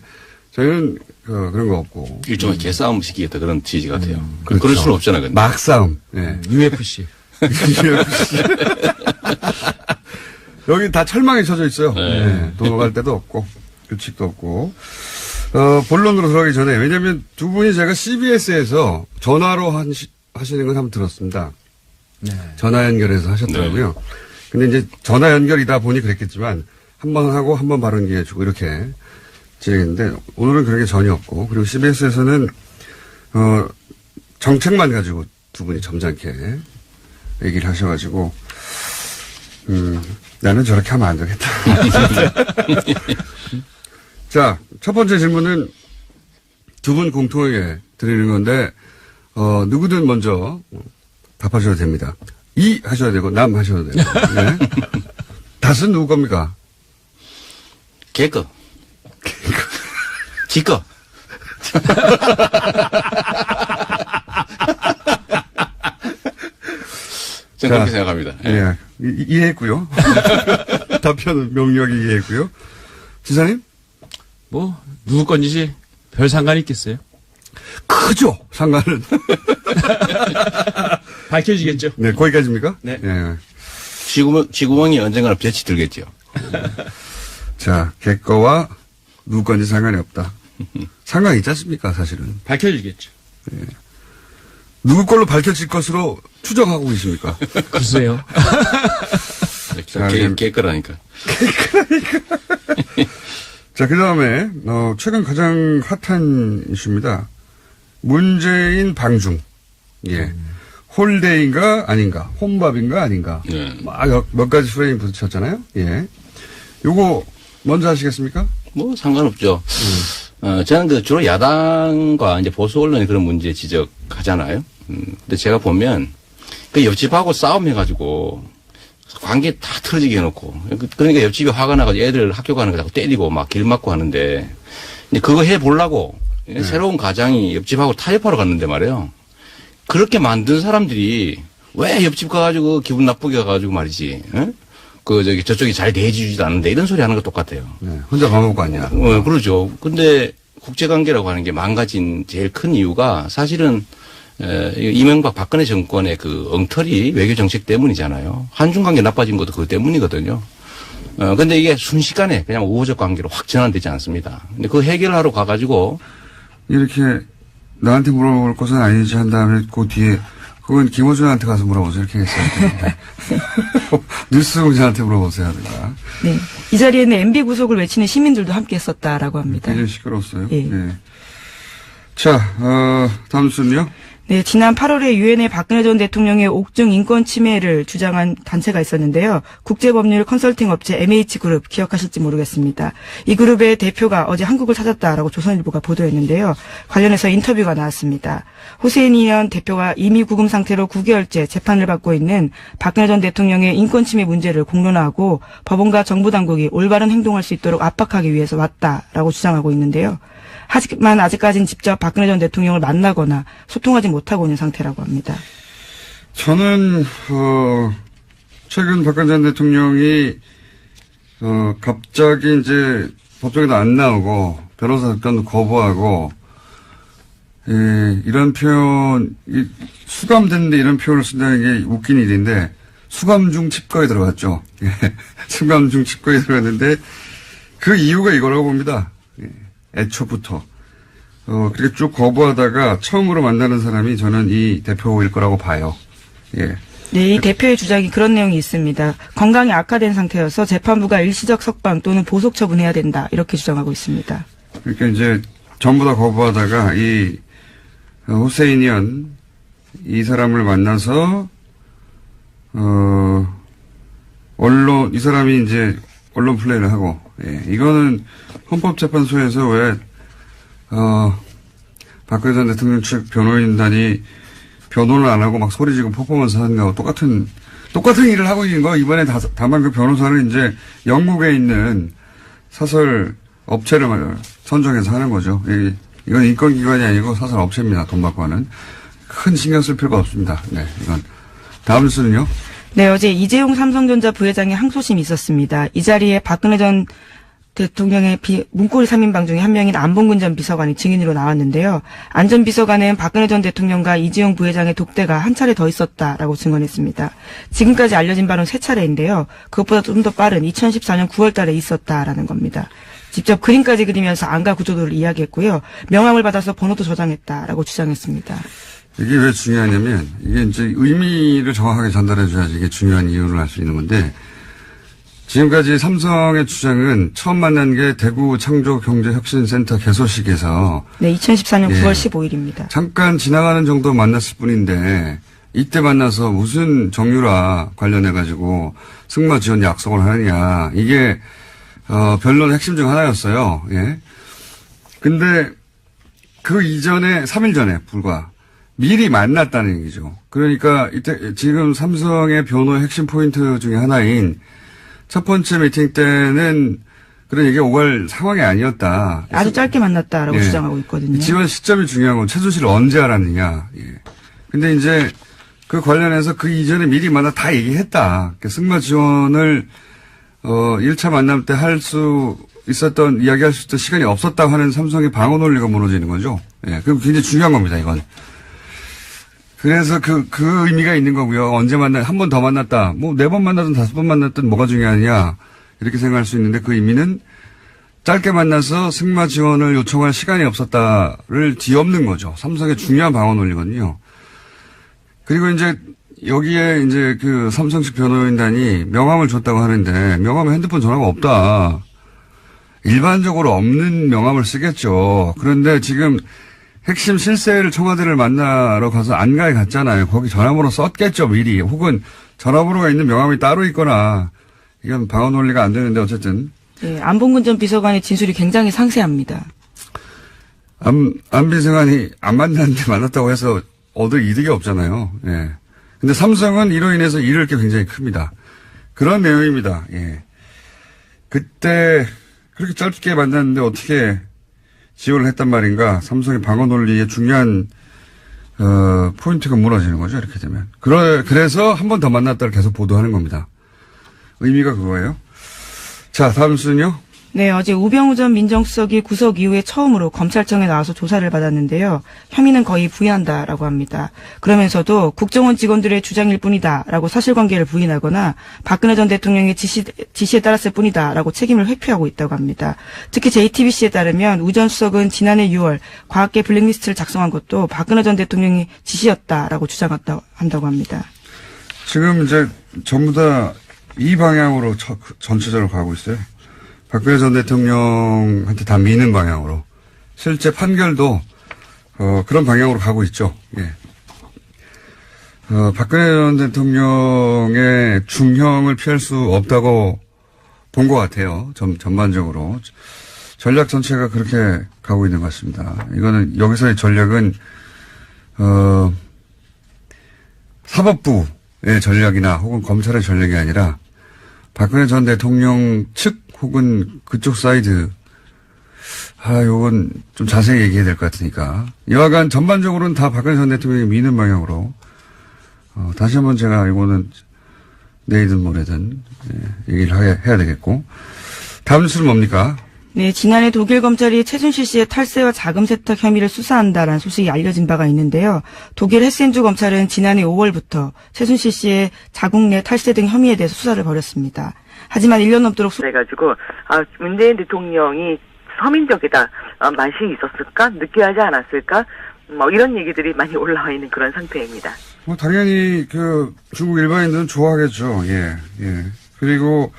저희는 그런 거 없고 일종의 개싸움 시키겠다 그런 취지 같아요. 그렇죠. 그럴 수는 없잖아요. 근데. 막싸움. 네. UFC. 여기 다 철망에 쳐져 있어요. 네. 네. 도망갈 데도 없고 규칙도 없고. 본론으로 들어가기 전에 왜냐하면 두 분이 제가 CBS에서 전화로 하시는 건 한번 들었습니다. 네. 전화 연결해서 하셨더라고요. 네. 근데 이제 전화 연결이다 보니 그랬겠지만 한 번 하고 한 번 발언 기회 주고 이렇게 진행했는데 오늘은 그런 게 전혀 없고 그리고 CBS에서는 정책만 가지고 두 분이 점잖게 얘기를 하셔가지고 나는 저렇게 하면 안 되겠다. 자, 첫 번째 질문은 두 분 공통에게 드리는 건데 누구든 먼저 답하셔도 됩니다. 이 하셔야 되고 남 하셔도 되고. 네. 닷은 누구 겁니까? 개거. 지거. 저는 그렇게 생각합니다. 예. 이해했고요. 답변은 명료하게 이해했고요. 지사님? 뭐 누구 건지 별 상관이 있겠어요? 크죠. 상관은. 밝혀지겠죠. 네, 거기까지입니까? 네. 예. 쥐구멍이 언젠가는 볕이 들겠죠. 자, 개거와 누구 건지 상관이 없다. 상관이 있지 않습니까, 사실은? 밝혀지겠죠. 예. 누구 걸로 밝혀질 것으로 추정하고 계십니까? 글쎄요. 깨끗하니까. 자, 그 다음에, 최근 가장 핫한 이슈입니다. 문재인 방중. 예. 홀데이인가 아닌가, 혼밥인가 아닌가. 네. 막 몇 가지 프레임 붙였잖아요. 예. 요거 먼저 하시겠습니까? 뭐 상관없죠. 저는 주로 야당과 이제 보수 언론이 그런 문제 지적하잖아요. 근데 제가 보면 그 옆집하고 싸움해가지고 관계 다 틀어지게 해놓고 그러니까 옆집이 화가 나가지고 애들 학교 가는 거 자꾸 때리고 막 길 막고 하는데 이제 그거 해보려고 새로운 가장이 옆집하고 타협하러 갔는데 말이에요. 그렇게 사람들이 왜 옆집 가가지고 기분 나쁘게 가가지고 말이지. 에? 저쪽이 잘 대해주지도 않는데 이런 소리 하는 거 똑같아요. 네, 혼자 밥 먹고 왔냐. 그러죠. 근데 국제관계라고 하는 게 망가진 제일 큰 이유가 사실은 이명박 박근혜 정권의 그 엉터리 외교 정책 때문이잖아요. 한중 관계 나빠진 것도 그것 때문이거든요. 근데 이게 순식간에 그냥 우호적 관계로 확 전환되지 않습니다. 근데 그 해결하러 가가지고 이렇게 나한테 물어볼 것은 아니지 한 다음에 그 뒤에 그건 김어준한테 가서 물어보세요. 이렇게 했어요. 뉴스 공장한테 물어보세요. 하든가. 네. 이 자리에는 MB 구속을 외치는 시민들도 함께 했었다라고 합니다. 굉장히 시끄러웠어요. 예. 네. 자, 다음 순요. 네, 지난 8월에 유엔에 박근혜 전 대통령의 옥중 인권 침해를 주장한 단체가 있었는데요. 국제법률 컨설팅 업체 MH그룹 기억하실지 모르겠습니다. 이 그룹의 대표가 어제 한국을 찾았다라고 조선일보가 보도했는데요. 관련해서 인터뷰가 나왔습니다. 호세인이현 대표가 이미 구금 상태로 9개월째 재판을 받고 있는 박근혜 전 대통령의 인권 침해 문제를 공론화하고 법원과 정부 당국이 올바른 행동할 수 있도록 압박하기 위해서 왔다라고 주장하고 있는데요. 하지만 아직까지는 직접 박근혜 전 대통령을 만나거나 소통하지 못하고 있는 상태라고 합니다. 저는 최근 박근혜 전 대통령이 갑자기 이제 법정에도 안 나오고 변호사 접견도 거부하고 이런 표현 수감됐는데 이런 표현을 쓴다는 게 웃긴 일인데 수감 중 칩거에 들어갔죠. 수감 중 칩거에 들어갔는데 그 이유가 이거라고 봅니다. 애초부터. 그렇게 쭉 거부하다가 처음으로 만나는 사람이 저는 이 대표일 거라고 봐요. 예. 네, 이 대표의 주장이 그런 내용이 있습니다. 건강이 악화된 상태여서 재판부가 일시적 석방 또는 보석 처분해야 된다. 이렇게 주장하고 있습니다. 그러니까 이제 전부 다 거부하다가 이 호세인이언 이 사람을 만나서 이 사람이 이제 언론 플레이를 하고, 예. 이거는 헌법재판소에서 왜 박근혜 전 대통령 측 변호인단이 변호를 안 하고 막 소리 지르고 퍼포먼스 하는 거하고 똑같은 일을 하고 있는 거. 이번에 다만 그 변호사는 이제 영국에 있는 사설 업체를 선정해서 하는 거죠. 이건 인권기관이 아니고 사설 업체입니다. 돈 받고 하는. 큰 신경 쓸 필요가 없습니다. 네, 이건. 다음 수는요? 네, 어제 이재용 삼성전자 부회장의 항소심이 있었습니다. 이 자리에 박근혜 전 대통령의 문고리 3인방 중에 한 명인 안봉근 전 비서관이 증인으로 나왔는데요. 안 전 비서관은 박근혜 전 대통령과 이재용 부회장의 독대가 한 차례 더 있었다라고 증언했습니다. 지금까지 알려진 바는 3차례인데요. 그것보다 좀 더 빠른 2014년 9월 달에 있었다라는 겁니다. 직접 그림까지 그리면서 안가 구조도를 이야기했고요. 명함을 받아서 번호도 저장했다라고 주장했습니다. 이게 왜 중요하냐면 이게 이제 의미를 정확하게 전달해 줘야지 이게 중요한 이유를 알 수 있는 건데 지금까지 삼성의 주장은 처음 만난 게 대구 창조경제혁신센터 개소식에서 네, 2014년 9월 15일입니다. 잠깐 지나가는 정도 만났을 뿐인데 이때 만나서 무슨 정유라 관련해가지고 승마 지원 약속을 하느냐 이게 변론의 핵심 중 하나였어요. 예. 근데 그 이전에 3일 전에 불과 미리 만났다는 얘기죠. 그러니까 이때 지금 삼성의 변호의 핵심 포인트 중에 하나인 첫 번째 미팅 때는 그런 얘기가 오갈 상황이 아니었다. 아주 짧게 만났다라고 주장하고 있거든요. 지원 시점이 중요한 건 최순실을 언제 알았느냐. 예. 근데 이제 그 관련해서 그 이전에 미리 만나 다 얘기했다. 승마 지원을 1차 만남 때 할 수 있었던 이야기할 수 있던 시간이 없었다고 하는 삼성의 방어 논리가 무너지는 거죠. 예. 그럼 굉장히 중요한 겁니다. 이건. 그래서 그 의미가 있는 거고요. 언제 한 번 더 만났다. 뭐 4번 만나든 5번 만났든 뭐가 중요하냐. 이렇게 생각할 수 있는데 그 의미는 짧게 만나서 승마 지원을 요청할 시간이 없었다를 뒤엎는 거죠. 삼성의 중요한 방어 논리거든요. 그리고 이제 여기에 이제 그 삼성식 변호인단이 명함을 줬다고 하는데 명함에 핸드폰 전화가 없다. 일반적으로 없는 명함을 쓰겠죠. 그런데 지금 핵심 실세를 청와대를 만나러 가서 안가에 갔잖아요. 거기 전화번호 썼겠죠, 미리. 혹은 전화번호가 있는 명함이 따로 있거나. 이건 방어 논리가 안 되는데 어쨌든. 예, 안봉근 전 비서관의 진술이 굉장히 상세합니다. 안 비서관이 안 만났는데 만났다고 해서 얻을 이득이 없잖아요. 예. 근데 삼성은 이로 인해서 잃을 게 굉장히 큽니다. 그런 내용입니다. 예. 그때 그렇게 짧게 만났는데 어떻게 지원을 했단 말인가. 삼성의 방어 논리의 중요한 포인트가 무너지는 거죠. 이렇게 되면. 그래서 한 번 더 만났다를 계속 보도하는 겁니다. 의미가 그거예요. 자, 다음 순요. 네, 어제 우병우 전 민정수석이 구속 이후에 처음으로 검찰청에 나와서 조사를 받았는데요. 혐의는 거의 부인한다라고 합니다. 그러면서도 국정원 직원들의 주장일 뿐이다라고 사실관계를 부인하거나 박근혜 전 대통령의 지시에 따랐을 뿐이다라고 책임을 회피하고 있다고 합니다. 특히 JTBC에 따르면 우 전 수석은 지난해 6월 과학계 블랙리스트를 작성한 것도 박근혜 전 대통령이 지시였다라고 주장한다고 합니다. 지금 이제 전부 다 이 방향으로 전체적으로 가고 있어요. 박근혜 전 대통령한테 다 미는 방향으로. 실제 판결도, 그런 방향으로 가고 있죠. 예. 박근혜 전 대통령의 중형을 피할 수 없다고 본 것 같아요. 전반적으로. 전략 전체가 그렇게 가고 있는 것 같습니다. 이거는, 여기서의 전략은, 사법부의 전략이나 혹은 검찰의 전략이 아니라 박근혜 전 대통령 측 혹은 그쪽 사이드, 요건 좀 자세히 얘기해야 될 것 같으니까. 여하간 전반적으로는 다 박근혜 전 대통령이 미는 방향으로, 다시 한번 제가 이거는 내일든 모레든, 얘기를 해야 되겠고. 다음 뉴스는 뭡니까? 네, 지난해 독일 검찰이 최순실 씨의 탈세와 자금 세탁 혐의를 수사한다라는 소식이 알려진 바가 있는데요. 독일 헤센주 검찰은 지난해 5월부터 최순실 씨의 자국 내 탈세 등 혐의에 대해서 수사를 벌였습니다. 하지만 1년 넘도록 그래가지고 문재인 대통령이 서민적이다, 맛이 있었을까, 느끼하지 않았을까, 이런 얘기들이 많이 올라와 있는 그런 상태입니다. 당연히 중국 일반인들은 좋아하겠죠. 예. 그리고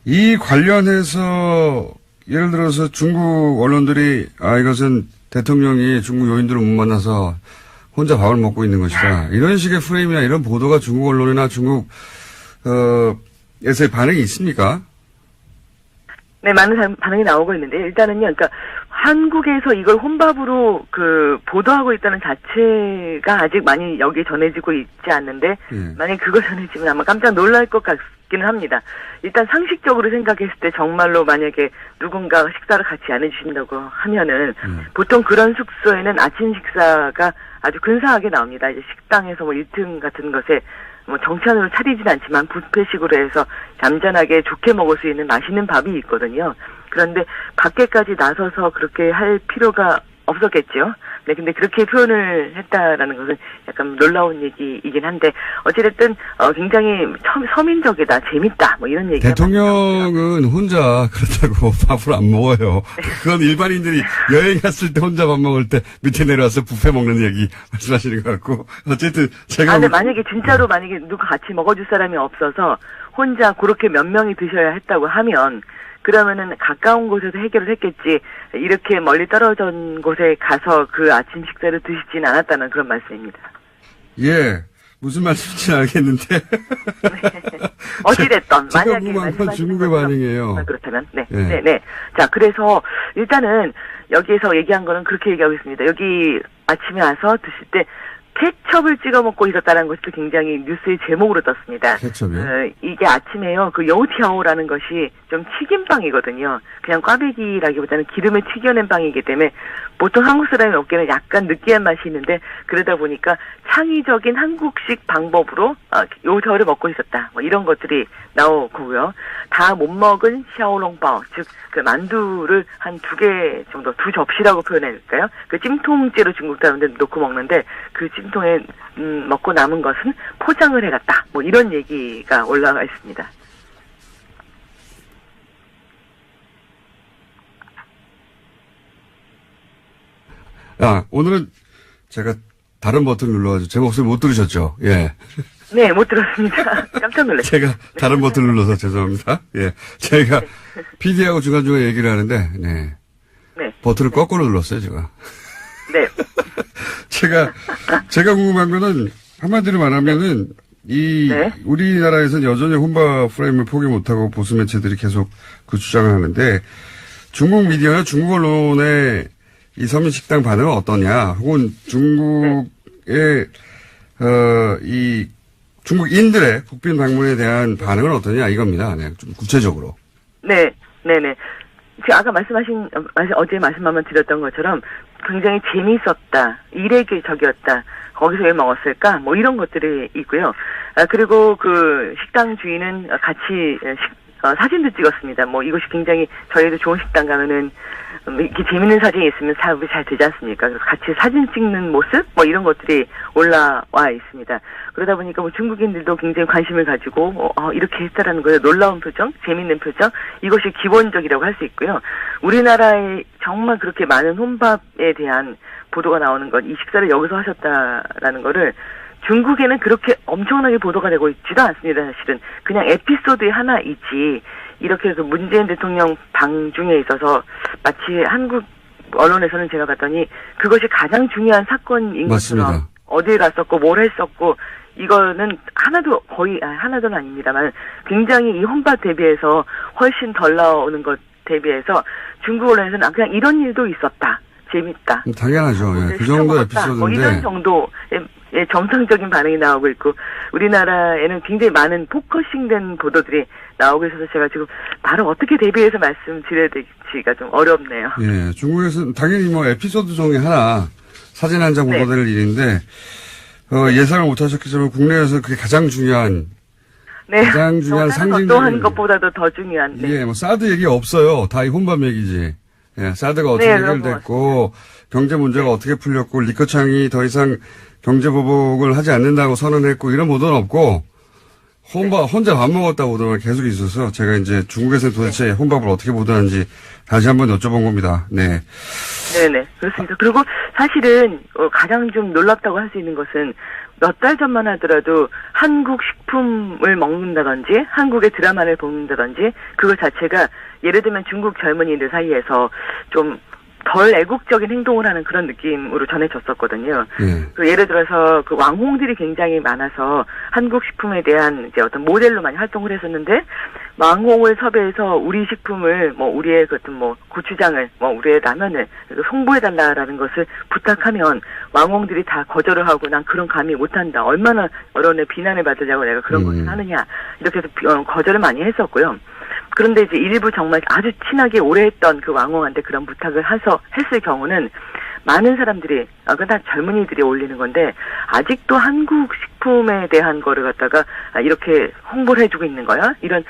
이 관련해서 예를 들어서 중국 언론들이 이것은 대통령이 중국 요인들을 못 만나서 혼자 밥을 먹고 있는 것이다. 이런 식의 프레임이나 이런 보도가 중국 언론이나 중국 에서의 반응이 있습니까? 네, 많은 반응이 나오고 있는데 일단은요. 그러니까 한국에서 이걸 혼밥으로 보도하고 있다는 자체가 아직 많이 여기에 전해지고 있지 않는데 만약 그걸 전해지면 아마 깜짝 놀랄 것 같기는 합니다. 일단 상식적으로 생각했을 때 정말로 만약에 누군가 식사를 같이 안 해주신다고 하면은 보통 그런 숙소에는 아침 식사가 아주 근사하게 나옵니다. 이제 식당에서 1층 같은 것에 정찬으로 차리진 않지만 뷔페식으로 해서 잠잠하게 좋게 먹을 수 있는 맛있는 밥이 있거든요. 그런데 밖에까지 나서서 그렇게 할 필요가 없었겠죠. 네, 근데 그렇게 표현을 했다라는 것은 약간 놀라운 얘기이긴 한데 어찌됐든 굉장히 서민적이다, 재밌다, 이런 얘기가 대통령은 혼자 그렇다고 밥을 안 먹어요. 그건 일반인들이 여행 갔을 때 혼자 밥 먹을 때 밑에 내려와서 뷔페 먹는 얘기 말씀하시는 것 같고 어쨌든 제가 근데 만약에 진짜로 누가 같이 먹어줄 사람이 없어서 혼자 그렇게 몇 명이 드셔야 했다고 하면 그러면은 가까운 곳에서 해결을 했겠지 이렇게 멀리 떨어진 곳에 가서 그 아침 식사를 드시진 않았다는 그런 말씀입니다. 예, 무슨 말씀인지 알겠는데. 네. 어찌됐든 만약에 말씀하신 중국의 반응이에요. 그렇다면 네. 자, 그래서 일단은 여기에서 얘기한 거는 그렇게 얘기하고 있습니다. 여기 아침에 와서 드실 때 케첩을 찍어 먹고 있었다는 것이 굉장히 뉴스의 제목으로 떴습니다. 케첩이요? 이게 아침에요. 여우티아오라는 것이 좀 튀김빵이거든요. 그냥 꽈배기라기보다는 기름에 튀겨낸 빵이기 때문에 보통 한국 사람이 먹기에는 약간 느끼한 맛이 있는데 그러다 보니까 창의적인 한국식 방법으로 여우티아오를 먹고 있었다. 이런 것들이 나오고요. 다 못 먹은 샤오롱바오, 즉 그 만두를 한 2개 정도, 2접시라고 표현할까요? 그 찜통째로 중국 사람들 놓고 먹는데 그 찜통에 먹고 남은 것은 포장을 해갔다. 이런 얘기가 올라와 있습니다. 오늘은 제가 다른 버튼 눌러가지고 제 목소리 못 들으셨죠? 예. 네, 못 들었습니다. 깜짝 놀랐어요. 제가 다른 버튼 눌러서 죄송합니다. 예. 제가 PD하고 중간중간 얘기를 하는데, 네. 네. 버튼을 거꾸로 눌렀어요, 제가. 네. 제가 궁금한 거는 한마디로 말하면은 네. 우리나라에서는 여전히 혼밥 프레임을 포기 못하고 보수 매체들이 계속 그 주장을 하는데 중국 미디어나 중국 언론의 이 서민식당 반응은 어떠냐? 혹은 중국의 이 중국인들의 국빈 방문에 대한 반응은 어떠냐 이겁니다. 네, 좀 구체적으로. 네. 제가 아까 어제 말씀 한번 드렸던 것처럼 굉장히 재미있었다. 이례적이었다. 거기서 왜 먹었을까? 뭐 이런 것들이 있고요. 그리고 그 식당 주인은 같이 사진도 찍었습니다. 뭐 이것이 굉장히 저희도 좋은 식당 가면은 이렇게 재밌는 사진이 있으면 사업이 잘 되지 않습니까? 그래서 같이 사진 찍는 모습 뭐 이런 것들이 올라와 있습니다. 그러다 보니까 뭐 중국인들도 굉장히 관심을 가지고 이렇게 했다라는 거예요. 놀라운 표정, 재밌는 표정 이것이 기본적이라고 할 수 있고요. 우리나라에 정말 그렇게 많은 혼밥에 대한 보도가 나오는 것, 이 식사를 여기서 하셨다라는 거를 중국에는 그렇게 엄청나게 보도가 되고 있지도 않습니다. 사실은 그냥 에피소드의 하나이지 이렇게 해서 문재인 대통령 방중에 있어서 마치 한국 언론에서는 제가 봤더니 그것이 가장 중요한 사건인 맞습니다. 것처럼 어디에 갔었고 뭘 했었고 이거는 하나도는 아닙니다만 굉장히 이 혼밥 대비해서 훨씬 덜 나오는 것 대비해서 중국 언론에서는 그냥 이런 일도 있었다. 재밌다. 당연하죠. 예, 그 정도 에피소드인데. 뭐 이런 정도의 정상적인 반응이 나오고 있고 우리나라에는 굉장히 많은 포커싱된 보도들이 나오고 있어서 제가 지금 바로 어떻게 대비해서 말씀드려야 될지가 좀 어렵네요. 예, 중국에서는 당연히 뭐 에피소드 중에 하나 사진 한 장 보도될 일인데 예상을 못하셨겠지만 국내에서 그게 가장 중요한 가장 중요한 상징. 어떠한 것보다도 더 중요한. 네. 예, 뭐 사드 얘기 없어요. 다 이 혼밥 얘기지. 예, 사드가 어떻게 해결됐고 경제 문제가 어떻게 풀렸고 리커창이 더 이상 경제 보복을 하지 않는다고 선언했고 이런 보도는 없고 혼자 밥 먹었다고 보도가 계속 있어서 제가 이제 중국에서 도대체 혼밥을 어떻게 보도하는지 다시 한번 여쭤본 겁니다. 네. 네네 그렇습니다. 그리고 사실은 가장 좀 놀랍다고 할 수 있는 것은 몇 달 전만 하더라도 한국 식품을 먹는다든지 한국의 드라마를 보는다든지 그것 자체가 예를 들면 중국 젊은이들 사이에서 좀 덜 애국적인 행동을 하는 그런 느낌으로 전해졌었거든요. 그 예를 들어서 그 왕홍들이 굉장히 많아서 한국 식품에 대한 이제 어떤 모델로 많이 활동을 했었는데 왕홍을 섭외해서 우리 식품을 뭐 우리의 그 어떤 뭐 고추장을 뭐 우리의 라면을 홍보해달라라는 것을 부탁하면 왕홍들이 다 거절을 하고 난 그런 감히 못한다. 얼마나 언론의 비난을 받으려고 내가 그런 것을 하느냐 이렇게 해서 거절을 많이 했었고요. 그런데 이제 일부 정말 아주 친하게 오래 했던 그 왕홍한테 그런 부탁을 했을 경우는 많은 사람들이, 다 젊은이들이 올리는 건데, 아직도 한국 식품에 대한 거를 갖다가 이렇게 홍보를 해주고 있는 거야? 이런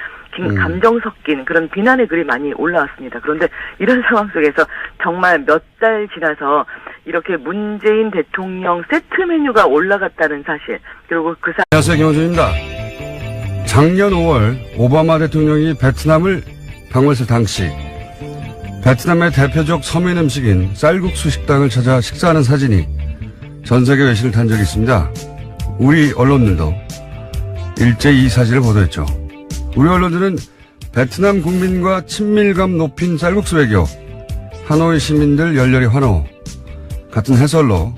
감정 섞인 그런 비난의 글이 많이 올라왔습니다. 그런데 이런 상황 속에서 정말 몇 달 지나서 이렇게 문재인 대통령 세트 메뉴가 올라갔다는 사실, 그리고 안녕하세요, 김호준입니다. 작년 5월 오바마 대통령이 베트남을 방문했을 당시 베트남의 대표적 서민 음식인 쌀국수 식당을 찾아 식사하는 사진이 전 세계 외신을 탄 적이 있습니다. 우리 언론들도 일제히 이 사진을 보도했죠. 우리 언론들은 베트남 국민과 친밀감 높인 쌀국수 외교, 하노이 시민들 열렬히 환호 같은 해설로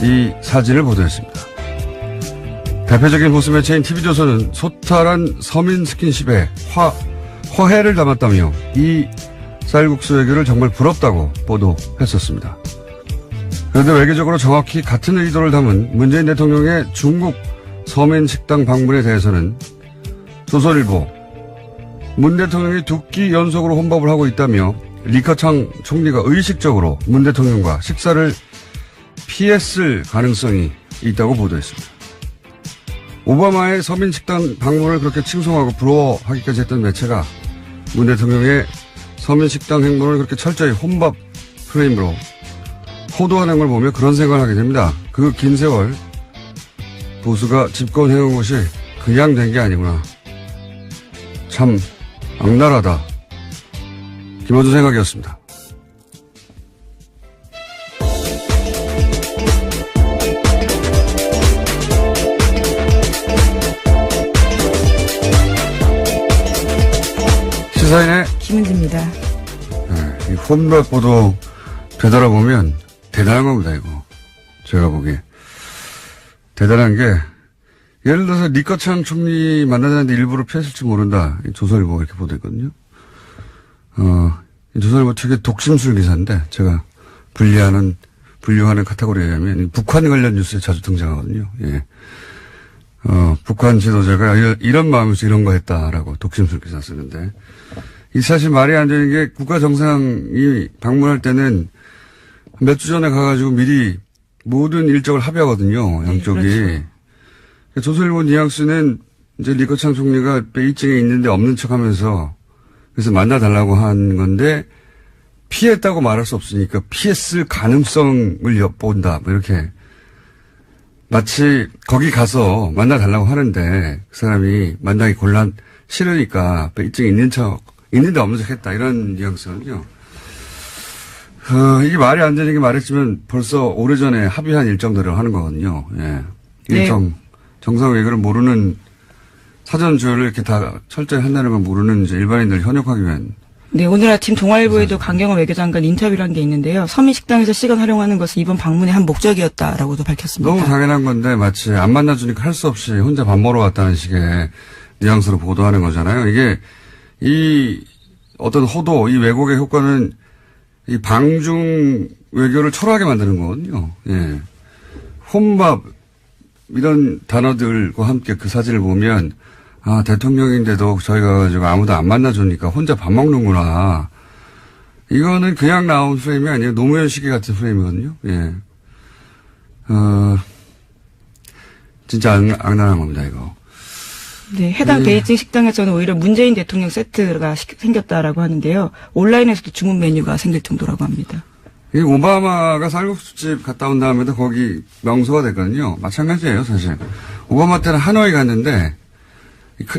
이 사진을 보도했습니다. 대표적인 보수 매체인 TV조선은 소탈한 서민 스킨십에 허해를 담았다며 이 쌀국수 외교를 정말 부럽다고 보도했었습니다. 그런데 외교적으로 정확히 같은 의도를 담은 문재인 대통령의 중국 서민 식당 방문에 대해서는 조선일보 문 대통령이 2끼 연속으로 혼밥을 하고 있다며 리커창 총리가 의식적으로 문 대통령과 식사를 피했을 가능성이 있다고 보도했습니다. 오바마의 서민식당 방문을 그렇게 칭송하고 부러워하기까지 했던 매체가 문 대통령의 서민식당 행보를 그렇게 철저히 혼밥 프레임으로 호도하는 걸 보며 그런 생각을 하게 됩니다. 그 긴 세월 보수가 집권해온 것이 그냥 된 게 아니구나. 참 악랄하다. 김어준 생각이었습니다. 시사인의 김은지입니다. 이 혼밥 보도 되돌아보면 대단한 겁니다, 이거. 제가 보기에. 대단한 게, 예를 들어서 리커창 총리 만나자는데 일부러 피했을지 모른다. 조선일보가 이렇게 보도했거든요. 조선일보 측의 독심술 기사인데, 제가 분류하는 카테고리에 의하면, 북한 관련 뉴스에 자주 등장하거든요. 예. 북한 지도자가 이런 마음에서 이런 거 했다라고 독심술 기사 쓰는데, 이 사실 말이 안 되는 게 국가 정상이 방문할 때는 몇 주 전에 가가지고 미리 모든 일정을 합의하거든요. 양쪽이. 네, 그렇죠. 조선일보 뉘앙스는 이제 리커창 총리가 베이징에 있는데 없는 척 하면서 그래서 만나달라고 한 건데 피했다고 말할 수 없으니까 피했을 가능성을 엿본다. 뭐 이렇게. 마치 거기 가서 만나달라고 하는데 그 사람이 만나기 싫으니까 베이징에 있는데 없는 척 했다. 이런 뉘앙스거든요. 이게 말이 안 되는 게 말했지만 벌써 오래전에 합의한 일정대로 하는 거거든요. 예. 일정, 정상 외교를 모르는 사전 조율을 이렇게 다 철저히 한다는 걸 모르는 이제 일반인들 현역하기 위한. 네, 오늘 아침 동아일보에도 강경화 외교장관 인터뷰를 한 게 있는데요. 서민식당에서 시간 활용하는 것은 이번 방문의 한 목적이었다라고도 밝혔습니다. 너무 당연한 건데 마치 안 만나주니까 할 수 없이 혼자 밥 먹으러 갔다는 식의 뉘앙스로 보도하는 거잖아요. 이게 이 어떤 호도, 이 왜곡의 효과는 이 방중 외교를 초라하게 만드는 거거든요. 예. 혼밥, 이런 단어들과 함께 그 사진을 보면, 아, 대통령인데도 저희가 가지고 아무도 안 만나주니까 혼자 밥 먹는구나. 이거는 그냥 나온 프레임이 아니에요. 노무현 시기 같은 프레임이거든요. 예. 진짜 악랄한 겁니다, 이거. 네, 해당 베이징 식당에서는 오히려 문재인 대통령 세트가 생겼다라고 하는데요. 온라인에서도 주문 메뉴가 생길 정도라고 합니다. 이 오바마가 쌀국수집 갔다 온 다음에도 거기 명소가 됐거든요. 마찬가지예요, 사실. 오바마 때는 하노이 갔는데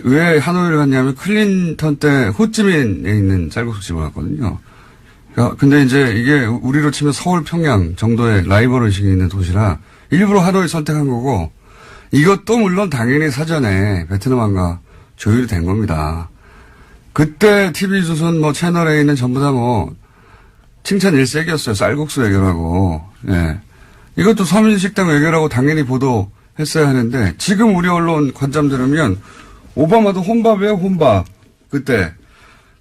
왜 하노이를 갔냐면 클린턴 때 호찌민에 있는 쌀국수집을 갔거든요. 근데 이제 이게 우리로 치면 서울, 평양 정도의 라이벌 의식이 있는 도시라 일부러 하노이 선택한 거고 이것도 물론 당연히 사전에 베트남과 조율이 된 겁니다. 그때 TV조선 뭐 채널에 있는 전부 다 뭐 칭찬 일색이었어요. 쌀국수 외교라고. 예. 이것도 서민식당 외교라고 당연히 보도했어야 하는데 지금 우리 언론 관점 들으면 오바마도 혼밥이에요, 혼밥. 그때.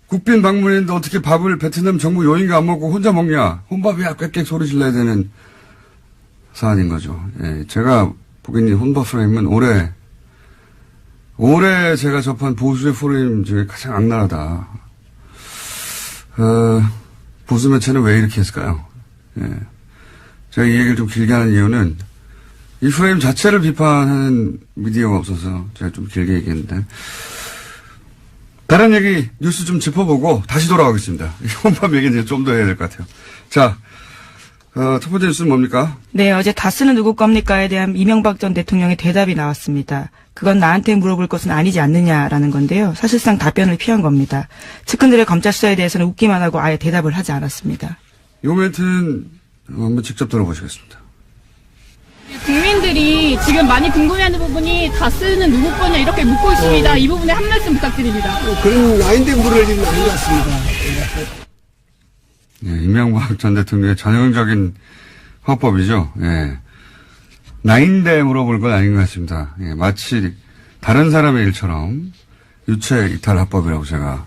국빈 방문했는데 어떻게 밥을 베트남 정부 요인가 안 먹고 혼자 먹냐. 혼밥이야, 꽥꽥 소리 질러야 되는 사안인 거죠. 예. 제가 보기엔 혼밥 프레임은 올해 제가 접한 보수의 프레임 중에 가장 악랄하다. 보수 매체는 왜 이렇게 했을까요? 예. 제가 이 얘기를 좀 길게 하는 이유는 이 프레임 자체를 비판하는 미디어가 없어서 제가 좀 길게 얘기했는데. 다른 얘기 뉴스 좀 짚어보고 다시 돌아가겠습니다. 혼밥 얘기는 좀 더 해야 될 것 같아요. 자. 첫 번째 뉴스는 뭡니까? 네, 어제 다스는 누구 겁니까에 대한 이명박 전 대통령의 대답이 나왔습니다. 그건 나한테 물어볼 것은 아니지 않느냐라는 건데요. 사실상 답변을 피한 겁니다. 측근들의 검찰 수사에 대해서는 웃기만 하고 아예 대답을 하지 않았습니다. 이 멘트는 한번 직접 들어보시겠습니다. 국민들이 지금 많이 궁금해하는 부분이 다스는 누구 거냐 이렇게 묻고 있습니다. 이 부분에 한 말씀 부탁드립니다. 그런 라인된 물을 일은 아닌 것 같습니다. 예, 이명박 전 대통령의 전형적인 화법이죠. 예. 나인데 물어볼 건 아닌 것 같습니다. 예, 마치 다른 사람의 일처럼 유체 이탈 화법이라고 제가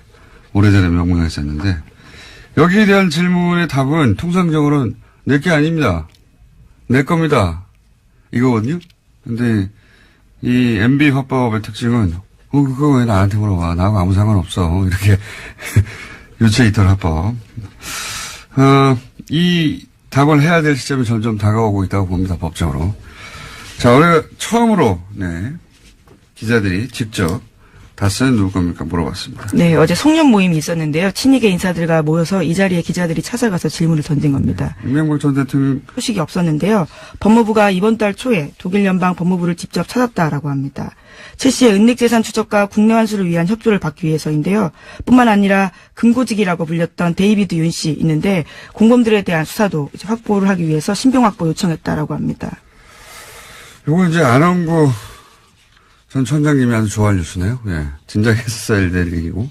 오래전에 명명했었는데 여기에 대한 질문의 답은 통상적으로는 내 게 아닙니다. 내 겁니다. 이거거든요. 근데 이 MB 화법의 특징은 그거 왜 나한테 물어봐. 나하고 아무 상관없어. 이렇게 유체 이탈 화법. 이 답을 해야 될 시점이 점점 다가오고 있다고 봅니다, 법적으로. 자, 우리가 처음으로, 네, 기자들이 직접 다스는 누구 겁니까? 물어봤습니다. 네, 어제 송년 모임이 있었는데요. 친이계 인사들과 모여서 이 자리에 기자들이 찾아가서 질문을 던진 겁니다. 네, 이명박 전 대통령. 소식이 없었는데요. 법무부가 이번 달 초에 독일 연방 법무부를 직접 찾았다라고 합니다. 최 씨의 은닉재산 추적과 국내 환수를 위한 협조를 받기 위해서인데요. 뿐만 아니라 금고직이라고 불렸던 데이비드 윤 씨 있는데 공범들에 대한 수사도 이제 확보를 하기 위해서 신병 확보 요청했다라고 합니다. 요거 이제 안원구 전 천장님이 아주 좋아할 뉴스네요. 예. 진작에 했었어야 될 얘기고.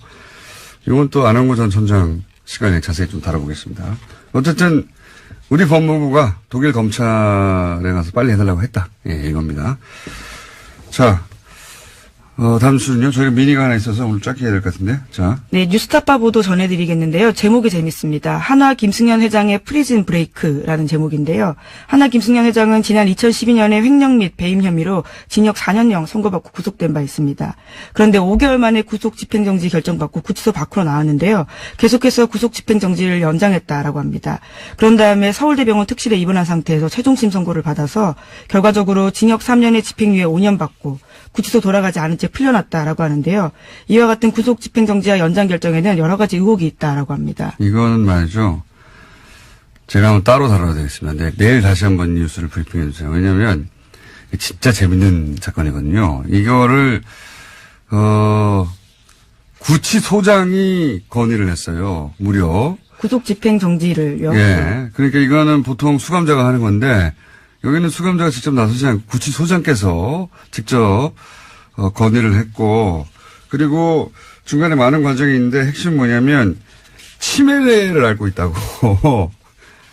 이건 또 안원구 전 총장 시간에 자세히 좀 다뤄보겠습니다. 어쨌든 우리 법무부가 독일 검찰에 가서 빨리 해달라고 했다. 예, 이겁니다. 자, 다음 주는요. 저희가 미니가 하나 있어서 오늘 짧게 해야 될 것 같은데. 자. 네, 뉴스타파 보도 전해드리겠는데요. 제목이 재밌습니다. 한화 김승현 회장의 프리즌 브레이크라는 제목인데요. 한화 김승현 회장은 지난 2012년에 횡령 및 배임 혐의로 징역 4년형 선고받고 구속된 바 있습니다. 그런데 5개월 만에 구속 집행정지 결정받고 구치소 밖으로 나왔는데요. 계속해서 구속 집행정지를 연장했다라고 합니다. 그런 다음에 서울대병원 특실에 입원한 상태에서 최종심 선고를 받아서 결과적으로 징역 3년에 집행유예 5년 받고 구치소 돌아가지 않은 채 풀려났다라고 하는데요. 이와 같은 구속 집행정지와 연장 결정에는 여러 가지 의혹이 있다라고 합니다. 이거는 말이죠. 제가 한번 따로 다뤄야 되겠습니다. 네, 내일 다시 한번 뉴스를 브리핑해 주세요. 왜냐하면 진짜 재밌는 사건이거든요. 이거를 구치소장이 건의를 했어요. 무려. 구속 집행정지를요. 예. 그러니까 이거는 보통 수감자가 하는 건데 여기는 수감자가 직접 나서지 않고 구치소장께서 직접 건의를 했고, 그리고 중간에 많은 과정이 있는데 핵심은 뭐냐면 치매를 앓고 있다고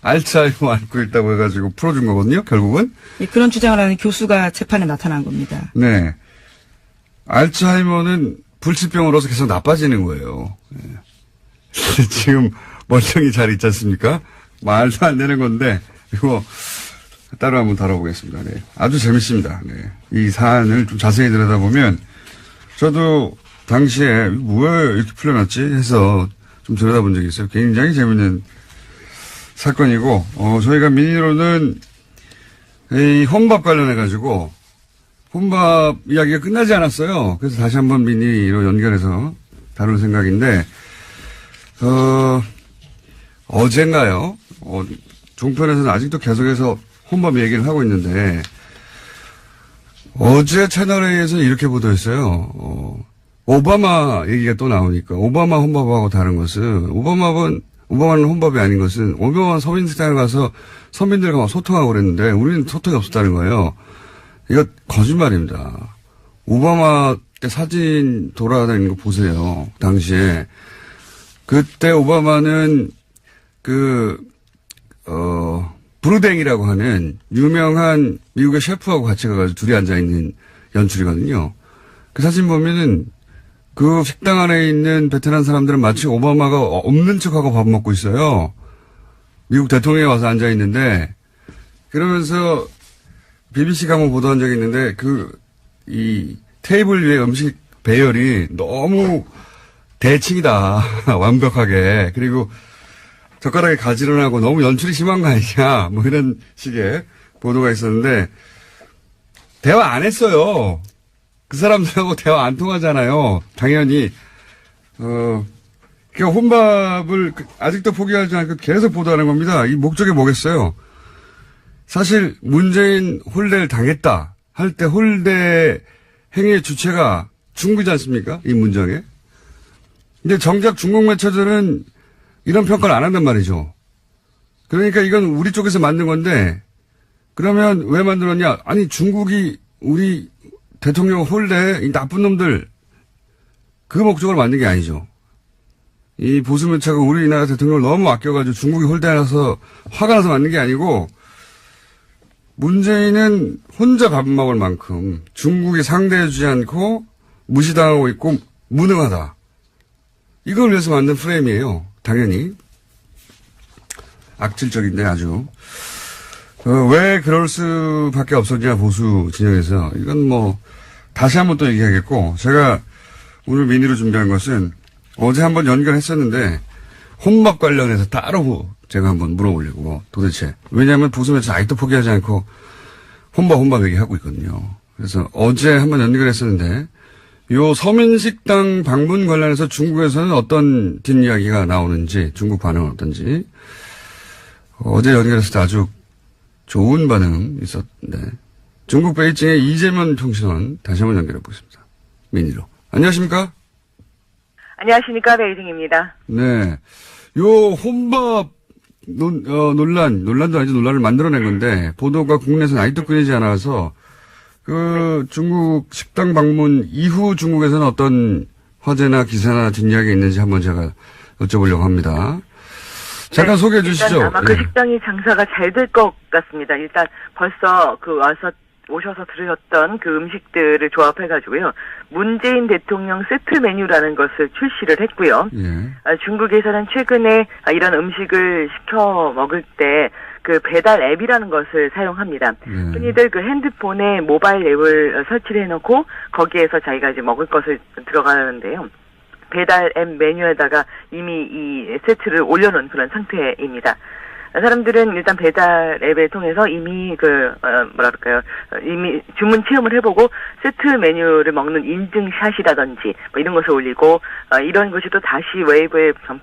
알츠하이머 앓고 있다고 해가지고 풀어준 거거든요. 결국은. 예, 그런 주장을 하는 교수가 재판에 나타난 겁니다. 네. 알츠하이머는 불치병으로서 계속 나빠지는 거예요. 예. 지금 멀쩡히 잘 있지 않습니까? 말도 안 되는 건데 이거 따로 한번 다뤄보겠습니다. 네. 아주 재밌습니다. 네. 이 사안을 좀 자세히 들여다보면 저도 당시에 왜 이렇게 풀려났지 해서 좀 들여다본 적이 있어요. 굉장히 재밌는 사건이고 저희가 미니로는 이 혼밥 관련해가지고 혼밥 이야기가 끝나지 않았어요. 그래서 다시 한번 미니로 연결해서 다룰 생각인데 어젠가요? 종편에서는 아직도 계속해서 혼밥 얘기를 하고 있는데 어제 채널A에서 이렇게 보도했어요. 오바마 얘기가 또 나오니까 오바마 혼밥하고 다른 것은 오바마는 혼밥이 아닌 것은 오바마 서민식당에 가서 서민들과 막 소통하고 그랬는데 우리는 소통이 없었다는 거예요. 이거 거짓말입니다. 오바마 때 사진 돌아다니는 거 보세요. 당시에 그때 오바마는 브루댕이라고 하는 유명한 미국의 셰프하고 같이 가가지고 둘이 앉아있는 연출이거든요. 그 사진 보면은 그 식당 안에 있는 베트남 사람들은 마치 오바마가 없는 척하고 밥 먹고 있어요. 미국 대통령이 와서 앉아있는데 그러면서 BBC가 한번 보도한 적이 있는데 이 테이블 위에 음식 배열이 너무 대칭이다. 완벽하게. 그리고 젓가락에 가지런하고 하고 너무 연출이 심한 거 아니냐. 뭐 이런 식의 보도가 있었는데 대화 안 했어요. 그 사람들하고 대화 안 통하잖아요. 당연히. 그러니까 혼밥을 아직도 포기하지 않고 계속 보도하는 겁니다. 이 목적이 뭐겠어요? 사실 문재인 홀대를 당했다 할 때 홀대 행위의 주체가 중국이지 않습니까? 이 문장에. 근데 정작 중국 매체들은 이런 평가를 안 한단 말이죠. 그러니까 이건 우리 쪽에서 만든 건데 그러면 왜 만들었냐? 아니 중국이 우리 대통령 홀대 이 나쁜 놈들 그 목적으로 만든 게 아니죠. 이 보수 매체가 우리나라 대통령을 너무 아껴가지고 중국이 홀대해서 화가 나서 만든 게 아니고 문재인은 혼자 밥 먹을 만큼 중국이 상대해주지 않고 무시당하고 있고 무능하다. 이걸 위해서 만든 프레임이에요. 당연히. 악질적인데 아주. 왜 그럴 수밖에 없었냐 보수 진영에서. 이건 뭐 다시 한번 또 얘기하겠고 제가 오늘 미니로 준비한 것은 어제 한번 연결했었는데 혼밥 관련해서 따로 제가 한번 물어보려고 도대체. 왜냐하면 보수 매체 아직도 포기하지 않고 혼밥 얘기하고 있거든요. 그래서 어제 한번 연결했었는데 요 서민식당 방문 관련해서 중국에서는 어떤 뒷이야기가 나오는지 중국 반응은 어떤지 어제 연결했을 때 아주 좋은 반응 있었는데 중국 베이징의 이재명 통신원 다시 한번 연결해 보겠습니다. 미니로. 안녕하십니까? 안녕하십니까. 베이징입니다. 네. 요 혼밥 논란도 아니죠. 논란을 만들어낸 건데 보도가 국내에서는 아직도 끊이지 않아서 그 중국 식당 방문 이후 중국에서는 어떤 화제나 기사나 뒷이야기 있는지 한번 제가 여쭤보려고 합니다. 잠깐 소개해 주시죠. 일단 아마 그 예. 식당이 장사가 잘 될 것 같습니다. 일단 벌써 오셔서 들으셨던 그 음식들을 조합해가지고요. 문재인 대통령 세트 메뉴라는 것을 출시를 했고요. 예. 중국에서는 최근에 이런 음식을 시켜 먹을 때 그 배달 앱이라는 것을 사용합니다. 흔히들 그 핸드폰에 모바일 앱을 설치를 해놓고 거기에서 자기가 이제 먹을 것을 들어가는데요. 배달 앱 메뉴에다가 이미 이 세트를 올려놓은 그런 상태입니다. 사람들은 일단 배달 앱을 통해서 이미 이미 주문 체험을 해보고 세트 메뉴를 먹는 인증샷이라든지 뭐 이런 것을 올리고 이런 것이 또 다시 웨이브에 전파가